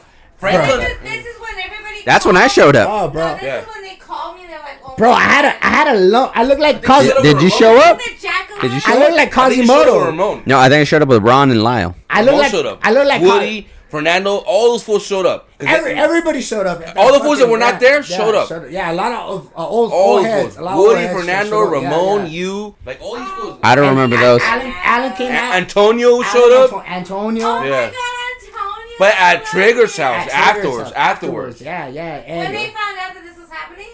Frank bro. couldn't- This is when everybody. That's when I showed up. Oh, bro. No, this Yeah. is when they called me. They're like, "Oh, Bro, my I had a lump. I looked like Cause- Cosmo. Did you show up? The jack of Did you my- show I looked like I think you showed up with Quasimodo. Ramon. No, I think I showed up with Ron and Lyle. I look Ramon like showed up. I look like Woody, Fernando, all those fools showed up. 'Cause Everybody showed up. All the fools that were not there showed up. Yeah, a lot of all old those heads. fools. A lot of old Woody, heads Fernando, showed up. Ramon, Yeah. you, like all these fools. I don't remember those. Alan came out. Antonio showed up. Antonio. Oh my Yeah. God, Antonio! But at was Trigger's there. house. Afterwards. Yeah. When they found out that this was happening,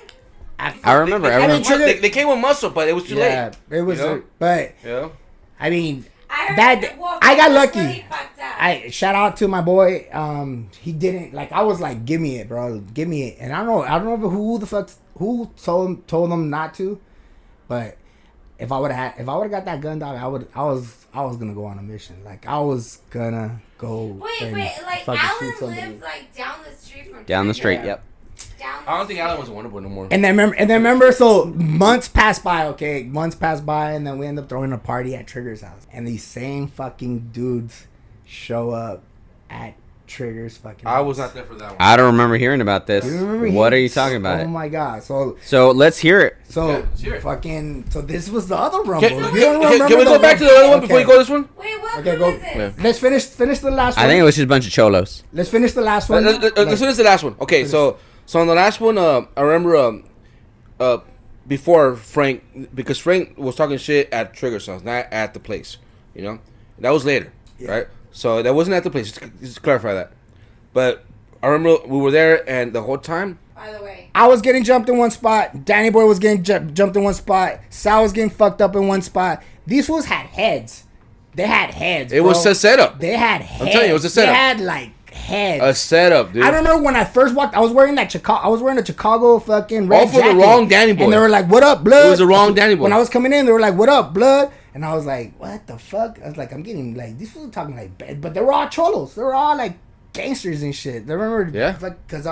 I remember They, everyone. Trigger- they came with muscle, but it was too Yeah, late. it was. You know? But Yeah. I mean, I heard That- well, I got was lucky. really fucked up. I shout out to my boy. He didn't like. I was like, "Give me it, bro. Give me it." And I don't know who the fuck who told them not to, but if I would have got that gun, dog, I was gonna go on a mission. Like I was gonna go. Wait, like fucking shoot Alan somebody. lived like down the street from Down the Trigger. street, Yeah. yep. Down the I don't think street. Alan was a Wonder Boy no more. And then remember, so months passed by, okay? Months passed by, and then we end up throwing a party at Trigger's house. And these same fucking dudes show up at Trigger's fucking house. I was not there for that one. I don't remember hearing about this. You remember What he- are you talking about? Oh my god. So let's hear it. So Yeah, let's hear it. fucking, so this was the other Rumble. Can, You can, don't can, remember can we go back to the other one before you go to this one? Wait, what Okay, okay, go. is this? Let's finish the last one. I think it was just a bunch of cholos. Let's finish the last one. Let's finish the last one. Okay, so on the last one, I remember before Frank, because Frank was talking shit at Trigger's house, not at the place. You know, that was later, right? So that wasn't at the place. Just to clarify that. But I remember we were there, and the whole time, By the way. I was getting jumped in one spot. Danny Boy was getting jumped in one spot. Sal was getting fucked up in one spot. These fools had heads. They had heads. it was a setup. They had heads. I'm telling you, it was a setup. They had like heads. A setup, dude. I remember when I first walked. I was wearing a Chicago fucking red All for the jacket. wrong Danny Boy. And they were like, "What up, blood?" It was the wrong Danny Boy. When I was coming in, they were like, "What up, blood?" And I was like, "What the fuck?" I was like, "I'm getting like these fools are talking like bad," but they were all cholos. They were all like gangsters and shit. They remember, Yeah. like, cause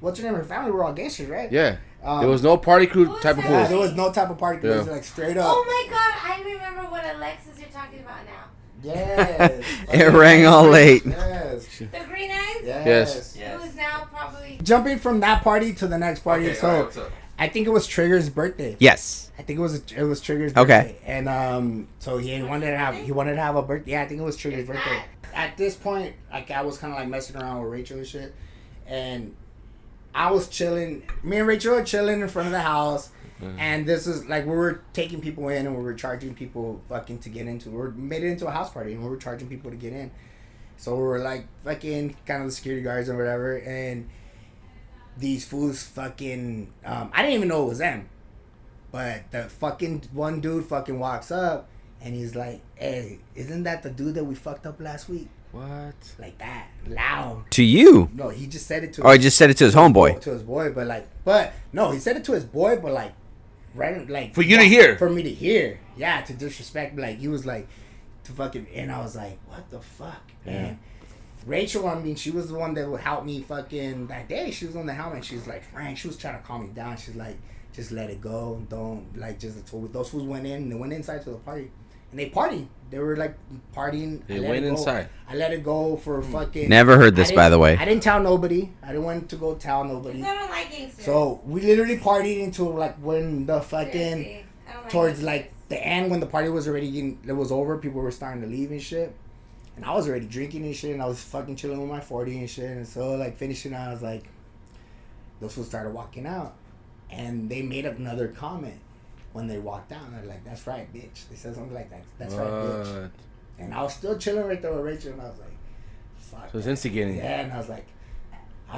what's your name? Her family were all gangsters, right? Yeah. There was no party crew type of Yeah, Yeah, fools. there was no type of party. It was Yeah. like straight up. Oh my God, I remember what Alexis you're talking about now. Yes. It rang all late. Yes. The green eyes? Yes. Who's now probably. Jumping from that party to the next party, Okay, so alright, what's up? I think it was Trigger's birthday. Yes. I think it was Trigger's Okay. birthday. And so he wanted to have a birthday. Yeah, I think it was Trigger's birthday. At this point, like I was kind of like messing around with Rachel and shit, and I was chilling. Me and Rachel were chilling in front of the house, and this is like we were taking people in and we were charging people fucking to get into. We made it into a house party and we were charging people to get in. So we were like fucking kind of the security guards or whatever, and these fools fucking I didn't even know it was them, but the fucking one dude fucking walks up and he's like, "Hey, isn't that the dude that we fucked up last week?" What? Like that, loud. To you. No, he just said it to. Or he just said it to his homeboy. To his boy, but no, he said it to his boy, but like, right, like For you to hear. For me to hear, yeah, to disrespect. Like he was like, to fucking, and I was like, what the fuck, man. Rachel, I mean, she was the one that would help me fucking that day. She was on the helmet. She was like, Frank, she was trying to calm me down. She's like, just let it go. Don't, like, just, so those fools went in. They went inside to the party. and they partied. They were like partying. They went inside. I let it go for fucking. Never heard this, by the way. I didn't tell nobody. I didn't want to go tell nobody. I don't like gangsters. So we literally partied until like when the fucking Seriously, I don't like towards gangsters. like the end when the party was already it was over. People were starting to leave and shit. And I was already drinking and shit. And I was fucking chilling with my 40 and shit. And so like finishing, I was like, those fools started walking out, and they made another comment. When they walked out, they're like, "That's right, bitch." They said something like that. That's right, bitch. And I was still chilling right there with Rachel, and I was like, "Fuck." So it's instigating. Yeah, and I was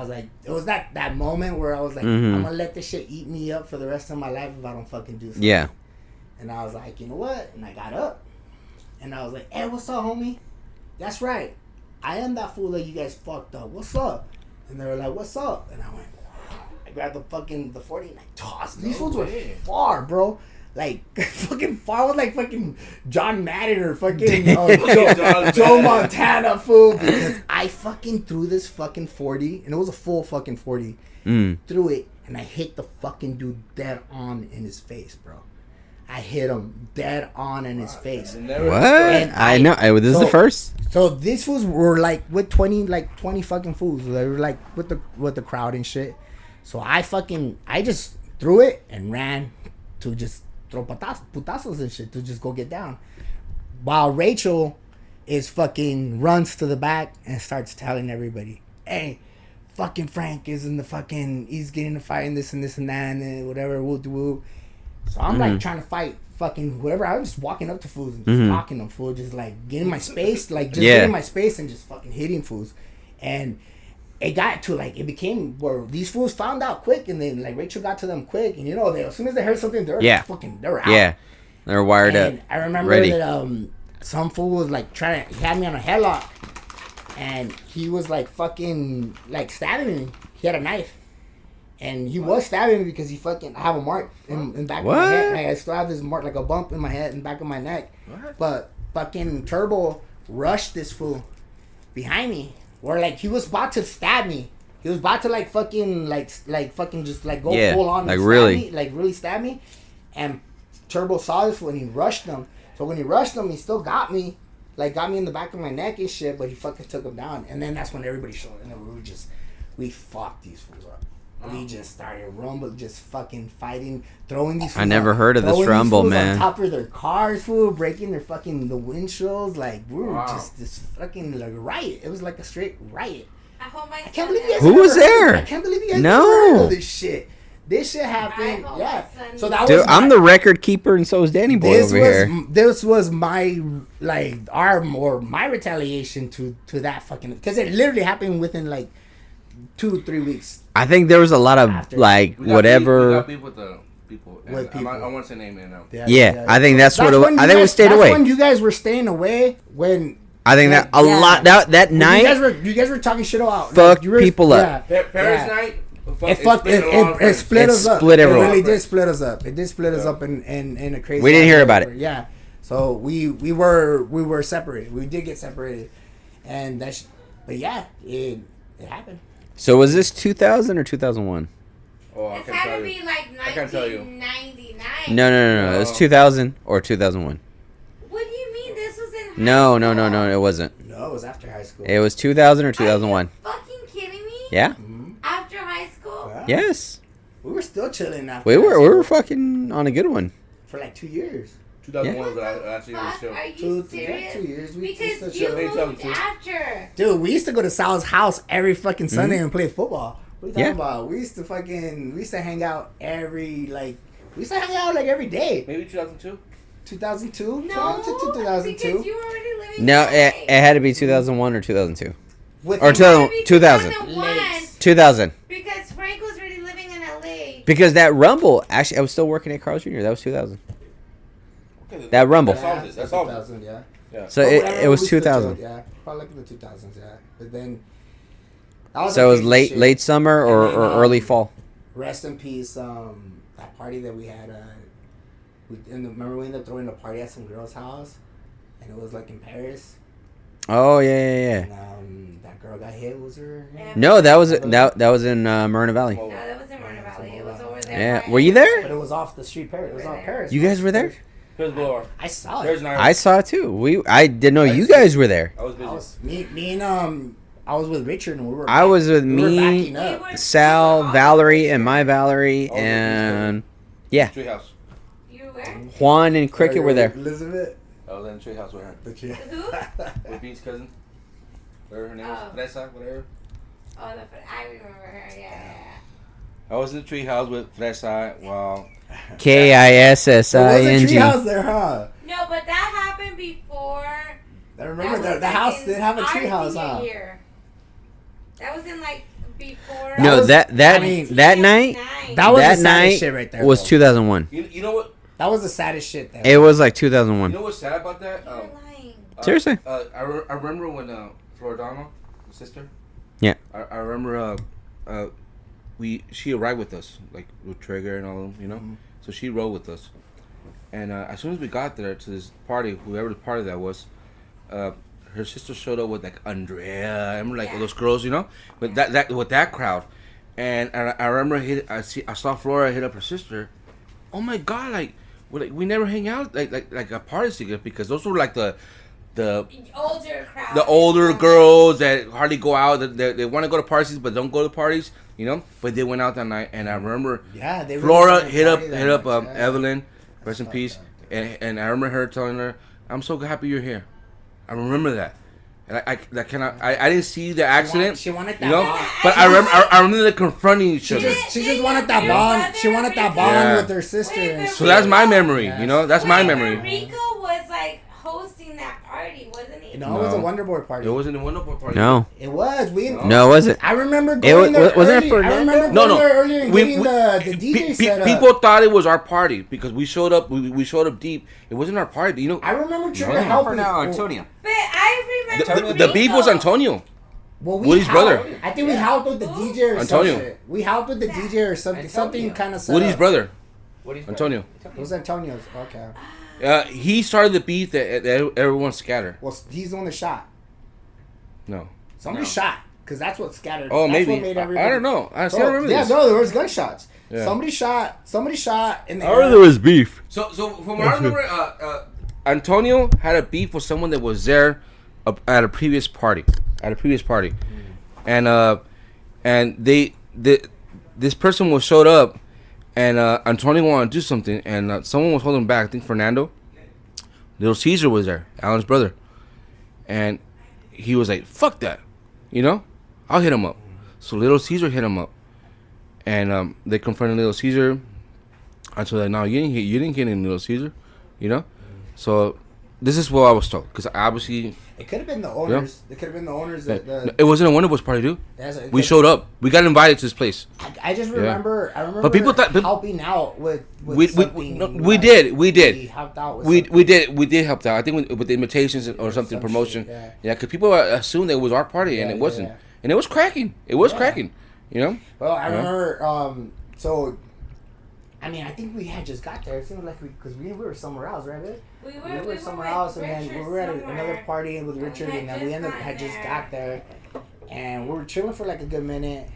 like, it was that moment where I was like, Mhm. I'm gonna let this shit eat me up for the rest of my life if I don't fucking do something. Yeah. And I was like, you know what? And I got up, and I was like, "Hey, what's up, homie? That's right. I am that fool that you guys fucked up. What's up?" And they were like, "What's up?" And I went. I grabbed the 40 and I tossed. These fools were far, bro. Like, fucking far. I was like fucking John Madden or fucking Joe Montana, fool. Because I fucking threw this fucking 40, and it was a full fucking 40. Threw it, and I hit the fucking dude dead on in his face, bro. I hit him dead on in his face. What? I know. This is the first. So these fools were like with 20 fucking fools. They were like with the crowd and shit. So I just threw it and ran to just throw putazos and shit to just go get down. While Rachel is fucking runs to the back and starts telling everybody, "Hey, fucking Frank is in the fucking, he's getting a fight and this and this and that and whatever, woo." So I'm like trying to fight fucking whoever. I was just walking up to fools and just talking to them, fool, just like getting my space, like just getting my space and just fucking hitting fools. And it got to like, it became where these fools found out quick, and then like Rachel got to them quick, and you know, as soon as they heard something, they're out. Yeah, they're wired and up. I remember ready. that some fool was like he had me on a headlock, and he was like fucking like stabbing me. He had a knife. And he was stabbing me because I have a mark in back of my head. Like, I still have this mark, like a bump in my head and back of my neck. What? But fucking Turbo rushed this fool behind me. Where like he was about to stab me. He was about to like fucking fucking just like go full on like and really stab me, like really stab me. And Turbo saw this when he rushed him. So when he rushed him, he still got me. Like got me in the back of my neck and shit, but he fucking took him down. And then that's when everybody showed, and then we fucked these fools up. We just started just fucking fighting, throwing these fools. I never heard of this throwing rumble, these fools man. on top of their cars, fool, breaking their fucking the windshields. Like we were just this fucking like riot. It was like a straight riot. I can't believe you guys Who never was heard there? of it. I can't believe you guys No. never heard of this shit. This shit happened. I hope Yeah. my son- So that Dude, was I'm the record keeper, and so is Danny Boy over here. This was my my retaliation to that fucking, because it literally happened within like 2-3 weeks. I think there was a lot of After. like We got whatever. beef with the people. With people. I want to say name it now. Yeah, I think that's what it was. when I you think we guys- stayed that's away. when you guys were staying away. When I think that a yeah. lot that when night. you guys were talking shit out. Fucked you were, people up. Yeah, Paris yeah. night. It split us up. split It everyone. really did split us up. It did split us up in a crazy. We didn't hear about way. it. Yeah. So we were separated. We did get separated, and but yeah, it happened. So was this 2000 or 2001? Oh, I It's can had tell to you. be like I can't tell you. 1999. No. It was 2000 or 2001. What do you mean this was in high No, school? it wasn't. No, it was after high school. It was 2000 or Are 2001. you fucking kidding me? Yeah. After high school? Yeah. Yes. We were still chilling after. We high were school fucking on a good one. for like 2 years. 2001 was actually the Fuck, show. are you 2 serious? years. We Because still you chilling. moved after. Dude, we used to go to Sal's house every fucking Sunday and play football. What are you talking about? We used to hang out every day. Maybe 2002. 2002? No, 2002. because you were already living No, in it LA. had to be 2001 or 2002. With Or It had to be 2000. 2001, 2000. because Frank was already living in LA. Because that Rumble, actually, I was still working at Carl's Jr. That was 2000. Okay, That Rumble. That solves it. That solves it. 2000, yeah. So But it whatever, was we still 2000. chilled, Yeah, probably like in the 2000s, yeah. But then. So it was late summer or, And then, or early fall. Rest in peace. That party that we had. Remember we ended up throwing a party at some girl's house, and it was like in Paris. Oh yeah. And that girl got hit. Was her name? No, that was in Marina Valley. No, that was in Marina Valley. It was over there. Yeah, by- were you there? But it was off the street, Paris. It was off Paris. You guys were there? Here's Laura. I saw There's it. Naty. I saw it too. I didn't know you guys were there. I was busy. Me and I was with Richard and we were. I was with we were me, backing up. Sal, Valerie, and my Valerie, Oh, and yeah, Treehouse. You were where? Juan and Cricket were there. Elizabeth. I was in the treehouse with her. The kid. Who? With Bean's cousin. Whatever her name is. Oh. Fresa, whatever. Oh, I remember her. Yeah. I was in the treehouse with Fresa. Wow. There was a KISSING. treehouse there, huh? No, but that happened before. I remember that was the like house in did have a our treehouse, senior huh? year. That was in like before. No, was- that I mean, that night, That was that the saddest night shit right there. was though. 2001. You know what? That was the saddest shit there. It was like You 2001. know what's sad about that? You're lying. Seriously? I remember when Floridano, the sister. Yeah. I remember she arrived with us, like with Trigger and all of them, you know. Mhm. So she rode with us, and as soon as we got there to this party, whoever the party that was, her sister showed up with like Andrea. I remember like Yeah. those girls, you know, with that with that crowd, and I remember I saw Flora hit up her sister. Oh my god, like we never hang out like a party together because those were like the Older crowd. the older girls that hardly go out. They want to go to parties but don't go to parties, you know. But they went out that night, and I remember Yeah, they Flora really hit up didn't party that much, yeah. Evelyn, rest in fucked peace, up. and I remember her telling her, "I'm so happy you're here." I remember that. And I didn't see the accident, She wanted that you know, bond. but I remember them confronting each other. She just wanted that Your bond. brother She wanted that Rico- bond Yeah. with her sister. Wait, and but shit. So that's my memory, Yes. you know. That's my Wait, memory. Rico was like hosting that party, wasn't he? No, it was a No. Wonder Boy party. It wasn't a wonderful party. No, It was. no, was it? I remember It going there wasn't it early. I Fernando? remember No, going no. there earlier and getting the DJ set up. People thought it was our party because we showed up. We showed up deep. It wasn't our party, you know. I remember Trigger No. helping. Antonio. But I remember The beef was Antonio. Well, Woody's helped. brother. I think we helped with the DJ or Antonio. some shit. We helped with the DJ or something. Antonio. Something kind of set Woody's up. brother, What is Antonio. It was Antonio's. Okay. He started the beef that everyone scattered. Well, he's the one that shot. No. Somebody No. shot. Because that's what scattered. Oh, that's maybe. What made I everybody... don't know. I still Oh, remember yeah, this. no, there was gunshots. Yeah. Somebody shot in the I heard air. there was beef. So from what I remember, Antonio had a beef with someone that was there at a previous party. And this person was showed up, and Antonio wanted to do something, and someone was holding him back. I think Fernando. Little Caesar was there, Alan's brother, and he was like, "Fuck that," you know. I'll hit him up. So Little Caesar hit him up, and they confronted Little Caesar. I told her, "No, you didn't hit any Little Caesar," you know. So this is what I was told, because obviously It could have been the owners. It could have been the owners. it wasn't a Wonder Boys party, dude. It We could- showed up. We got invited to this place. I just remember. I remember. But people thought- helping out with We something. did. We helped out with We something. did help out. I think with the invitations or something, some promotion. shit, Yeah, because people assumed it was our party, and Yeah, it wasn't. yeah. And it was cracking. It was Yeah. cracking. You know. Well, I Yeah. remember. So, I mean, I think we had just got there. It seemed like because we were somewhere else, right? Babe? We We were somewhere else, and then we were at another party with Richard, and then we had just got there, and we were chilling for like a good minute,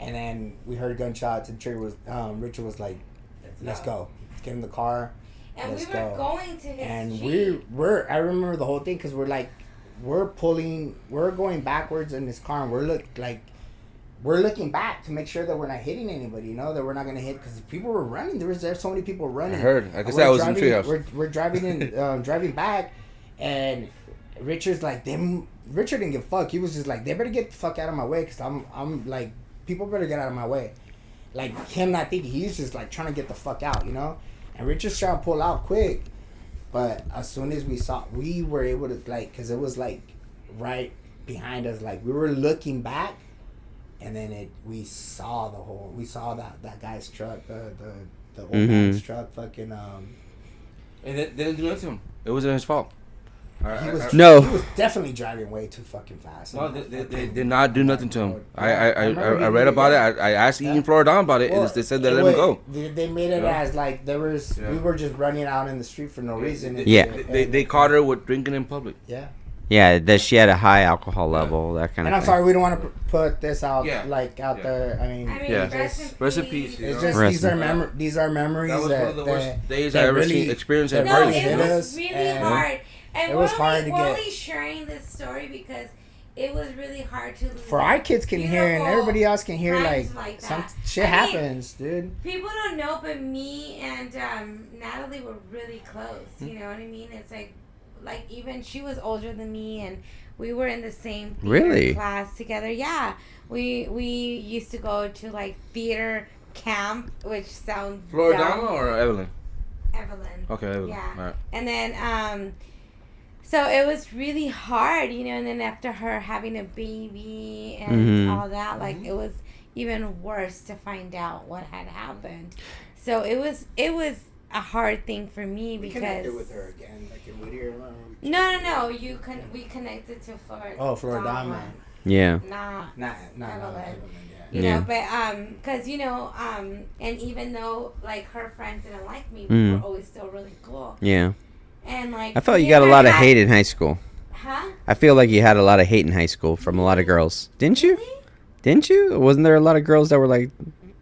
and then we heard gunshots, and Richard was like, "Let's go, let's get in the car, And let's we were go." going to his And Jeep. I remember the whole thing because we're going backwards in this car, and we're looking back to make sure that we're not hitting anybody, you know, that we're not gonna hit, because people were running. There's so many people running. I heard. I guess And that we're was in the driving- treehouse. We're driving in, driving back, and Richard's like, Richard didn't give a fuck. He was just like, they better get the fuck out of my way, because I'm like, people better get out of my way. Like him not thinking, he's just like trying to get the fuck out, you know. And Richard's trying to pull out quick, but as soon as we were able to, like, because it was like right behind us, like we were looking back. And then we saw that guy's truck, the old man's truck, fucking And they didn't do nothing to him. It wasn't his fault. he was No. he was definitely driving way too fucking fast. No, they did not do nothing to him. Yeah, I remember he read did about that. it. I asked Ian Floridon about it, Well, and they said they let him go. They made it Yeah. as like Yeah. we were just running out in the street for no reason. Yeah. They caught her with drinking in public. Yeah. Yeah, that she had a high alcohol level, that kind And of I'm thing. sorry, we don't want to put this out Yeah. out there. I mean, Yeah. Rest in peace. you it's know? just Rest these in are peace. these are memories That was one of the worst days I ever seen experienced at that No, really parties. it hit was us, really and hard. And it was hard to we're get. only sharing this story because it was really hard to lose. For our kids can hear and everybody else can hear, times like like some that. shit I mean, happens, dude. People don't know, but me and Natalie were really close. You know what I mean? It's like even she was older than me, and we were in the same theater Really? class together. Yeah, we used to go to like theater camp, which sounds Floridana dumb. or Evelyn? Evelyn. Okay, Evelyn. Yeah. All right. And then so it was really hard, you know, and then after her having a baby and all that, like it was even worse to find out what had happened. So it was a hard thing for me We because connected with her again, like in Whittier. no, we connected to Florida. Oh, Floridana. Yeah. Nah. Nah, Evelyn. yeah. You Yeah. know, but cause you know, and even though like her friends didn't like me, we were always still really cool. Yeah. And like I felt you me got a and lot her of had- hate in high school. Huh? I feel like you had a lot of hate in high school from a lot of girls. Didn't you? Really? Didn't you? Wasn't there a lot of girls that were like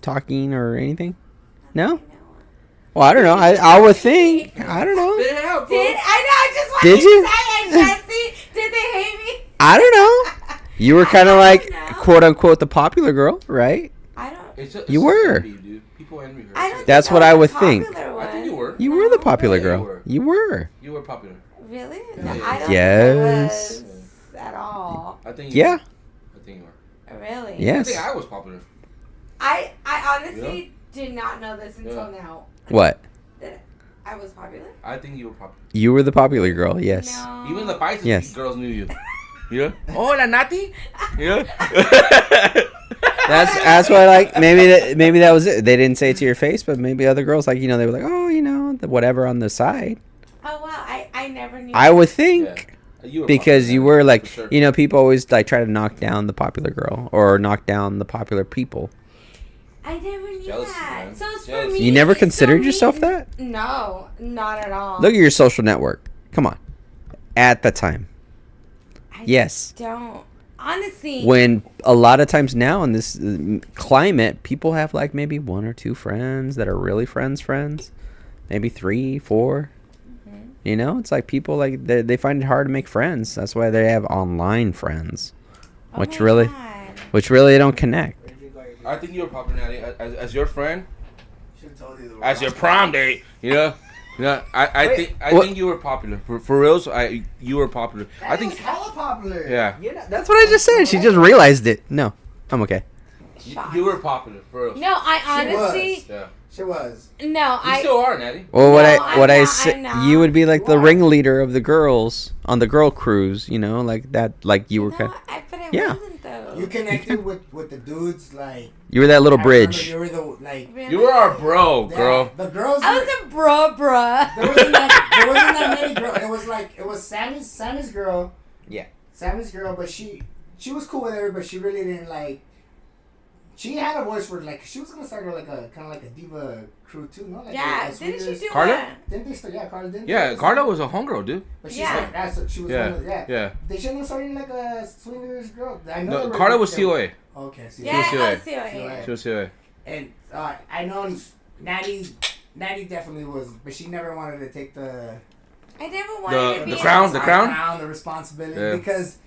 talking or anything? No? Well, I don't know. I would think. I don't know. Did I know? I just wanted Did to you? say it, Jesse. Did they hate me? I don't know. You were kind of I like, don't know. quote unquote, the popular girl, right? I don't. You were. Envy, dude. People envy her. I don't. That's think what I was would the think. popular I think one. you were. You were the popular Yeah, you girl. were. You were. You were popular. Really? Yeah. No, I don't Yes. think I was at all. I think you Yeah. were. I think you were. Really? I Yes. think I was popular. I honestly did not know this until now. What? That I was popular. I think you were popular. You were the popular girl. Yes. No. Even the Bison Yes. girls knew you. Yeah. Oh, la Naty. Yeah. That's why, like, maybe that was it. They didn't say it to your face, but maybe other girls, like, you know, they were like, oh, you know, the whatever on the side. Oh wow! I never knew. I would think. Yeah. You were Because popular, you were like, for sure. you know, people always like try to knock down the popular girl or knock down the popular people. I never knew Jealousy, that. man. So it's for Jealousy. me. You never so considered me- yourself that? No, not at all. Look at your social network. Come on. At the time. I Yes. don't. Honestly. When a lot of times now in this climate, people have like maybe one or two friends that are really friends. Maybe 3, 4. You know, it's like people like they find it hard to make friends. That's why they have online friends, Oh which my really God. they don't connect. I think you were popular, Natty, as your friend, Should've told you the as your wrong- prom date. You know. Yeah, I Wait, think what- think you were popular for reals. You were popular. That I think was hella popular. yeah, That's what I just said. She just realized it. No, I'm okay. Shocked. you were popular for reals. No, I She honestly. was. Yeah, She was. No, you I. still are, Natty. Well, No, I'm not, say, I'm not. you would be like the You are. ringleader of the girls on the girl cruise. You know, like that. Like you were No, kind. but I Yeah. wasn't though. You connected with the dudes like. You were that little I remember bridge. You were the like. Really? You were our bro, Yeah, girl. The girls. I were- was a bruh. There wasn't that many girls. It was Sammy's girl. Yeah. Sammy's girl, but she was cool with everybody, but she really didn't like. She had a voice for like she was gonna start like a kind of like a diva crew too, no? Like Yeah, a didn't she swingers- do Carla? one? Didn't they start? Yeah, Carla didn't. Yeah, they? Carla was a homegirl, dude. But she's Yeah. like that's she was Yeah, one of yeah. They shouldn't have started like a swingers girl. I know. No, they were- Carla was they were- COA. Okay, COA. Yeah, COA. I'll see what COA. She was COA. And I know Natty definitely was, but she never wanted to take the I never wanted to be the in crown, a- the crown? the responsibility Yeah. because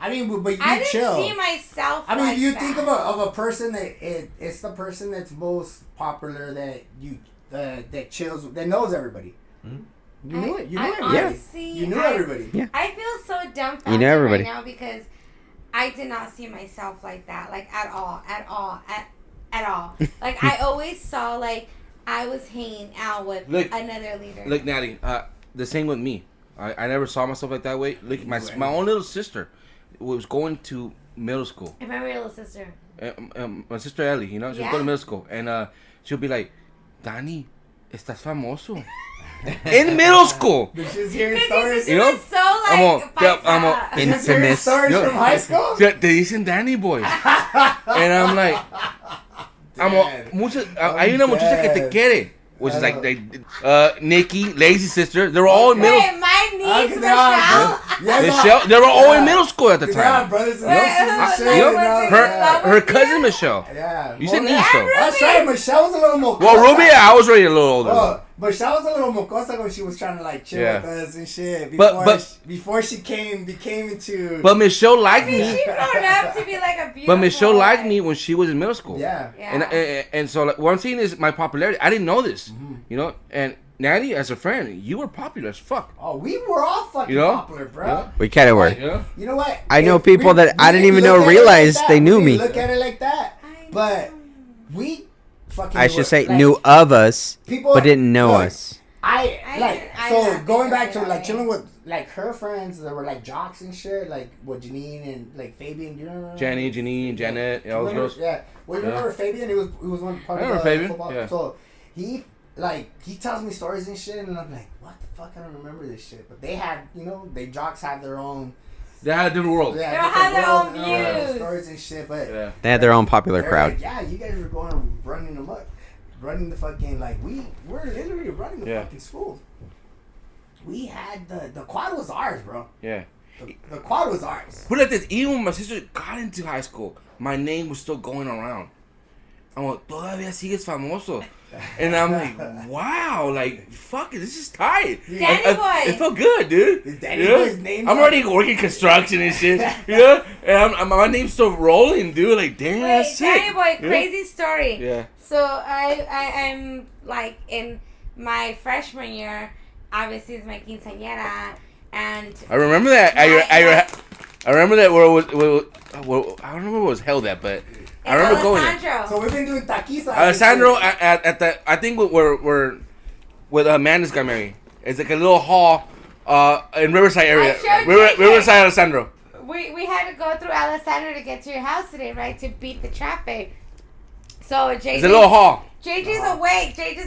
I mean, but you I didn't chill. see myself. I mean, like if you that. think of a person that it's the person that's most popular that you that chills that knows everybody. You knew it. You knew everybody. honestly, You knew I- everybody. Yeah. I feel so dumbfounded You know everybody. right now because I did not see myself like that, like at all. Like I always saw like I was hanging out with Look, another leader. Look, Natty, the same with me. I never saw myself like that way. Look, my own little sister was going to middle school. And my little sister. My sister Ellie, you know, she was Yeah. going to middle school, and she'll be like, "Dani, estás famoso." In middle school. But she's hearing Because stories. she You know? was so like I'm a- paisa. She's hearing infamous. stories Yo. from high school. Te dicen Danny Boy. And I'm like, hay una muchacha que te quiere. Which is like, Nikki, Lazy Sister. They were all in middle. Wait, my niece niece, Michelle. Michelle, they were all in middle school at the They are time. brothers and Yeah. sisters and shit. Like, Her cousin Michelle. Yeah. You said Well, niece though. That's right. Michelle was a little more. Well, Ruby, I was already a little older. Well, Michelle was a little mocosa when she was trying to like chill Yeah. with us and shit. Before She became into. But Michelle I liked mean, me. she's grown up to be like a beautiful. But Michelle liked me when she was in middle school. Yeah. And so like, what I'm saying is my popularity. I didn't know this, you know. And Naty, as a friend, you were popular as fuck. Oh, we were all fucking popular, bro. Yeah. We kind of were. Yeah. You know what? I know If people that I didn't even look know at it realized like they that, knew we me. Look at it like that, I but know. we fucking. I should were, say like, knew of us, people, but didn't know look, us. I so going back to like chilling with like her friends that were like jocks and shit, like with Janine and like Fabian. Do you remember? Jenny, Janine, Janet, all those girls. Yeah. Well, you remember Fabian? He was one part I of remember the Fabian, football. yeah. So he tells me stories and shit, and I'm like, what the fuck? I don't remember this shit. But they had, they jocks had their own. They had a different world. They had their own views. Stories and shit, but Yeah. They had their own popular they're crowd. like, yeah, you guys were going running amok, running the fucking we're literally running the fucking school. We had the quad was ours, bro. Yeah. The quad was ours. Put it like this, even when my sister got into high school, my name was still going around. I'm like, todavía sigues famoso. And I'm like, wow, like, fuck it, this is tight. Danny Boy. It felt good, dude. Danny Boy's name. I'm already working construction and shit. Yeah. And my name's still rolling, dude. Like, damn, Wait, that's sick. Danny Boy, crazy story. Yeah. So I'm like in my freshman year, obviously it's my quinceañera, and I remember that. I remember that where it was I don't remember where it was held at, but I remember going there. So we've been doing taquizas. Alessandro at the I think where Amanda's got married. It's like a little hall in Riverside area. Riverside Alessandro. We had to go through Alessandro to get to your house today, right? To beat the traffic. So JJ, It's a little hall. JJ's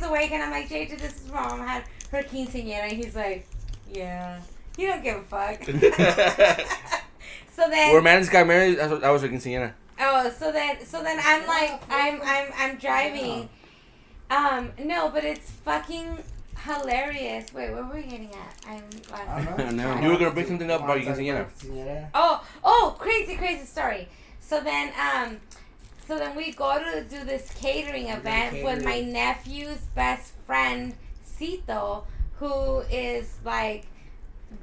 awake, and I'm like, JJ, this is mom had her quinceañera, and he's like, yeah, he don't give a fuck. So then Where Amanda's got married, that was her quinceañera. Oh, so then I'm like, I'm driving. No, but it's fucking hilarious. Wait, where were we getting at? I don't know. You were gonna bring something up about your quinceañera. Oh, crazy story. So then we go to do this catering event with my nephew's best friend, Cito, who is like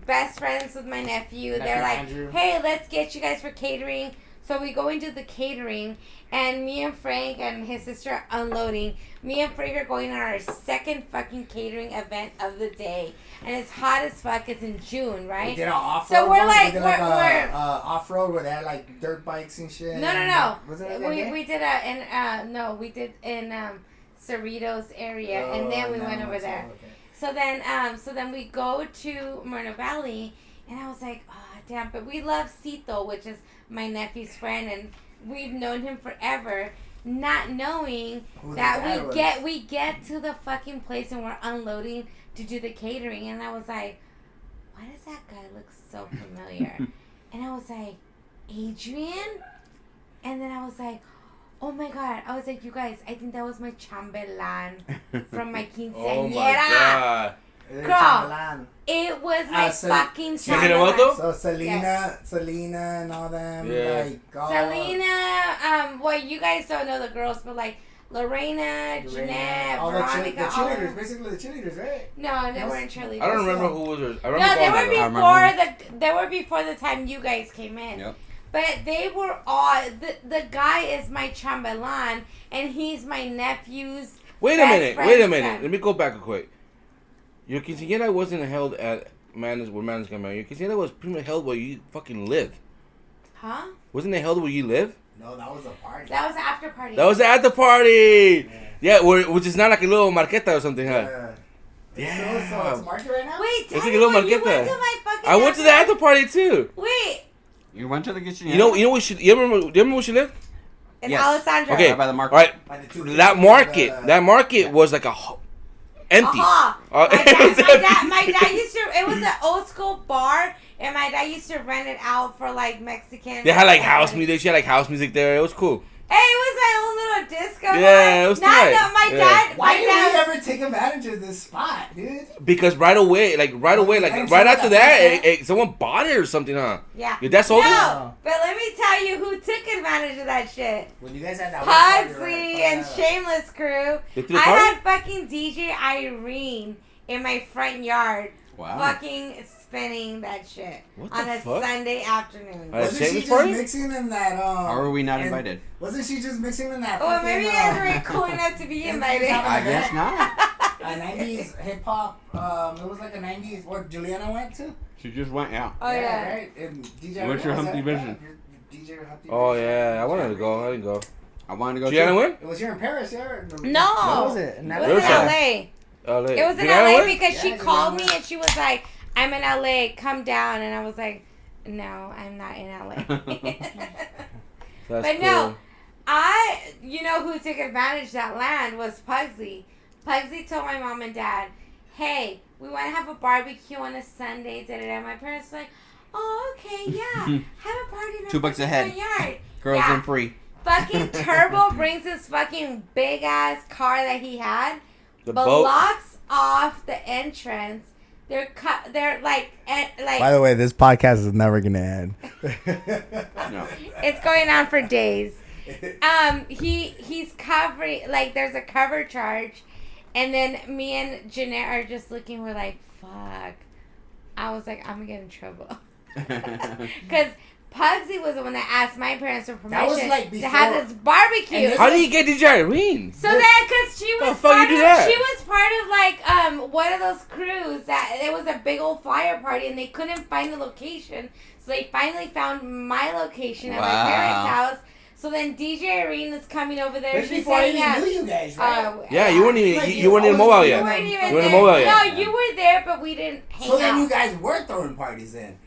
best friends with my nephew. They're like, Andrew. hey, let's get you guys for catering. So we go into the catering, and me and Frank and his sister are unloading. Me and Frank are going on our second fucking catering event of the day, and it's hot as fuck. It's in June, right? We did an off-road. So we're one. like, we did we're off-road where they had like dirt bikes and shit. no. Was it We did in Cerritos area, and then we went over there. Okay. So then we go to Myrna Valley, and I was like, oh damn, but we love Cito, which is my nephew's friend, and we've known him forever, not knowing that we get to the fucking place and we're unloading to do the catering, and I was like, why does that guy look so familiar? And I was like, Adrian? And then I was like, oh my god, I was like, you guys, I think that was my chambelán from my quinceañera. Oh my god. Girl, it was my fucking chambelán. So Selena and all them. Yeah. Like, Selena, well, you guys don't know the girls, but like Lorena, Jeanette, all Veronica, the cheerleaders, basically the cheerleaders, right? No, they weren't cheerleaders. I don't remember who was yours. They were before the time you guys came in. Yep. But they were all the guy is my chambelán, and he's my nephew's. Wait a best minute. friend's son. Let me go back a quick. Your quinceañera wasn't held at where Manda's got married. Your quinceañera was pretty much held where you fucking live. Huh? Wasn't it held where you live? No, that was a party. That was the after party. That was at the party. Yeah, which is not like a little marqueta or something, huh? Yeah. So it's market right now? Wait, It's like a Danny little Boy, you marqueta. went to my fucking I went to the after party too. Wait, You went to the kitchen. You know where she? Do you remember where she lived? in Yes. Alessandro. Okay, by the all market. right. By the two That market was like empty. My dad used to. It was an old school bar, and my dad used to rent it out for like Mexican. They had like house music. She had like house music there. It was cool. Hey, it was my own little disco. Yeah, it was not tight. my Yeah. dad. Why my did dad we ever take advantage of this spot, dude? Because right away, right after that, someone bought it or something, huh? Yeah. Your dad sold it? No, but let me tell you who took advantage of that shit. When you guys had that Pugsley and Shameless crew. They threw I a party? had fucking DJ Irene in my front yard. Wow. Fucking spinning that shit What on the a fuck? Sunday afternoon. Alright. Wasn't she Shameless just party? mixing in that? How are we not invited? Wasn't she just mixing in that? Oh, maybe you guys fucking, weren't cool enough to be Yeah, invited. I guess not. a 90s hip hop. It was like a 90s. What Juliana went to? She just went out. Oh yeah. Right. And DJ. What's your was Humpty that- version? DJ Humpty. Oh, version. yeah. I wanted to go. I didn't go. I wanted to go. Gianna too. win? It was here in Paris, yeah. No. What was it? It was in Riverside. LA. LA. It was in Gianna LA win? because she Yeah, called me Gianna. and she was like, "I'm in LA. Come down." And I was like, "No, I'm not in LA." That's But no, you know who took advantage of that land was Pugsley. Pugsley told my mom and dad, "Hey, we want to have a barbecue on a Sunday." My parents were like, "Oh, okay, yeah, have a party in our $2 a fucking head. front yard." Girls Yeah. in free. Fucking Turbo brings this fucking big ass car that he had, The boat. blocks off the entrance. They're like By the way, this podcast is never gonna end. No. it's going on for days. He's covering, like, there's a cover charge, and then me and Jeanette are just looking. We're like, fuck. I was like, I'm gonna get in trouble because Pugsley was the one that asked my parents for That was, permission like, to have before- this barbecue. And this How do you get DJ Irene? So that, cause she The was fuck part you of, do that? she was part of like one of those crews that it was a big old fire party and they couldn't find the location, so they finally found my location at my Wow. parents' house. So then DJ Irene is coming over there. This She's before I saying, even knew you guys, right? Yeah, you weren't even Like, you weren't in I mobile was- You yet. weren't even You weren't there. in mobile yet. No, you were there, but we didn't hang So then out. you guys were throwing parties then.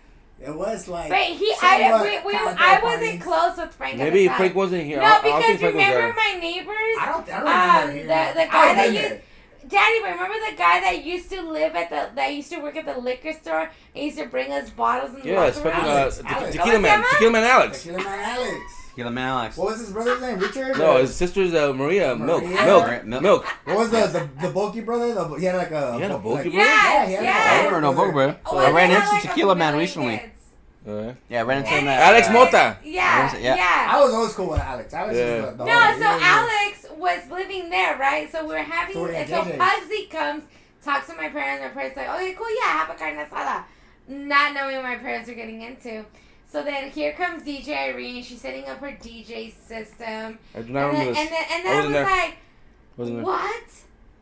It was like. But somewhat I wasn't parties. close with Frank. Maybe at the Frank time. wasn't here. No, I don't because think Frank was remember there. my neighbors. I don't remember. The hearing guy that. that I've been used. there. Daddy, remember the guy that used to live at that used to work at the liquor store and used to bring us bottles in the Yeah, it's locker room? fucking Alex. Tequila Man. Alex. Tequila Man Alex. Tequila Man Alex. Kill him, Alex. What was his brother's name? Richard? No, Or- his sister's Maria. Milk. Maria? Milk. What was the bulky brother? He had like a. He had a bulky like- brother? Yeah, he had Yes, I yes. remember no book, bro. Oh, I and ran they into had, like, Tequila a Man million recently. kids. Yeah, I ran into him And- at Alex Mota. Yeah, Yeah. yeah. I was always cool with Alex. Alex Yeah. was the No, homie. so Yeah, yeah. Alex was living there, right? So we're having, So we're at so JJ's. Pugsley comes, talks to my parents. My parents like, okay, cool, yeah, have a carne asada. Not knowing what my parents are getting into. So then here comes DJ Irene. She's setting up her DJ system. I do not remember this. And I then I was wasn't there. like, Wasn't there? what?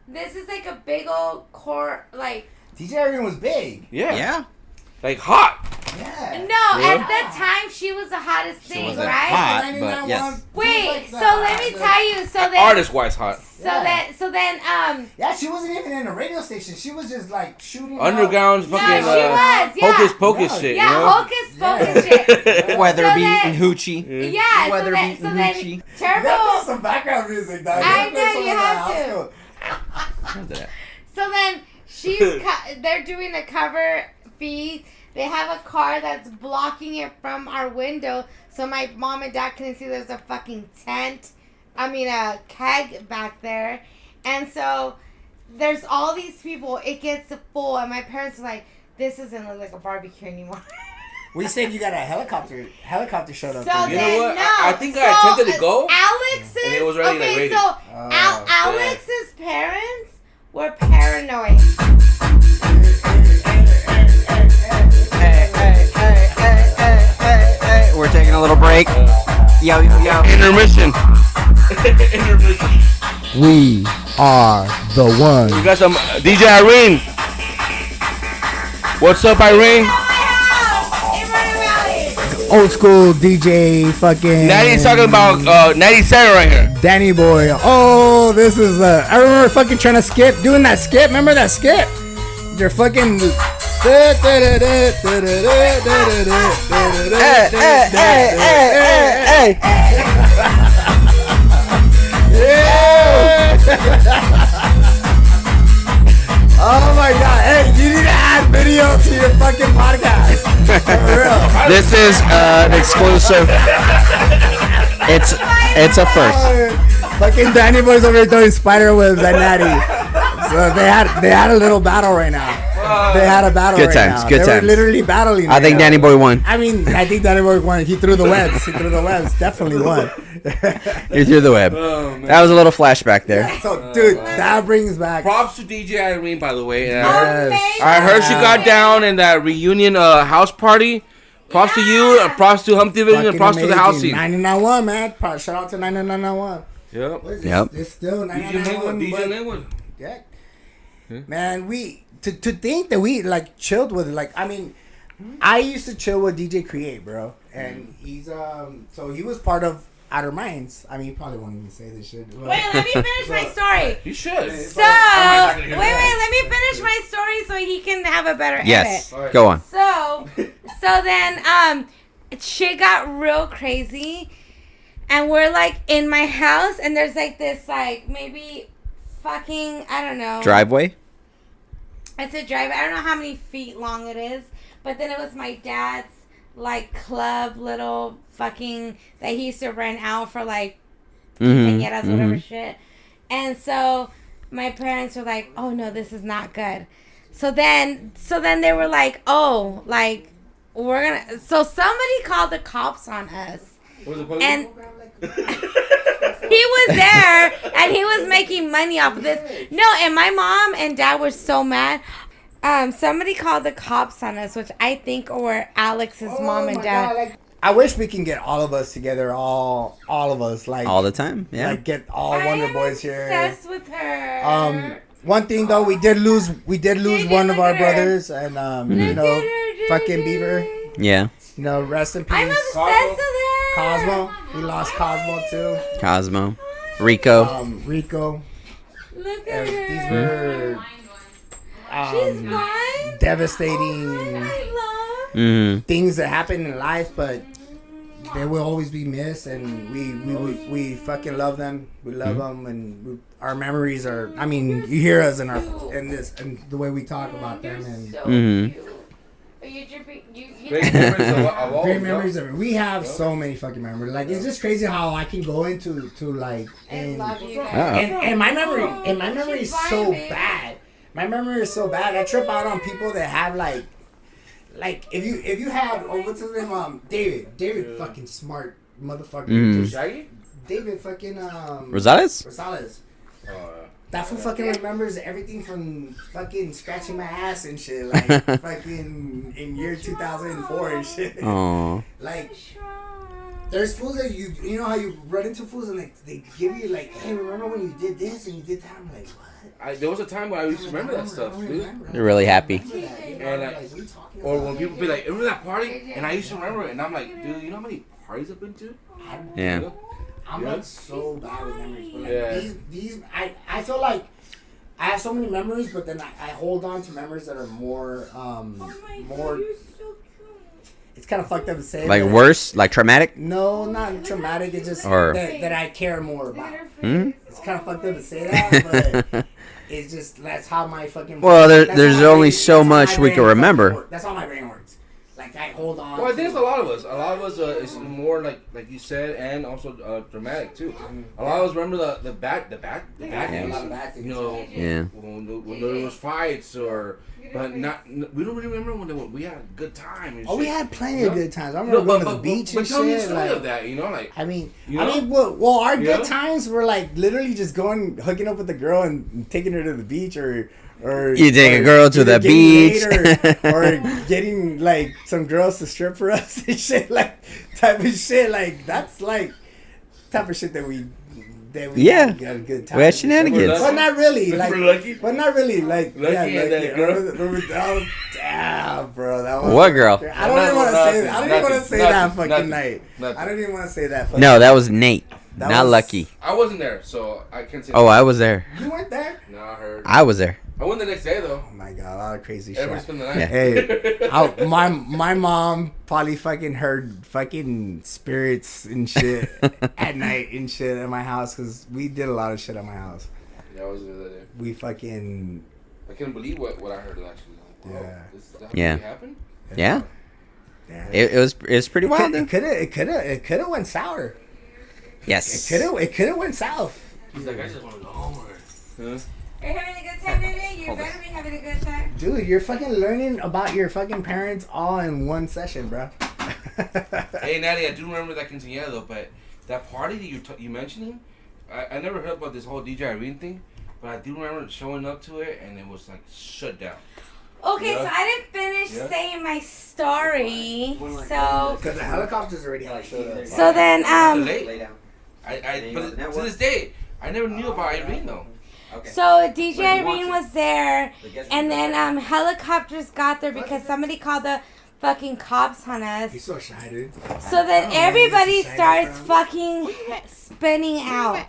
This is like a big old core, like, DJ Irene was big. Yeah. Yeah. Like hot. Yeah. no, Yeah. at that time she was the hottest thing, wasn't right? hot. 99 but yes. one, Wait, like so that. let me tell you, so then, Artist-wise hot. so then, Yeah, she wasn't even in a radio station. She was just like shooting. Underground no, fucking she was, yeah. hocus pocus Yeah. shit, Yeah, you know? hocus pocus shit. Weatherby So then- and Hoochie. Yeah, so Weatherby then, and so then Hoochie. You gotta play Turbo. some background music, dog. I gotta play know, some you of that have house to. school. So then they're doing the cover feed. They have a car that's blocking it from our window, so my mom and dad couldn't see there's a fucking tent. I mean, a keg back there, and so there's all these people. It gets full, and my parents are like, "This doesn't look like a barbecue anymore." We said you got a helicopter. Helicopter showed up. So for You then, know what? no. I think I attempted to go, Alex's, and it was already, like, okay, rated. so Oh, Alex's parents were paranoid. Hey, we're taking a little break. Yo. Intermission. Intermission. We are the one. We got some DJ Irene. What's up, Irene? Old school DJ fucking. Naty's talking about Naty Sarah right here. Danny Boy. Oh, this is I remember fucking trying to doing that skip. Remember that skip? You're fucking. Hey. Oh my god. Hey, you need to add video to your fucking podcast. For real. This is an exclusive. It's It's a first. Fucking Danny Boy's over here throwing spider webs at Naty. So they had a little battle right now. They had a battle Good right times, now. good they times. were literally battling. I think now. Danny Boy won. I mean, I think Danny Boy won. He threw the webs. Definitely won. You threw the web. Oh, man. That was a little flashback there. So, dude, that brings back. Props to DJ Irene, by the way. Yes. I heard she got down in that reunion house party. Props to you, and props to Humpty Division, and Fucking props to the house amazing. scene. 991, man. Shout out to 991. Yep. What is Yep. It's still DJ 991. Naywood. Yeah. Man, to think that we like chilled with like I mean, I used to chill with DJ Create, bro, and he's so he was part of Outer Minds. I mean, he probably won't even say this shit. But, Wait, let me finish my story. You should. So, let me finish my story so he can have a better Yes. edit. Go on. So then, shit got real crazy, and we're like in my house, and there's like this like maybe fucking I don't know Driveway. It's a driveway. I don't know how many feet long it is, but then it was my dad's like club little fucking that he used to rent out for like quinceañeras, whatever shit. And so my parents were like, "Oh no, this is not good." So then they were like, "Oh, like we're gonna." So somebody called the cops on us, and he was there and he was making money off of this. No, and my mom and dad were so mad. Somebody called the cops on us, which I think were Alex's mom and dad. God, like, I wish we can get all of us together, all of us, like All the time. Yeah. like get all Wonder Boys here. Obsessed with her. One thing though, we did lose one of look our at her. brothers, and you know, fucking Beaver. Yeah. You know, rest in peace. I'm obsessed with her. Cosmo. We lost Cosmo too. Cosmo. Rico. Rico. Look at her. These were She's blind. devastating I love. things that happen in life, but they will always be missed, and we fucking love them. We love them, and our memories are. I mean, you hear us in the way we talk about them, and So cute. Are you dripping? Great memories of all. great memories of it. We have so many fucking memories. Like it's just crazy how I can go into like I love you guys. and my memory is so bad. My memory is so bad. I trip out on people that have like if you have what's his name David fucking smart motherfucker. Shaggy? David fucking Rosales? That fool fucking remembers everything from fucking scratching my ass and shit, like fucking in year 2004 and shit. Oh. Like there's fools that you know how you run into fools and they give you like, hey, remember when you did this and you did that? I'm like, what? There was a time when I used to remember that stuff, dude. You're really happy. And or when people be like, remember that party? And I used to remember it, and I'm like, dude, you know how many parties I've been to? Yeah. I'm like so bad with memories, but like Yeah. these I feel like I have so many memories, but then I hold on to memories that are more it's kind of fucked up to say. Like but worse? Like traumatic? no, not traumatic. It's just Or- that I care more about. Hmm? It's kind of fucked up to say that, but it's just that's how my fucking. Well, that's how there's my only brain- so that's how much my we brain can fucking remember. works. That's how my brain works. Like I hold on. Well, I think it's a lot of us. A lot of us is more like you said, and also dramatic too. A lot of us remember the bad A days. lot of bad things. You know, Yeah. when there was fights but not. We don't really remember when we had a good time. And Oh, shit. we had plenty of good times. I No, remember going to the beach but and tell me a shit. story Like, of that. You know, like I mean, You know? well, our Yeah. good times were like literally just hooking up with the girl and taking her to the beach, or You take a girl to either the getting beach. laid or getting like some girls to strip for us and shit, like type of shit. Like that's like type of shit that we Yeah. got a good time. We had shenanigans. But not really, like, We're lucky? but not really, like, Lucky yeah, and like, that girl? Damn, bro, that was What girl? I don't even want to say. I don't even want to say that Nothing, fucking nothing, night. nothing. I don't even want to say that. Fucking No, that was Nate. That Not was- Lucky. I wasn't there, so I can't say. Oh, I was there. You weren't there. No, I heard. I was there. I went the next day though. Oh my god, a lot of crazy Everybody shit. spent the night. Yeah. Hey, my mom probably fucking heard fucking spirits and shit at night and shit at my house because we did a lot of shit at my house. Yeah, I was there that day. We fucking I couldn't believe what I heard actually. Like, Yeah. This Yeah. really happened? Yeah. yeah. It was pretty wild. It Dude. could have went sour. Yes. It could have went south. He's like, I just want to go home. Huh? Are you having a good time today? You better be having a good time. Dude, you're fucking learning about your fucking parents all in one session, bro. Hey, Naty, I do remember that quinceañera though, but that party that you mentioning, I never heard about this whole DJ Irene thing, but I do remember showing up to it and it was like shut down. Okay, Yeah. so I didn't finish saying my story. So Because the helicopters already had showed up. so then Late. But to this day, I never knew about Irene though. so DJ Irene was there, and then helicopters got there because somebody called the fucking cops on us. He's so shy, dude. So then everybody starts fucking spinning out.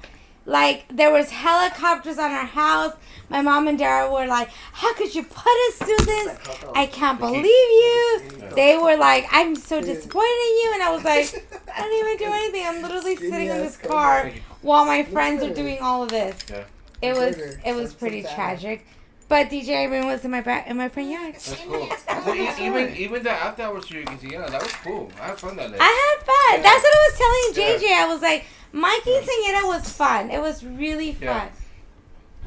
Like, there was helicopters on our house. My mom and Dara were like, how could you put us through this? I can't believe you. They were like, I'm so disappointed in you. And I was like, I don't even do anything. I'm literally sitting in this car while my friends are doing all of this. It was pretty tragic. But DJ Irene was in my front yard. That's cool. So even the after hours for your quinceañera, that was cool. I had fun that day. I had fun. That's what I was telling JJ. I was like, my quinceañera was fun. It was really fun.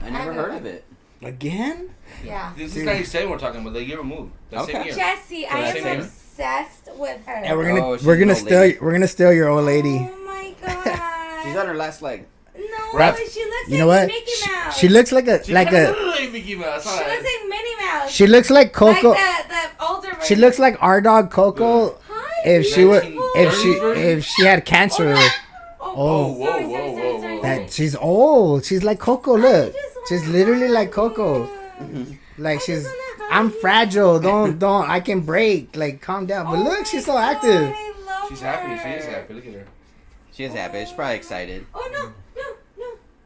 I never heard of it. Again? Yeah. This is 97 we're talking about, the year removed. That same year. Jessie, I Same am year? obsessed with her. And Oh, she's an old lady. we're gonna steal your old lady. Oh my god. She's on her last leg. No, Rap- but she looks You know like what? Mickey Mouse. She looks like a She like kinda a. looked like Mickey Mouse. She looks like Minnie Mouse. She looks like Coco. Like the older version. She looks like our dog Coco. Hi, If she would, beautiful. if she had cancer. Oh, whoa, sorry, whoa, sorry, whoa, sorry, whoa, sorry, whoa. sorry. That she's old. She's like Coco. Look, she's literally like Coco. Like she's. wanna hug I'm you. fragile. Don't. I can break. Like calm down. But look, she's so active. She's happy. She is happy. Look at her. She is happy. She's probably excited. Oh no.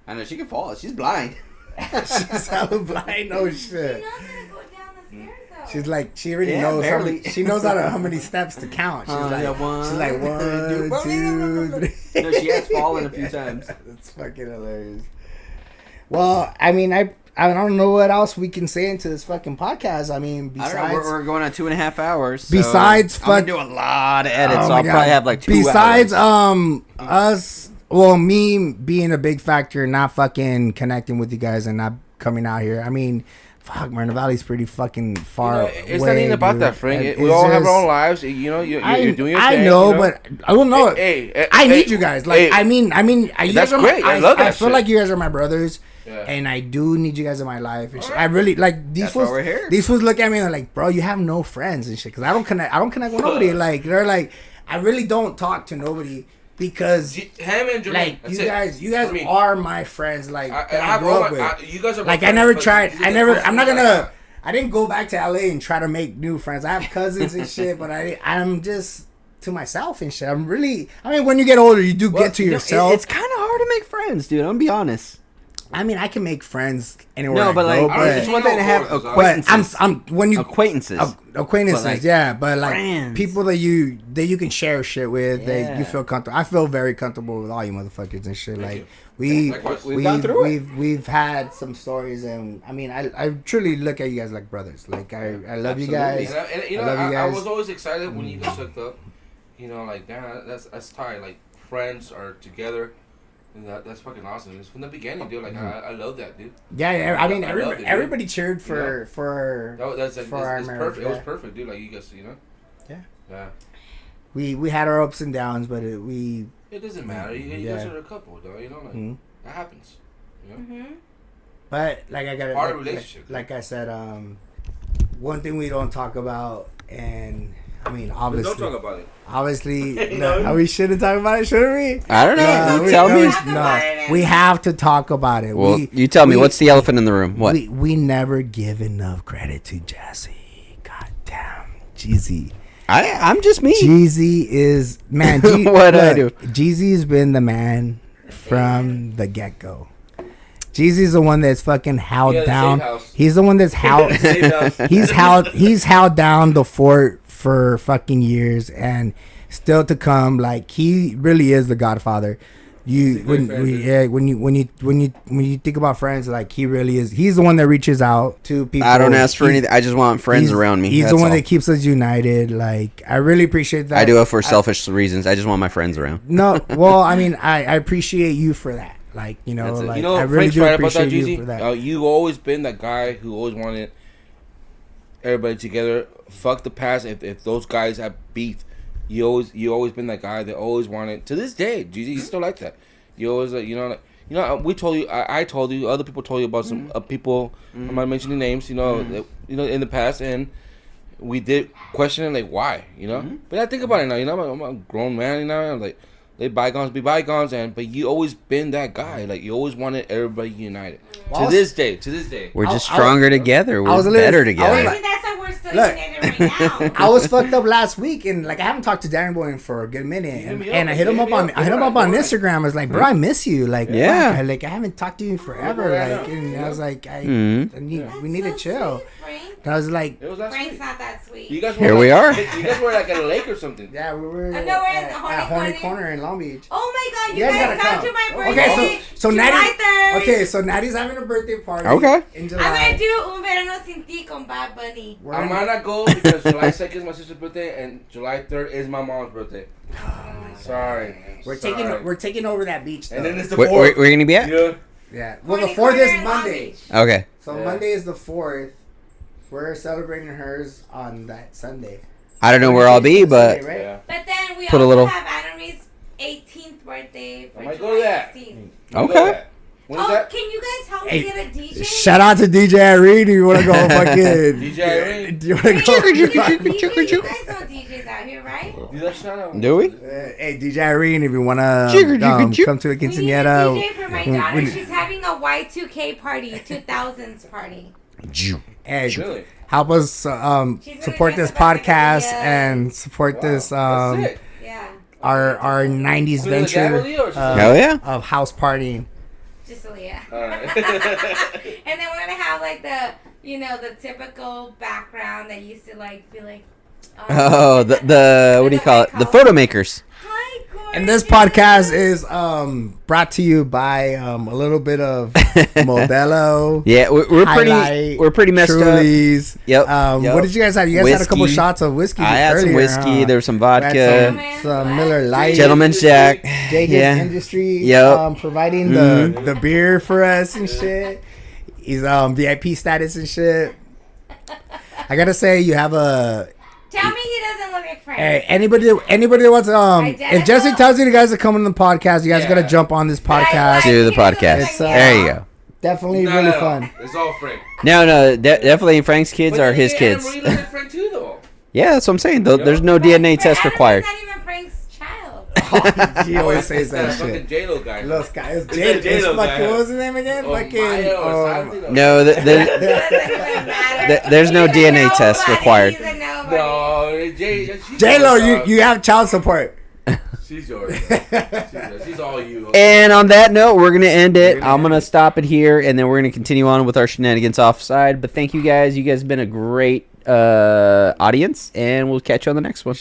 I know she can fall. She's blind. She's hella blind. Oh She shit. knows how to go down the stairs though. She's like she already Yeah, knows. barely. She knows how many steps to count. She's like yeah, one, She's like 1, 2, 3. No, she has fallen a few times. That's fucking hilarious. Well, I mean, I don't know what else we can say into this fucking podcast. I mean, I don't know. besides We're going on 2.5 hours. So Besides I'm gonna fuck- do a lot of edits. Oh so my I'll God. probably have like 2 besides hours. us, well, me being a big factor, not fucking connecting with you guys and not coming out here. I mean, fuck, Myrna Valley's pretty fucking far. It's away, not even about dude. that, Frank. And We it's all have just- our own lives. You know, you're doing your I thing. know, you know? but I don't know. Hey, I need you guys. Like, hey, I mean, you that's guys are great. My, I love that I feel shit. like you guys are my brothers, Yeah. and I do need you guys in my life. And shit. I really like these That's why fools. we're here. These fools look at me and they're like, "Bro, you have no friends and shit." Because I don't connect with nobody. Like they're like, I really don't talk to nobody because Him and Jermaine. like That's you guys For me. are my friends. Like that I have grew all up my- with. you guys are my Like I friends, never but tried. you I just never. don't I'm not like gonna. that. I didn't go back to LA and try to make new friends. I have cousins and shit, but I'm just to myself and shit. I'm really. I mean, when you get older, you do get to yourself. It's kind of hard to make friends, dude. I'm gonna be honest. I mean, I can make friends anywhere. No, but I go, like, I don't it's think one thing to have But acquaintances. but I'm when you acquaintances. acquaintances, But, like, yeah, but like friends. people that you can share shit with, that Yeah. you feel comfortable. I feel very comfortable with all you motherfuckers and shit. Like you. we Likewise. We've gone through it. we've had some stories, and I mean, I truly look at you guys like brothers. Like I love you Absolutely. guys. And you I know, love you I guys. was always excited when you guys hooked up. You know, like damn, that's tight. Like friends are together, and that's fucking awesome. It's from the beginning, dude. Like I love that, dude. Yeah, I mean, I love it, dude. everybody cheered for You know? for That's for our it's marriage. perfect. It was Yeah. perfect, dude. Like you guys, you know. Yeah. Yeah. We had our ups and downs, but we It doesn't matter. You guys are a couple, though. You know, like Mhm. that happens. You know. Mm-hmm. But like I got Part of relationship. Like I said, one thing we don't talk about, and I mean But obviously, don't talk about it. obviously, No. we shouldn't talk about it, should we? I don't know. You tell me. No, we have to talk about it. Well, you tell me. we- What's the elephant in the room? What? We never give enough credit to Jesse. God damn, Jeezy. I'm just me. Jeezy is man. What'd I do? Jeezy's been the man from the get go. Jeezy's the one that's fucking held Yeah, the down. safe house. He's the one that's held. Safe house. he's held down the fort for fucking years and still to come. Like he really is the Godfather. when you think about friends, like he really is. He's the one that reaches out to people. I don't ask for anything. I just want friends around me. He's That's the one all. that keeps us united. Like I really appreciate that. I do it for selfish reasons. I just want my friends around. No, well, I mean, I appreciate you for that. Like you know, like You know, I really Frank's do right about that, appreciate you Jeezy. for that. You've always been that guy who always wanted everybody together. Fuck the past. If those guys have beef, you always been that guy that always wanted. To this day, Jeezy, you still like that. You always we told you. I told you. Other people told you about some people. I'm not mentioning names. You know, in the past, and we did question it, like why. You know, but I think about it now. You know, I'm a grown man. You know, I'm like. Let bygones be bygones, but you always been that guy. Like you always wanted everybody united. Well, To this day. We're just stronger together. We're better together. I think that's why we're still united right now. I was fucked up last week, and like I haven't talked to Danny Boy for a good minute, and I hit him up on Instagram. I was like, bro, I miss you. Like, yeah, fuck, I haven't talked to you forever. Like, and I was like, we need to chill. And I was like, Frank's not that sweet. You guys Here we are. You guys were like at a lake or something. yeah, we were we're at in Horny Corner in Long Beach. Oh my god, you guys guys gotta come to my come. birthday. Okay, so July Natty. 3rd. Okay, so Natty's having a birthday party. Okay. In July. I'm gonna do Un Verano Sin Ti con Bad Bunny. I might not go because July 2nd is my sister's birthday and July 3rd is my mom's birthday. Sorry. We're taking over that beach. Though. And then it's the Where 4th. you gonna be at? Yeah. Yeah. Well, the Horny 4th Corner is in Long Monday. Beach. Okay. So Monday is the 4th. We're celebrating hers on that Sunday. I don't know where I'll be, but Sunday, right? Yeah. But then we Put a also little- have Anna Marie's 18th birthday for I might July go to that. 16th. Okay. When is Oh, that? can you guys help me Hey, get a DJ? Shout out to DJ Irene. Do you want to go fucking? DJ Irene. Do you want to Hey, go? you guys know DJs out here, right? Do that shout out. do we? Hey, DJ Irene, if you want to come to a We need a quinceañera. DJ for my daughter. She's having a Y2K party, 2000s party. Hey, Really? help us gonna support dress this up as a podcast Lydia. and support this That's sick. Yeah, our 90s Queen of the venture Gavely or just- Hell yeah. of house partying. just Aaliyah. Alright. And then we're gonna have like the typical background that used to like be like. Oh, the what do you call it? The photo makers. Hi, gorgeous. And this podcast is brought to you by a little bit of Modelo. Yeah, Highlight, we're pretty messed Trulies. Yep, What yep. did you guys have? You guys had a couple Whiskey. shots of whiskey. up. I had some earlier, whiskey. huh? There was some We had vodka. some Miller Lite. Gentleman's Jack. JJ's Yeah. Industry. Yep. Providing the beer for us and shit. He's VIP status and shit. I gotta say, you have a. Tell me he doesn't look like Frank. Hey, anybody that wants if Jesse tells you guys to come on the podcast, you guys gotta jump on this podcast. Do the podcast. It's, There you go. Definitely really fun. It's all Frank. No, definitely Frank's kids are his kids. Anna Marie looks like Frank too, though. Yeah, that's what I'm saying. There's no DNA test required. That's not even Frank's child. He always says that Fucking shit. J-Lo guy. Look, guys, It's Jay, that J-Lo guy. fucking, what was his name again? Oh, Fucking, Maya or something. No, It doesn't even matter. there's no He's a DNA test nobody. required. He's a nobody. No, J-Lo, you have child support. She's yours. She's all you. And on that note, we're going to end it. I'm going to stop it here, and then we're going to continue on with our shenanigans offside. But thank you guys. You guys have been a great audience, and we'll catch you on the next one.